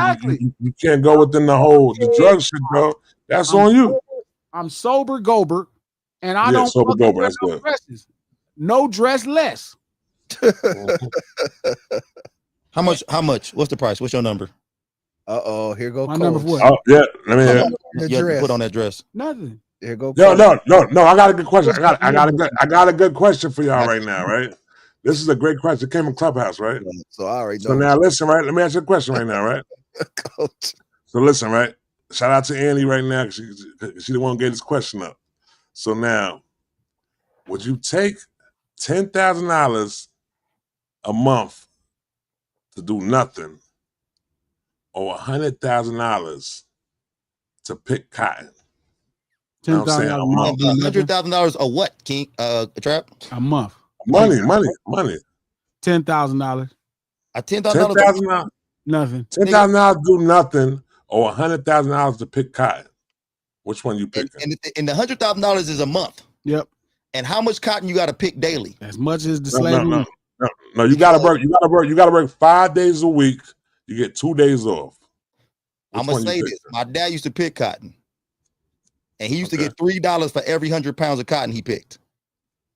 can't go within the drug shit, bro. That's on you. I'm sober Gobert, and I don't sober Gobert. wear That's no good. dresses. No dress less. How much? What's the price? What's your number? Here go my number what? Oh yeah, let me hear. You have to put on that dress. Nothing. Here go. No. I got a good question. I got a good question for y'all right now, right? This is a great question. It came in Clubhouse, right? So I already know. So now listen, right? Let me ask you a question right now, right? Coach. So listen, right? Shout out to Annie right now. She the one who gave this question up. So now, would you take $10,000 a month to do nothing, or $100,000 to pick cotton? You know what I'm saying? A month. $100,000 a what, King? Trap? A month. Money. $10,000. A $10,000. $10,000. Nothing. $10,000 do nothing, or $100,000 to pick cotton. Which one you picking? And the $100,000 is a month. Yep. And how much cotton you got to pick daily? As much as the slave. No. You gotta work. You gotta work 5 days a week. You get 2 days off. I'm gonna say this. My dad used to pick cotton, and he used to get $3 for every 100 pounds of cotton he picked.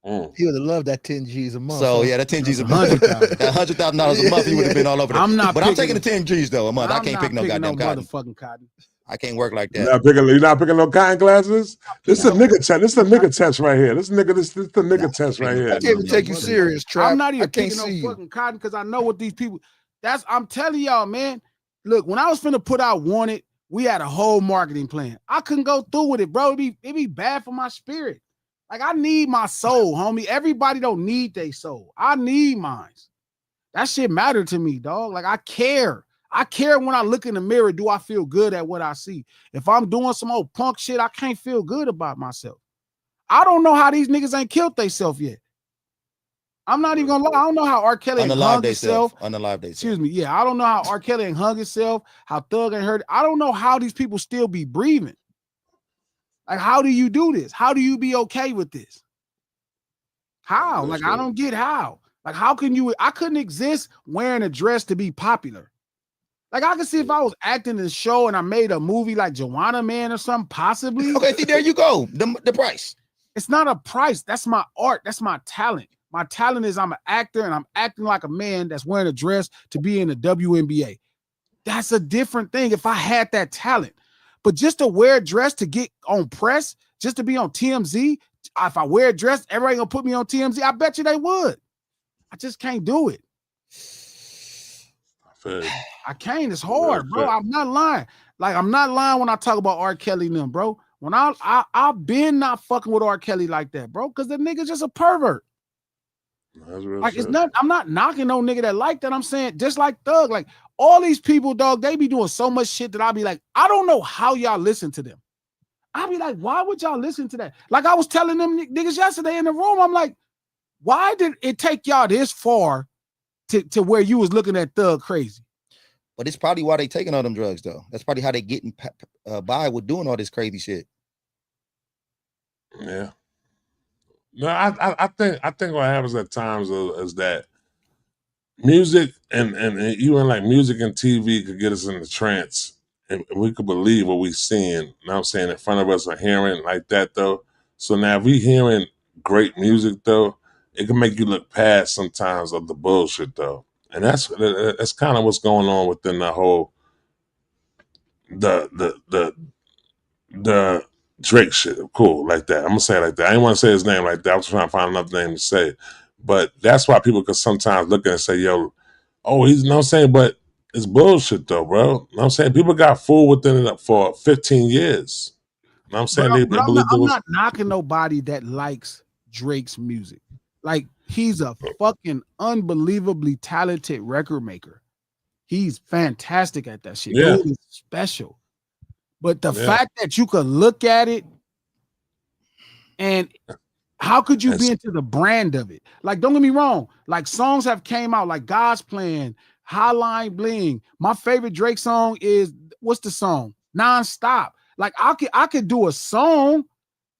He would have loved that 10 G's a month. So yeah, that 10 G's a month. That $100,000 a month, he would have been all over. I'm taking the 10 G's though a month. I can't pick no goddamn cotton. Motherfucking cotton. I can't work like that. You're not picking no cotton glasses. This is a nigga test. This is a nigga test right here. This is the nigga test right here. I can't even take you serious, Trap. I'm not even picking no fucking cotton because I know what these people. I'm telling y'all, man. Look, when I was finna put out Wanted, we had a whole marketing plan. I couldn't go through with it, bro. It'd be bad for my spirit. Like I need my soul, homie. Everybody don't need their soul. I need mine. That shit matter to me, dog. Like I care. I care when I look in the mirror. Do I feel good at what I see? If I'm doing some old punk shit, I can't feel good about myself. I don't know how these niggas ain't killed themselves yet. I'm not even gonna lie. I don't know how R. Kelly ain't hung himself. Unalive they Excuse me. Yeah, I don't know how R. Kelly ain't hung himself, how Thug ain't hurt. I don't know how these people still be breathing. Like, how do you do this? How do you be okay with this? How? Like, I don't get how. Like, how can you? I couldn't exist wearing a dress to be popular. Like, I could see if I was acting in a show and I made a movie like Joanna Man or something, possibly. Okay, see, there you go. The price. It's not a price. That's my art. That's my talent. My talent is I'm an actor and I'm acting like a man that's wearing a dress to be in the WNBA. That's a different thing if I had that talent. But just to wear a dress to get on press, just to be on TMZ, if I wear a dress, everybody gonna put me on TMZ. I bet you they would. I just can't do it. I can't. It's hard, bro. I'm not lying. Like, I'm not lying when I talk about R. Kelly and them, bro. When I've been not fucking with R. Kelly like that, bro, because the nigga's just a pervert. Like, it's not, I'm not knocking no nigga that like that. I'm saying just like Thug, like all these people, dog, they be doing so much shit that I'll be like, I don't know how y'all listen to them. I'll be like, why would y'all listen to that? Like I was telling them niggas yesterday in the room, I'm like, why did it take y'all this far to where you was looking at Thug crazy? But it's probably why they taking all them drugs, though. That's probably how they getting by with doing all this crazy shit. Yeah. No, I think what happens at times is that music and even like music and TV could get us in the trance and we could believe what we seeing. You know what I'm saying, in front of us or hearing like that though. So now if we hearing great music though, it can make you look past sometimes of the bullshit though. And that's kind of what's going on within the whole the Drake shit. Cool, like that. I'm gonna say it like that. I didn't want to say his name like that. I was trying to find another name to say. But that's why people could sometimes look at it and say, yo, oh, he's, you know what I'm saying? But it's bullshit though, bro. You know what I'm saying? People got fooled within it for 15 years. You know what I'm saying? I'm not knocking nobody that likes Drake's music. Like, he's a fucking unbelievably talented record maker. He's fantastic at that shit. Yeah. Dude is special. But the fact that you could look at it and how could you be into the brand of it? Like, don't get me wrong. Like, songs have came out like God's Plan, Highline Bling. My favorite Drake song is, what's the song? Nonstop. Like, I could do a song.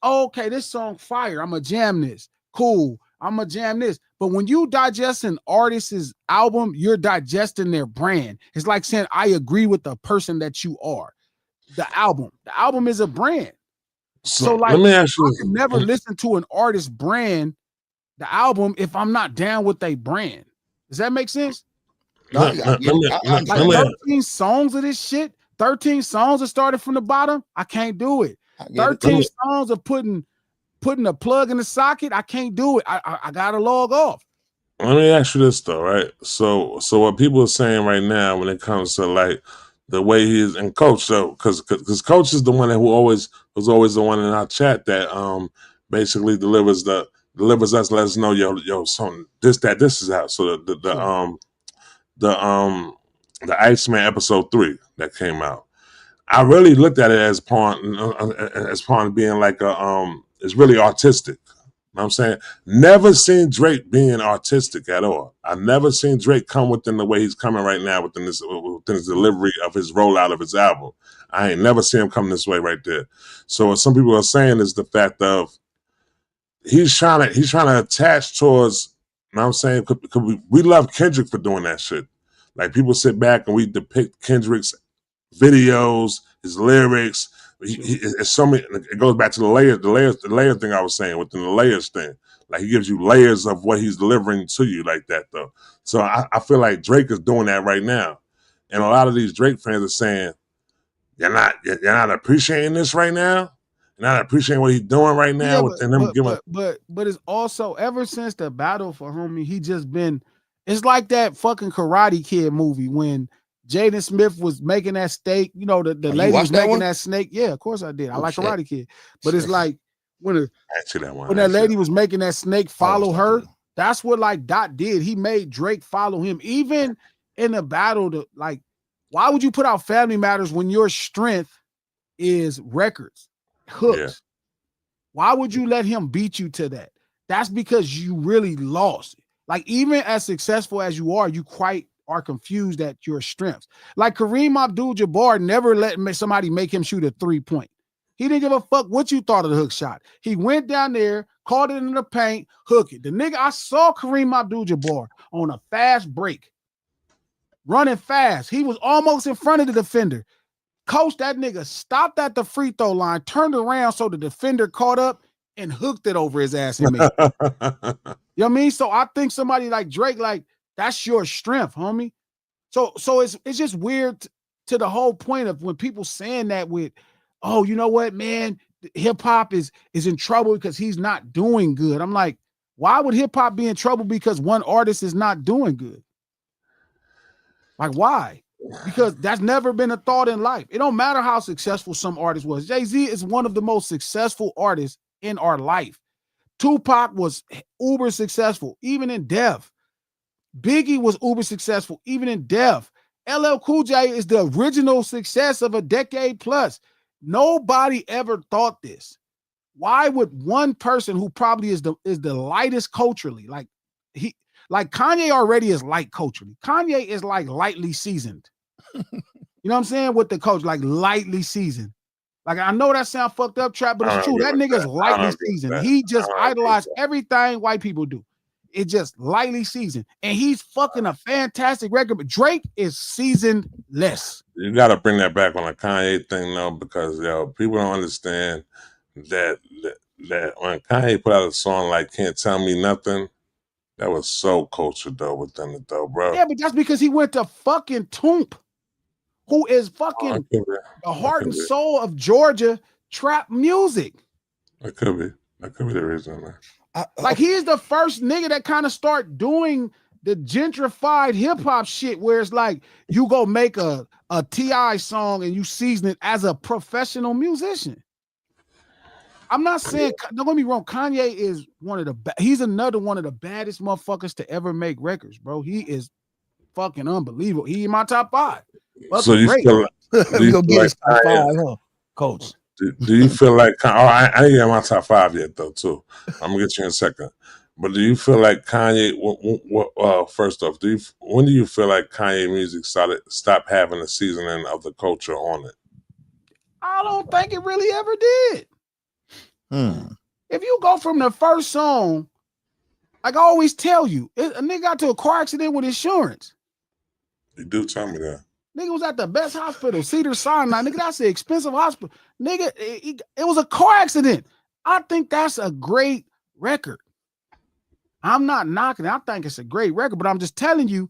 Oh, okay, this song fire. I'm going to jam this. Cool. I'm going to jam this. But when you digest an artist's album, you're digesting their brand. It's like saying, I agree with the person that you are. The album is a brand. So like, let me ask you, I can never listen to an artist brand, the album, if I'm not down with their brand. Does that make sense? No, like 13 songs of this shit, 13 songs that started from the bottom, I can't do it. 13 songs of putting a plug in the socket, I can't do it. I gotta log off. Let me ask you this though, right? So what people are saying right now when it comes to like the way he is, and Coach though, because Coach is the one who was always the one in our chat that basically delivers us, let us know, yo, something, this is out. So the Iceman episode 3 that came out, I really looked at it as part of being like it's really artistic. You know what I'm saying? Never seen Drake being artistic at all. I've never seen Drake come within the way he's coming right now within his delivery of his rollout of his album. I ain't never seen him come this way right there. So what some people are saying is the fact of he's trying to attach towards, you know what I'm saying? Because we love Kendrick for doing that shit. Like, people sit back and we depict Kendrick's videos, his lyrics. It's so many. It goes back to the layer thing I was saying within the layers thing. Like, he gives you layers of what he's delivering to you like that though. So I feel like Drake is doing that right now, and a lot of these Drake fans are saying, you're not appreciating this right now. You're not appreciating what he's doing right now. But it's also, ever since the battle for homie, he just been. It's like that fucking Karate Kid movie when Jaden Smith was making that steak, you know, the lady was making that snake. Yeah, of course I did. I like Karate Kid. But it's like I ain't see that one. when that lady was making that snake follow her, too. that's what like Dot did. He made Drake follow him, even in the battle. To like, why would you put out Family Matters when your strength is records, hooks? Yeah. Why would you let him beat you to that? That's because you really lost. Like, even as successful as you are, you quite are confused at your strengths. Like Kareem Abdul-Jabbar never let somebody make him shoot a 3-point. He didn't give a fuck what you thought of the hook shot. He went down there, caught it in the paint, hook it. The nigga, I saw Kareem Abdul-Jabbar on a fast break, running fast. He was almost in front of the defender. Coach, that nigga stopped at the free throw line, turned around so the defender caught up and hooked it over his ass and made it. You know what I mean? So I think somebody like Drake, like, that's your strength, homie. So it's just weird to the whole point of when people saying that with, oh, you know what, man, hip hop is in trouble because he's not doing good. I'm like, why would hip hop be in trouble because one artist is not doing good? Like, why? Because that's never been a thought in life. It don't matter how successful some artist was. Jay-Z is one of the most successful artists in our life. Tupac was uber successful, even in death. Biggie was uber successful, even in death. LL Cool J is the original success of a decade plus. Nobody ever thought this. Why would one person who probably is the lightest culturally, like Kanye already is light culturally. Kanye is like lightly seasoned. You know what I'm saying? With the coach, like lightly seasoned. Like, I know that sound fucked up, Trap, but it's true. That nigga's lightly seasoned. He just idolized everything white people do. It's just lightly seasoned. And he's fucking a fantastic record. But Drake is seasoned less. You got to bring that back on the Kanye thing, though, because people don't understand that when Kanye put out a song like "Can't Tell Me Nothing," that was so cultured though within it, though, bro. Yeah, but that's because he went to fucking Toomp, who is fucking the heart and soul of Georgia trap music. That could be the reason, man. Like, he is the first nigga that kind of start doing the gentrified hip hop shit, where it's like you go make a T.I. song and you season it as a professional musician. I'm not saying, don't get me wrong, Kanye is he's another one of the baddest motherfuckers to ever make records, bro. He is fucking unbelievable. He in my top 5. So you feel like, go get his top 5, huh, Coach? Do you feel like, I ain't get my top 5 yet though, too. I'm gonna get you in a second. But do you feel like Kanye, first off, when do you feel like Kanye music stopped having the seasoning of the culture on it? I don't think it really ever did. If you go from the first song, like I always tell you, a nigga got to a car accident with insurance. You do tell me that. Nigga was at the best hospital, Cedars-Sinai. Nigga, that's an expensive hospital. Nigga, it was a car accident. I think that's a great record. I'm not knocking it. I think it's a great record, but I'm just telling you,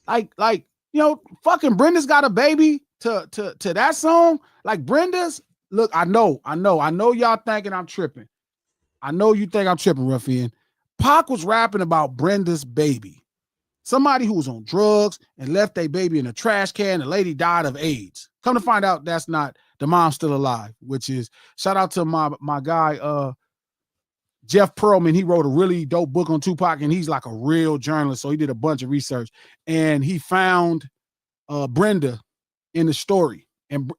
like, you know, fucking Brenda's Got a Baby to that song. Like, Brenda's, look, I know y'all thinking I'm tripping. I know you think I'm tripping, Ruffian. Pac was rapping about Brenda's baby. Somebody who was on drugs and left their baby in a trash can. The lady died of AIDS. Come to find out, that's not, the mom's still alive, which is, shout out to my guy, Jeff Pearlman. He wrote a really dope book on Tupac, and he's like a real journalist. So he did a bunch of research, and he found Brenda in the story, and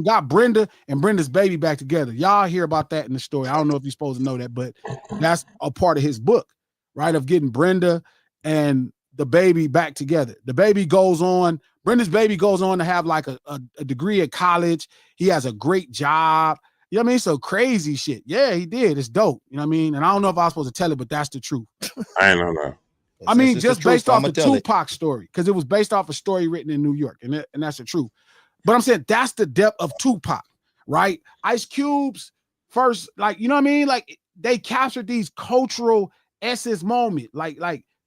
got Brenda and Brenda's baby back together. Y'all hear about that in the story. I don't know if you're supposed to know that, but that's a part of his book, right? Of getting Brenda and the baby back together. Brenda's baby goes on to have like a degree at college. He has a great job. You know what I mean? So crazy shit. Yeah, he did. It's dope. You know what I mean? And I don't know if I was supposed to tell it, but that's the truth. I ain't know that. I mean, just based off the Tupac story, because it was based off a story written in New York, and that's the truth. But I'm saying that's the depth of Tupac, right? Ice Cube's first, like, you know what I mean? Like, they captured these cultural essence moment, like,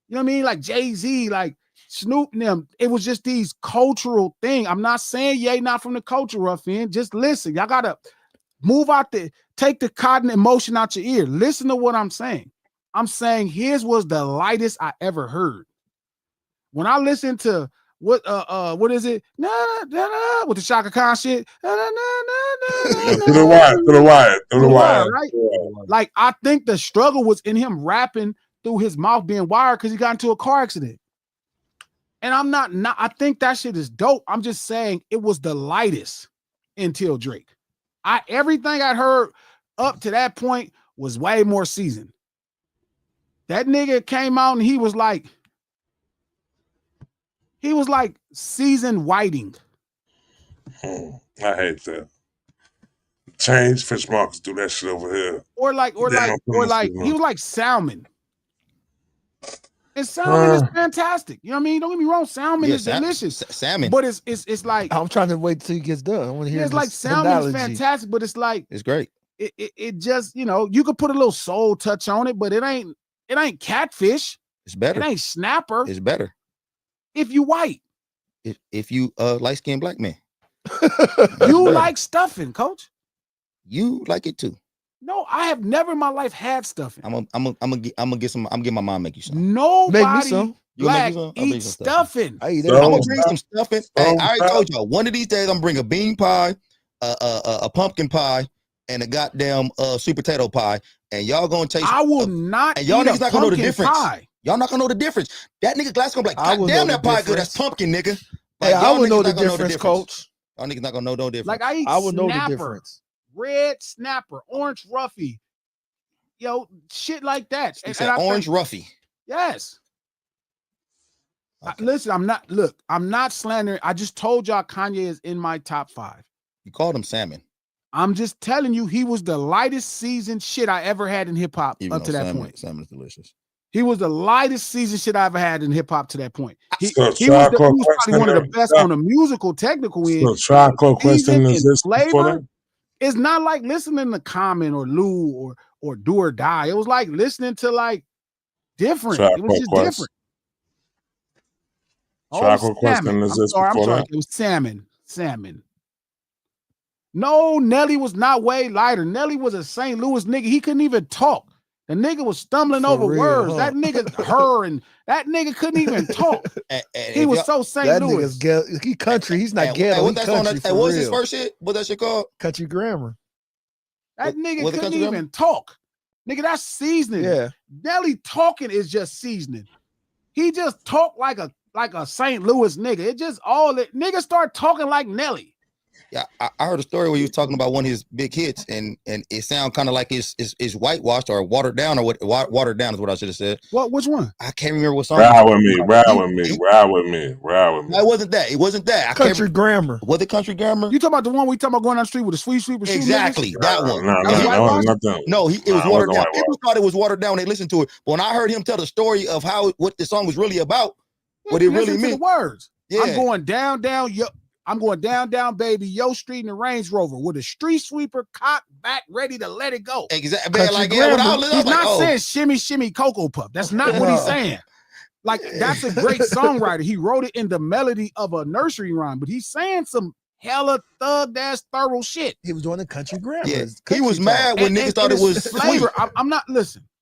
you know what I mean? Like Jay-Z, like Snoop and them. It was just these cultural thing. I'm not saying Ye not from the culture, Ruffian. Just listen. Y'all gotta move out take the cotton emotion out your ear. Listen to what I'm saying. I'm saying his was the lightest I ever heard. When I listened to what is it? Nah, nah, nah, with the Shaka Khan shit. Nah, nah, nah, nah, nah, To the wire, to the wire, to the wire. right? Like I think the struggle was in him rapping through his mouth being wired because he got into a car accident. And I'm not I think that shit is dope. I'm just saying it was the lightest until Drake. Everything I heard up to that point was way more seasoned. That nigga came out and he was like seasoned whiting. I hate that. Change fish markets do that shit over here. Or like he was like salmon. And salmon is fantastic. You know what I mean? Don't get me wrong, salmon is delicious. Salmon. But it's like I'm trying to wait till he gets done. I want to hear. It's like salmon is fantastic, but it's like it's great. It just, you know, you could put a little soul touch on it, but it ain't catfish. It's better. It ain't snapper. It's better. If you white. If you light-skinned black man. You like stuffing, coach. You like it too. No, I have never in my life had stuffing. I'm gonna get some. I'm getting my mom make you some. Nobody make me some. Black eats stuffing. I eat I'm gonna bring some stuffing. Hey, I already told y'all. One of these days, I'm gonna bring a bean pie, a pumpkin pie, and a goddamn sweet potato pie, and y'all gonna taste. I will not. And y'all eat niggas not gonna know the difference. Pie. Y'all not gonna know the difference. That nigga glass gonna be like, God damn, that pie good. That's pumpkin, nigga. Like, I would know the difference, coach. Y'all niggas not gonna know no difference. Like I would know the difference. Red snapper, orange roughy, yo, shit like that. And orange roughy. Yes. Okay. Listen, I'm not slandering. I just told y'all Kanye is in my top 5. You called him salmon. I'm just telling you, he was the lightest seasoned shit I ever had in hip hop up to that point. Salmon is delicious. He was the lightest seasoned shit I ever had in hip hop to that point. He was probably one of the best on the musical technical end. So Chocolate question is this flavor. It's not like listening to Common or Lou or Do or Die. It was like listening to like different. It was just different. Chocolate question is this I'm sorry. It was salmon. No, Nelly was not way lighter. Nelly was a St. Louis nigga. He couldn't even talk. The nigga was stumbling over words. Huh? That nigga, that nigga couldn't even talk. He was so St. Louis. He country. He's not ghetto. What was his first shit? What that shit called? Country grammar. That nigga couldn't even talk. Nigga, that's seasoning. Yeah. Nelly talking is just seasoning. He just talked like a St. Louis nigga. It just all it niggas start talking like Nelly. Yeah, I heard a story where he was talking about one of his big hits, and it sounded kind of like it's whitewashed or watered down, or what watered down is what I should have said. What? Which one? I can't remember what song. Ride with me. It wasn't that. Country grammar. Was it country grammar? You talking about the one we talking about going down the street with the sweet sweeper? Exactly, that one. No, it was watered down. People thought it was watered down when they listened to it, but when I heard him tell the story of what the song was really about, what it really meant. The words. Yeah. I'm going down, baby, Yo Street in the Range Rover with a street sweeper cocked back, ready to let it go. Exactly. He's not saying shimmy, shimmy, Cocoa Puff. That's not what he's saying. Like, that's a great songwriter. He wrote it in the melody of a nursery rhyme, but he's saying some hella thug-ass thorough shit. He was doing the country grammar. Yeah. He was mad when niggas thought it was flavor.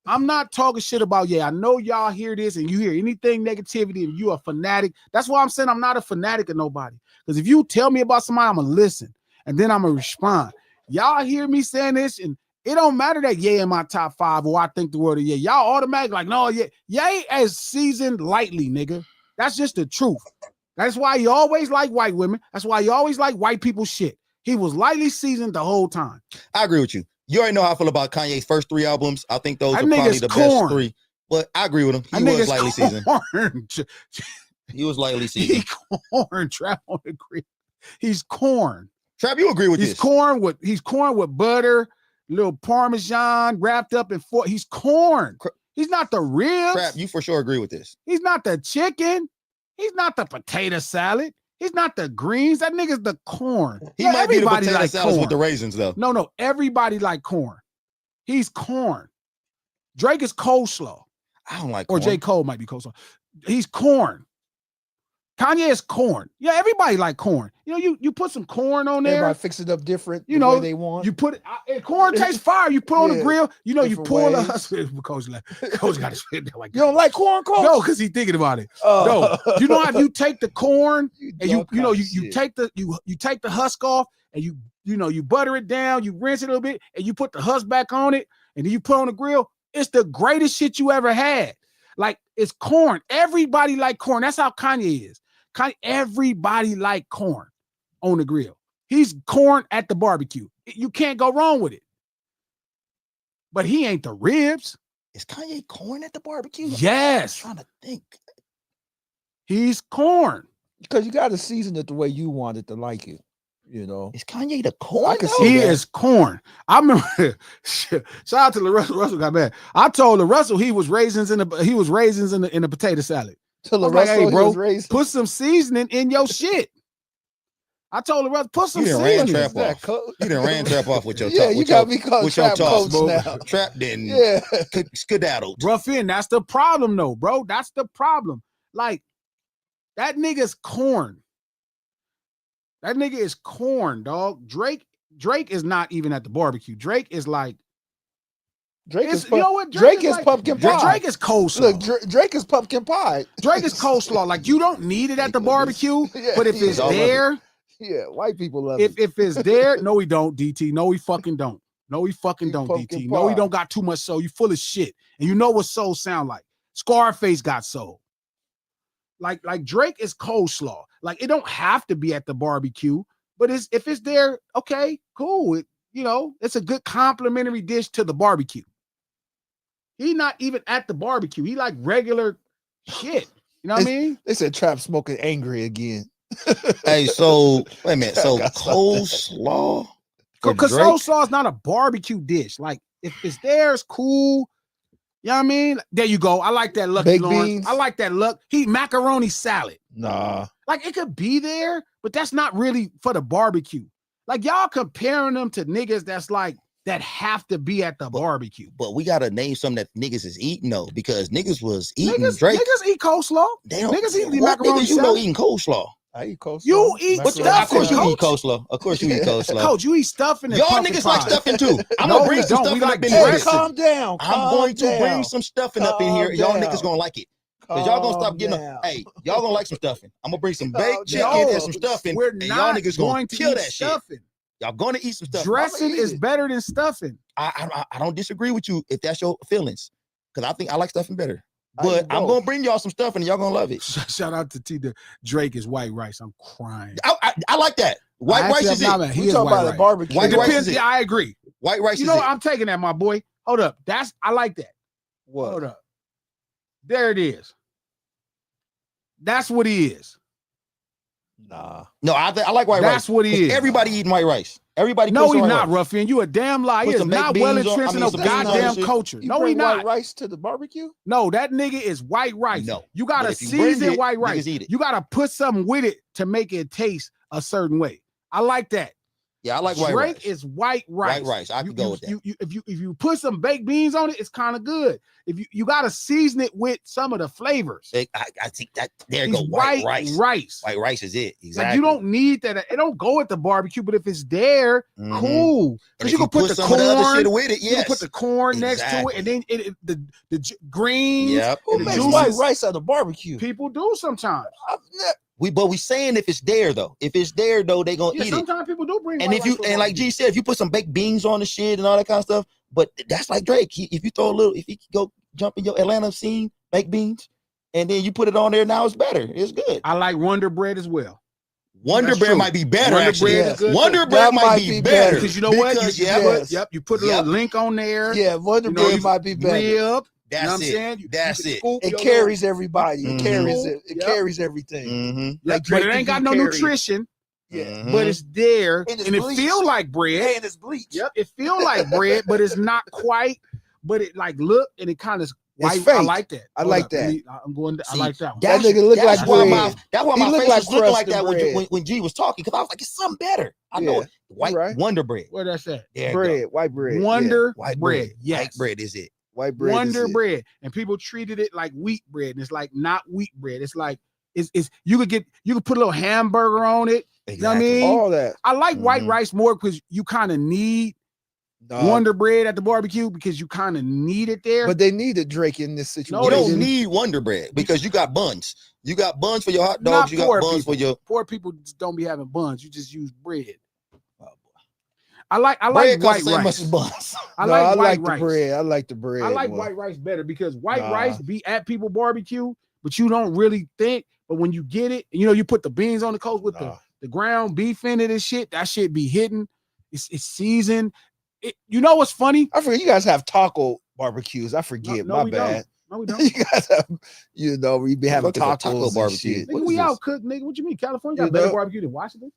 I'm not talking shit about, I know y'all hear this and you hear anything negativity and you a fanatic. That's why I'm saying I'm not a fanatic of nobody. Because if you tell me about somebody, I'm going to listen and then I'm going to respond. Y'all hear me saying this and it don't matter that Ye in my top 5 or I think the word of Ye. Y'all automatically like, no, Ye as seasoned lightly, nigga. That's just the truth. That's why you always like white women. That's why you always like white people shit. He was lightly seasoned the whole time. I agree with you. You already know how I feel about Kanye's first 3 albums. I think those are probably the best 3. But I agree with him. He was lightly seasoned. He was lightly seasoned. He's corn, Trap on the creek. He's corn. Trap, you agree with this? He's corn with butter, little Parmesan wrapped up in he's corn. He's not the ribs. Trap, you for sure agree with this. He's not the chicken. He's not the potato salad. He's not the greens. That nigga's the corn. He might be the potato salad with the raisins, though. No. Everybody like corn. He's corn. Drake is coleslaw. I don't like corn. Or J. Cole might be coleslaw. He's corn. Kanye is corn. Yeah, everybody like corn. You know, you put some corn on there. Everybody fix it up different. You the know, way they want. You put it. Corn tastes fire. You put on the Yeah, grill. You know, you different pull a ways. husband. Coach got to spit that like You don't like corn, Coach? no, because he's thinking about it. No, you know how if you take the corn and you take the you take the husk off and you butter it down, you rinse it a little bit, and you put the husk back on it, and then you put on the grill. It's the greatest shit you ever had. Like it's corn. Everybody like corn. That's how Kanye is. Everybody like corn on the grill. He's corn at the barbecue. You can't go wrong with it. But he ain't the ribs. Is Kanye corn at the barbecue? Yes. I'm trying to think. He's corn. Because you got to season it the way you want it to like it. You know, Is Kanye the corn? I can though? see He that. is corn. I remember. Shout out to LaRussell. Russell got mad. I told LaRussell he was raisins in the potato salad. Till I the was like, rest hey, of bro, his race. put some seasoning in your shit. I told LaRussell, put some You done ran seasoning. Trap off. You done ran Trap off with your Yeah, talk. you with got your, me called with your Trap toss, Coach bro. now. Trap didn't Yeah. skedaddled. Ruffin, that's the problem, though, bro. That's the problem. Like, that nigga's corn. That nigga is corn, dog. Drake is not even at the barbecue. Drake is like, Drake is, you know what? Drake is like- pumpkin pie. Drake is coleslaw. Look, Drake is pumpkin pie. Drake is coleslaw. Like, you don't need it at the barbecue, Yeah, but if yeah. it's Y'all love it. there, Yeah, white people love it. if it's there, no, we don't, DT. No, we fucking don't. No, we fucking Big don't, pumpkin DT. No, we pie. don't got too much soul. You full of shit. And you know what soul sound like. Scarface got soul. Like Drake is coleslaw. Like, it don't have to be at the barbecue, but if it's there, okay, cool. It's a good complimentary dish to the barbecue. He not even at the barbecue. He like regular shit. You know what I mean? They said Trap smoking angry again. Hey, so wait a minute. So Got something. coleslaw for Because Drake? coleslaw is not a barbecue dish. Like, if it's there, it's cool. You know what I mean? There you go. I like that Lucky Baked Lawrence. beans? I like that look. Macaroni salad. Nah. Like, it could be there, but that's not really for the barbecue. Like, y'all comparing them to niggas that's like, that have to be at the barbecue. But we gotta name something that niggas is eating though, because niggas was eating Niggas Drake. eat coleslaw. They don't, niggas eat the what macaroni niggas you know salad. eating coleslaw? I eat coleslaw. You eat But stuffing, of course you Coach. eat coleslaw. Of course you eat coleslaw. Coach, you eat stuffing and Y'all pumpkin niggas pie. like stuffing too. I'm No, gonna bring we some don't. We stuffing like up in Hey, here. dressing. calm down. I'm going to calm bring down. some stuffing up in here. Calm Y'all down. niggas gonna like it. Cause y'all gonna stop Calm getting down. hey, y'all gonna like some stuffing. I'm gonna bring some Calm baked chicken down. and some stuffing. We're and y'all not niggas going gonna to kill eat that shit. stuffing. Y'all gonna eat some stuffing. Dressing eat is it. better than stuffing. I don't disagree with you if that's your feelings. Cause I think I like stuffing better. I eat But I'm both. gonna bring y'all some stuffing and y'all gonna love it. Shout out to T. Drake is white rice. I'm crying. I like that. White rice is it. He We is talking white about a rice. barbecue. White It rice depends. is it. Yeah, I agree. White rice You is know, it. I'm taking that, my boy. Hold up. I like that. What? Hold up. There it is. That's what he is. Nah. No, I like white rice. That's what he 'Cause is. Everybody eating white rice. Everybody No, puts he's white not, rice. Ruffian. You a damn lie. He Put is some baked not well beans on- entrenched in no some beans on that goddamn shit. culture. You No, he bring not. white rice to the barbecue? No, that nigga is white rice. No, You gotta but if you bring season it, white rice. niggas eat it. You gotta put something with it to make it taste a certain way. I like that. Yeah, I like white Drake rice. is white rice. White rice. I You- could go you- with that. If you put some baked beans on it, it's kind of good. If you gotta season it with some of the flavors. I think that there you He's go. White rice. rice. White rice is it. Exactly. Like, you don't need that. It don't go at the barbecue, but if it's there, Mhm. cool. And Because if you can put the some of the other corn. shit with it, You can yes. put the corn next to it, and then the greens. Yep. Who The makes juices. white rice at the barbecue? People do sometimes. But we saying if it's there though. If it's there though, they gonna Yeah, eat it. sometimes people do bring. And white if you rice to the and like barbecue. G said, if you put some baked beans on the shit and all that kind of stuff, but that's like Drake. If you throw a little, if you go jump in your Atlanta scene, baked beans, and then you put it on there, now it's better. It's good. I like Wonder Bread as well. Wonder That's Bread true. might be better Wonder actually. Bread is good. Wonder That Bread might be better Because you know what? Because, You, yeah, yes. you put a little link on there. Yeah, Wonder You know, Bread you might be better. Rib. You know that's what I'm it. saying? That's can it. scoop It your carries everybody. It Mhm. carries it. It Yep. carries everything. Mm-hmm. little- like but Drake it ain't can got no carry. nutrition, Yeah. but it's there, And it's and it bleached. feel like bread. And it's bleach. Yep, it feel like bread, but it's not quite. But it like look, and it kind of white. I fake. like that. I Hold like up, let that. me- I'm going. I See, like that one. That nigga look like that's why bread. that's why He my look face like was looking like crusted that bread. when G was talking, because I was like, it's something better. I know Yeah. it. White right. Wonder Bread. Where that's at? There you go. Bread, white bread. Wonder White bread. bread. Yes. White bread is it. Yeah. White bread. Wonder is it. bread, and people treated it like wheat bread, and it's like not wheat bread. It's like It's you could put a little hamburger on it. You know what I mean? All that. I like white rice more because you kind of need Wonder Bread at the barbecue because you kind of need it there. But they needed Drake in this situation. You don't need Wonder Bread because you got buns. You got buns for your hot dogs. You got buns for your poor people. Just don't be having buns. You just use bread. I like bread white rice. Much as buns. I like the bread. I like the bread. I like white rice better because white rice be at people barbecue, but you don't really think. But when you get it, you put the beans on the coast with the ground beef in it and shit. That shit be hitting. It's seasoned. You know what's funny? I forget you guys have taco barbecues. I forget. No, my we bad. No, we don't. You guys have, we be having taco barbecue. Nigga, we out cook, nigga. What you mean? California got better barbecue than Washington?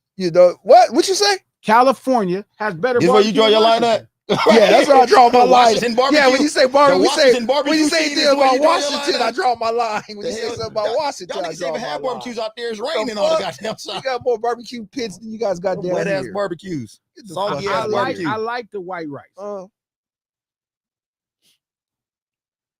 What? What you say? California has better barbecue. Is where you draw your line at? Yeah, that's where I draw my line. Yeah, when you say barbecue, when you say anything about Washington, I draw my line. When you say something about Washington, I draw my line. Have barbecues out there. It's raining on the goddamn side. You got more barbecue pits than you guys got down here. Wet ass barbecues. I like the white rice.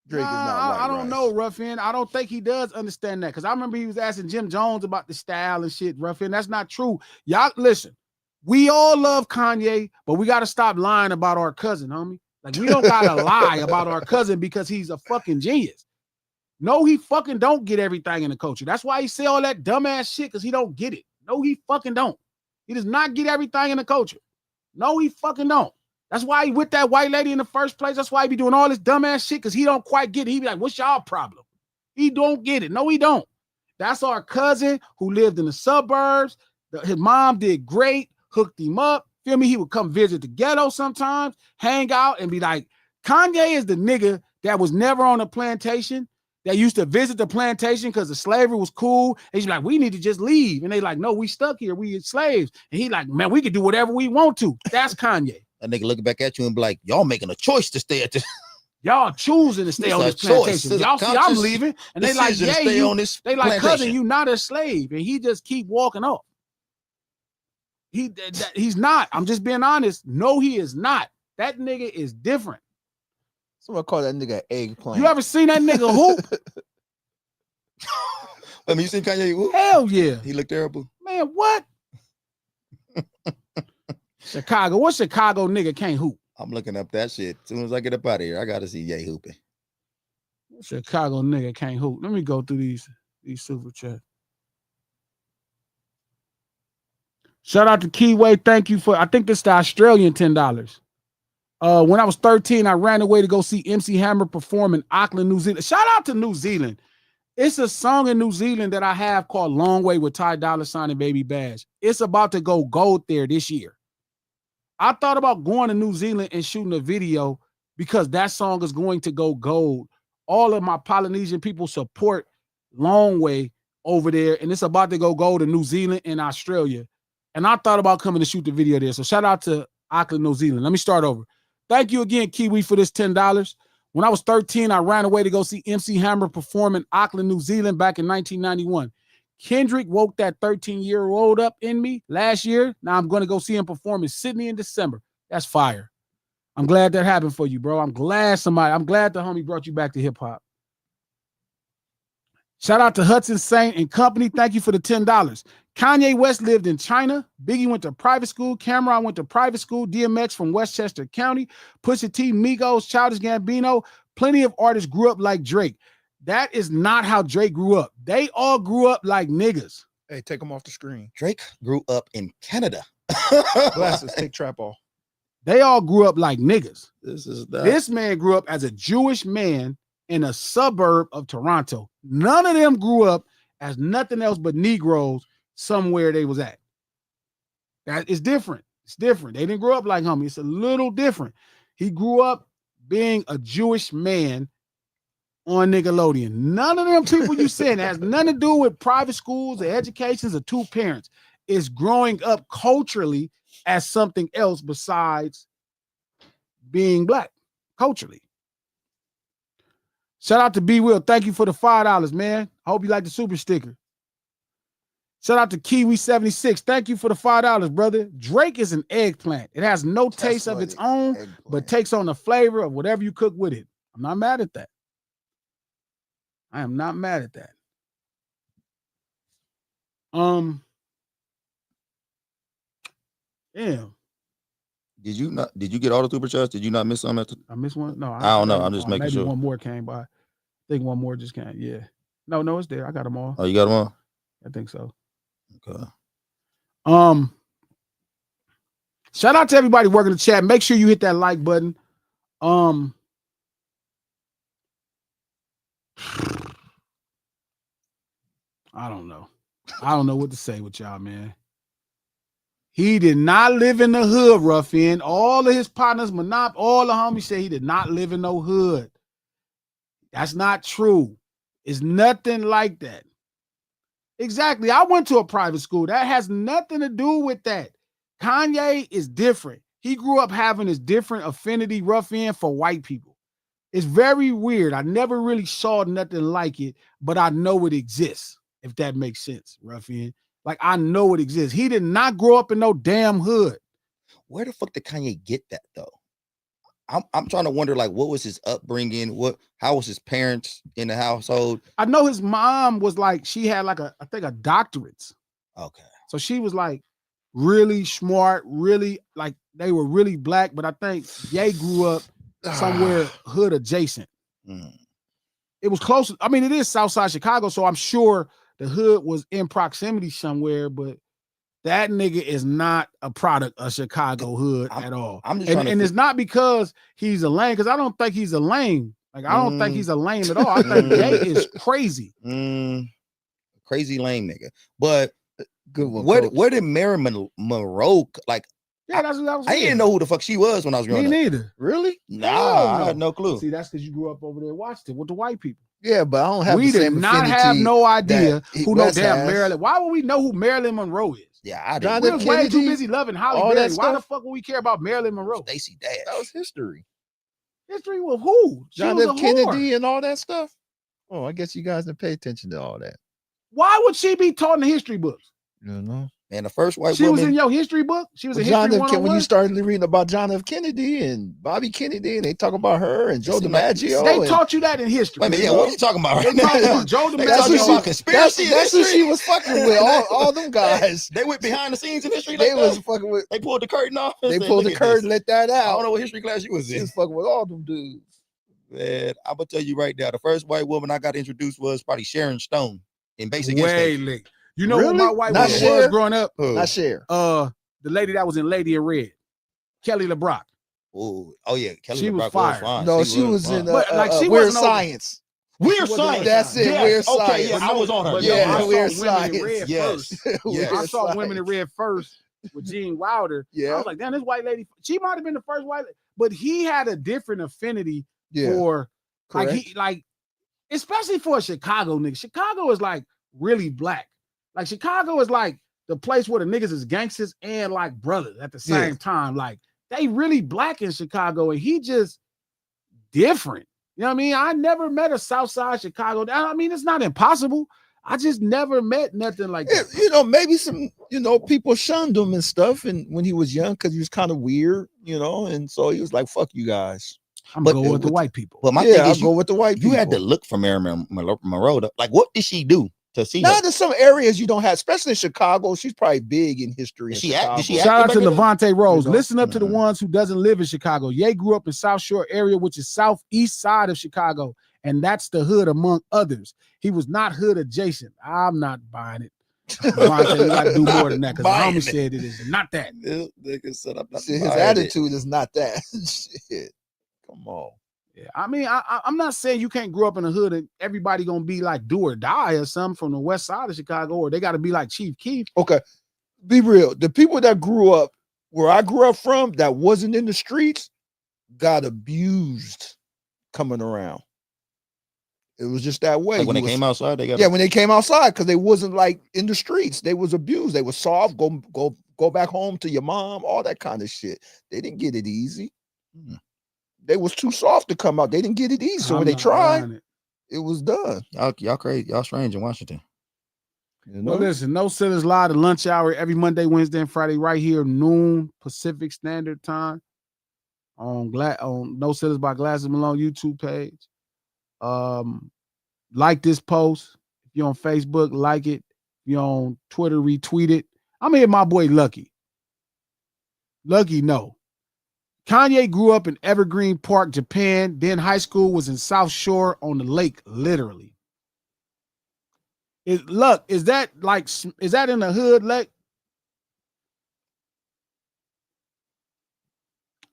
Drake is not white I don't rice. know, Ruffin. I don't think he does understand that because I remember he was asking Jim Jones about the style and shit, Ruffin. That's not true. Y'all, listen, we all love Kanye, but we got to stop lying about our cousin, homie. Like, we don't got to lie about our cousin because he's a fucking genius. No, he fucking don't get everything in the culture. That's why he say all that dumbass shit because he don't get it. No, he fucking don't. He does not get everything in the culture. No, he fucking don't. That's why he with that white lady in the first place. That's why he be doing all this dumbass shit because he don't quite get it. He be like, what's y'all problem? He don't get it. No, he don't. That's our cousin who lived in the suburbs. His mom did great, hooked him up. Feel me? He would come visit the ghetto sometimes, hang out, and be like, Kanye is the nigga that was never on a plantation, that used to visit the plantation because the slavery was cool. And he's like, we need to just leave. And they like, no, we stuck here. We slaves. And he like, man, we can do whatever we want to. That's Kanye. That nigga looking back at you and be like, y'all making a choice to stay at this. Y'all choosing to stay on this plantation. Y'all see I'm leaving. And they like, yeah, they like, cousin, you not a slave. And he just keep walking off. He's not. I'm just being honest. No, he is not. That nigga is different. Someone call that nigga eggplant. You ever seen that nigga hoop? I mean, you seen Kanye hoop? Hell yeah. He looked terrible. Man, what? Chicago. What Chicago nigga can't hoop? I'm looking up that shit. As soon as I get up out of here, I gotta see Ye hooping. Chicago nigga can't hoop. Let me go through these super chats. Shout out to Keyway. Thank you for, I think this is the Australian $10. When I was 13, I ran away to go see MC Hammer perform in Auckland, New Zealand. Shout out to New Zealand. It's a song in New Zealand that I have called Long Way with Ty Dolla $ign and Baby Bash. It's about to go gold there this year. I thought about going to New Zealand and shooting a video because that song is going to go gold. All of my Polynesian people support Long Way over there, and it's about to go gold in New Zealand and Australia. And I thought about coming to shoot the video there. So shout out to Auckland, New Zealand. Let me start over. Thank you again, Kiwi, for this $10. When I was 13, I ran away to go see MC Hammer perform in Auckland, New Zealand back in 1991. Kendrick woke that 13-year-old up in me last year. Now I'm going to go see him perform in Sydney in December. That's fire. I'm glad that happened for you, bro. I'm glad the homie brought you back to hip hop. Shout out to Hudson Saint and Company. Thank you for the $10. Kanye West lived in China. Biggie went to private school. Cameron went to private school. DMX from Westchester County. Pusha T, Migos, Childish Gambino. Plenty of artists grew up like Drake. That is not how Drake grew up. They all grew up like niggas. Hey, take them off the screen. Drake grew up in Canada. Glasses, take trap off. They all grew up like niggas. This man grew up as a Jewish man in a suburb of Toronto. None of them grew up as nothing else but Negroes somewhere they was at. That is different. It's different. They didn't grow up like homie. It's a little different. He grew up being a Jewish man on Nickelodeon. None of them people you saying has nothing to do with private schools or educations or two parents. It's growing up culturally as something else besides being black culturally. Shout out to B Will. Thank you for the $5, man. I hope you like the super sticker. Shout out to Kiwi76. Thank you for the $5, brother. Drake is an eggplant. It has no taste of its own, but takes on the flavor of whatever you cook with it. I'm not mad at that. I am not mad at that. Damn. Did you get all the super chats? Did you not miss some I missed one? No, I don't know. I'm just making maybe sure. one more came by. I think one more just came. Yeah. No, it's there. I got them all. Oh, you got them all? I think so. Okay. Shout out to everybody working the chat. Make sure you hit that like button. I don't know. I don't know what to say with y'all, man. He did not live in the hood, Ruffin. All of his partners, all the homies say he did not live in no hood. That's not true. It's nothing like that. Exactly. I went to a private school. That has nothing to do with that. Kanye is different. He grew up having this different affinity, Ruffin, for white people. It's very weird. I never really saw nothing like it, but I know it exists, if that makes sense, Ruffin. Like, I know it exists. He did not grow up in no damn hood. Where the fuck did Kanye get that, though? I'm trying to wonder, like, what was his upbringing? How was his parents in the household? I know his mom was like, she had like I think a doctorate. Okay. So she was like really smart, really, like, they were really black, but I think Ye grew up somewhere hood adjacent. It was close. I mean, it is Southside Chicago, so I'm sure the hood was in proximity somewhere, but that nigga is not a product of Chicago hood at all. And it's not because he's a lame, because I don't think he's a lame. Like, I don't think he's a lame at all. I think Ye is crazy. Crazy lame nigga. But good one. Where did Marilyn Monroe, like, yeah, that's what I was saying. I didn't know who the fuck she was when I was growing up. Me neither. Really? Nah, I had no clue. See, that's because you grew up over there and watched it with the white people. Yeah, but I don't have we the did same not have no idea who no West damn has. Marilyn. Why would we know who Marilyn Monroe is? Yeah, I John didn't. F. We're way Kennedy, too busy loving Holly all Berry. that Why the stuff? fuck would we care about Marilyn Monroe? Stacey Dash. That was history. History with who? She John was F. a Kennedy whore. and all that stuff. Oh, I guess you guys didn't pay attention to all that. Why would she be taught in the history books? You know. And the first white She woman. was in your history book. She was a John history F. When you 101. started reading about John F. Kennedy and Bobby Kennedy, and they talk about her and Joe DiMaggio. They taught you that in history. Wait a minute, yeah, what are you talking about right They talking now? about Joe They DiMaggio. talking about conspiracy in That's who history? she was fucking with. All them guys. They went behind the scenes in history. They Like was that? fucking with. They pulled the curtain off. and They said, pulled "Look the at curtain, this." let that I out. don't know what history class you was She in. was fucking with all them dudes. Man, I'm gonna tell you right now, the first white woman I got introduced was probably Sharon Stone in Basic Way Instinct. late. You know Really? what my white Not woman Cher? was growing up? Not Cher. The lady that was in Lady in Red, Kelly LeBrock. Oh yeah, Kelly She was LeBrock fire. fine. No, she was in But, like, she Weird wasn't no- Science. Weird She wasn't Science. on That's it. Yes. Weird Okay, Science. yeah, I was on her. But Yeah, no, I Weird saw Women in Science. Red Yes. first. Weird I saw Science. Women in Red first with Gene Wilder. Yeah. I was like, damn, this white lady, she might have been the first white lady, but he had a different affinity Yeah. for, like, Correct. he, like, especially for a Chicago nigga. Chicago is like really black. Like, Chicago is like the place where the niggas is gangsters and like brothers at the same time. Like, they really black in Chicago, and he just different. You know what I mean? I never met a Southside Chicago. I mean, it's not impossible. I just never met nothing like Yeah, that. you know, maybe some, people shunned him and stuff, and when he was young, because he was kind of weird, and so he was like, "Fuck you guys." I'm But going with the white people. But my Yeah, thing I'll is, go with the white you people. had to look for Marilyn Monroe. Like, what did she do to see Now her? there's some areas you don't have, especially in Chicago. She's probably big in history. Did in she act- did Chicago. she act- Shout out to back in Levante Rose. You know? Listen up to the ones who doesn't live in Chicago. Ye grew up in South Shore area, which is southeast side of Chicago, and that's the hood among others. He was not hood adjacent. I'm not buying it. Levante, you got to do more than that, because the Buying homie it. said it is not that. This nigga said, "I'm not See, his buying it." attitude is not that. Shit. Come on. Yeah, I mean, I'm not saying you can't grow up in the hood and everybody gonna be like do or die or something from the west side of Chicago, or they got to be like Chief Keef. Okay, be real. The people that grew up where I grew up from, that wasn't in the streets, got abused coming around. It was just that way. Like when You they was- came outside, they got Yeah, when they came outside, because they wasn't like in the streets. They was abused. They was soft. Go back home to your mom. All that kind of shit. They didn't get it easy. They was too soft to come out. They didn't get it easy. So I'm when they not tried, buying it. it was done. y'all crazy. Y'all strange in Washington. You know? Well, listen, No Sitters Live, the lunch hour every Monday, Wednesday, and Friday, right here, noon Pacific Standard Time on No Sitters by Glasses Malone YouTube page. Like this post. If you're on Facebook, like it. If you on Twitter, retweet it. I'm here, my boy Lucky. Lucky, no. Kanye grew up in Evergreen Park, Japan. Then high school was in South Shore on the lake, literally. Is that in the hood, Luck?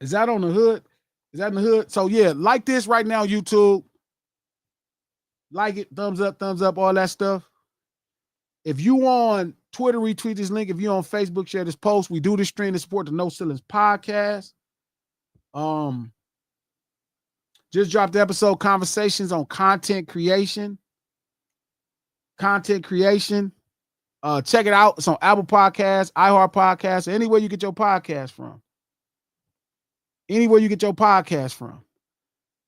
Is that on the hood? Is that in the hood? So yeah, like this right now, YouTube. Like it, thumbs up, all that stuff. If you on Twitter, retweet this link. If you on Facebook, share this post. We do this stream to support the No Ceilings podcast. Just dropped the episode Conversations on Content Creation. Check it out. It's on Apple Podcasts, iHeart Podcasts, anywhere you get your podcast from.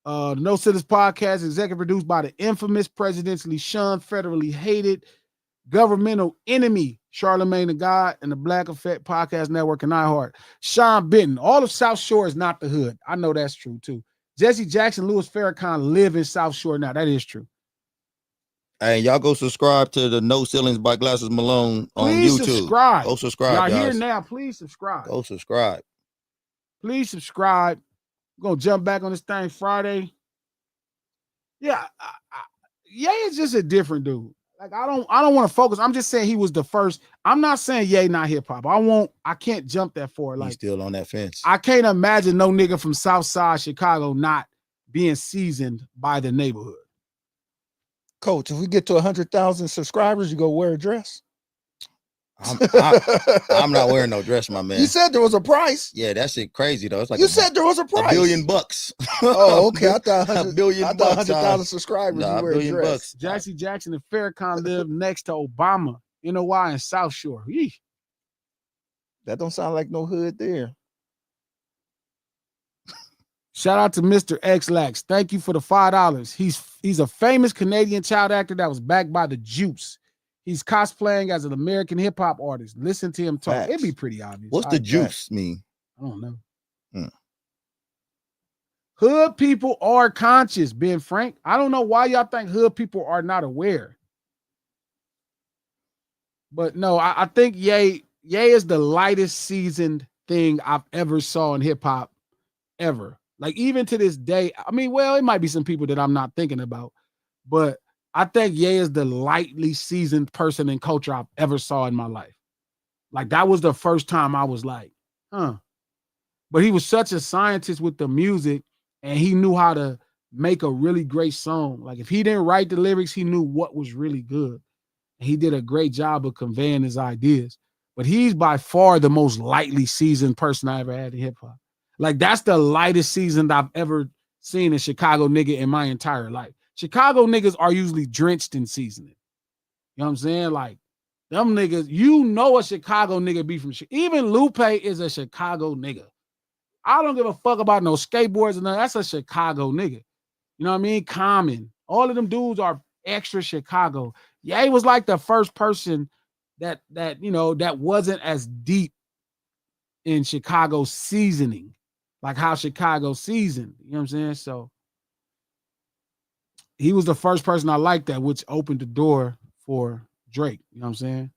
The No Ceilings podcast is executive produced by the infamous, presidentially shunned, federally hated, governmental enemy Charlemagne the God and the Black Effect Podcast Network and iHeart. Sean Benton. All of South Shore is not the hood. I know that's true too. Jesse Jackson, Louis Farrakhan live in South Shore now. That is true. Hey, y'all go subscribe to the No Ceilings by Glasses Malone on Please YouTube. Subscribe. Go subscribe. Y'all Y'all here now. Please subscribe. Go subscribe. Please subscribe. We're gonna jump back on this thing Friday. Yeah, Ye is just a different dude. Like I don't want to focus. I'm just saying he was the first. I'm not saying Ye not hip hop. I can't jump that far. Like He's still on that fence. I can't imagine no nigga from South Side Chicago not being seasoned by the neighborhood. Coach, if we get to 100,000 subscribers, you go wear a dress. I'm not wearing no dress, my man. You said there was a price. Yeah, that shit crazy though. It's like You said there was a price. $1 billion bucks. Oh, okay. I thought $1 billion. I thought 100,000 subscribers. Nah, you wear $1 billion a dress. bucks. Jesse Jackson and Farrakhan live next to Obama, NOI in South Shore. Yee. That don't sound like no hood there. Shout out to Mr. X-Lax. Thank you for the $5. He's a famous Canadian child actor that was backed by the Juice. He's cosplaying as an American hip hop artist. Listen to him talk. Facts. It'd be pretty obvious. What's the juice mean? I don't know. Hmm. Hood people are conscious, Ben Frank. I don't know why y'all think hood people are not aware. But no, I think Ye is the lightest seasoned thing I've ever saw in hip hop ever. Like even to this day, I mean, well, it might be some people that I'm not thinking about, but I think Ye is the lightly seasoned person in culture I've ever saw in my life. Like that was the first time I was like, huh. But he was such a scientist with the music and he knew how to make a really great song. Like if he didn't write the lyrics, he knew what was really good. And he did a great job of conveying his ideas. But he's by far the most lightly seasoned person I ever had in hip hop. Like that's the lightest seasoned I've ever seen a Chicago nigga in my entire life. Chicago niggas are usually drenched in seasoning. You know what I'm saying? Like them niggas, you know a Chicago nigga be from even Lupe is a Chicago nigga. I don't give a fuck about no skateboards and nothing. That's a Chicago nigga. You know what I mean? Common. All of them dudes are extra Chicago. Yeah, he was like the first person that you know that wasn't as deep in Chicago seasoning, like how Chicago seasoned. You know what I'm saying? So he was the first person I liked that, which opened the door for Drake. You know what I'm saying?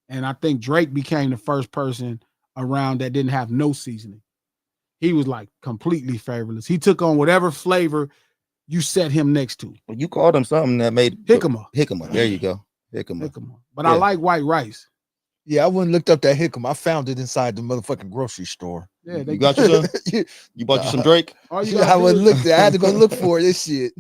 And I think Drake became the first person around that didn't have no seasoning. He was like completely flavorless. He took on whatever flavor you set him next to. Well, you called him something that made Jicama. Jicama. There you go. Jicama. But I like white rice. Yeah, I wouldn't looked up that Hickam. I found it inside the motherfucking grocery store. Yeah, You got you some? You bought you some Drake? I wouldn't look there. I had to go look for this shit.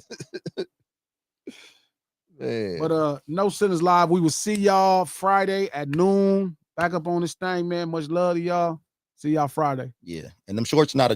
Man. But No Ceilings Live. We will see y'all Friday at noon. Back up on this thing, man. Much love to y'all. See y'all Friday. Yeah. And them shorts not a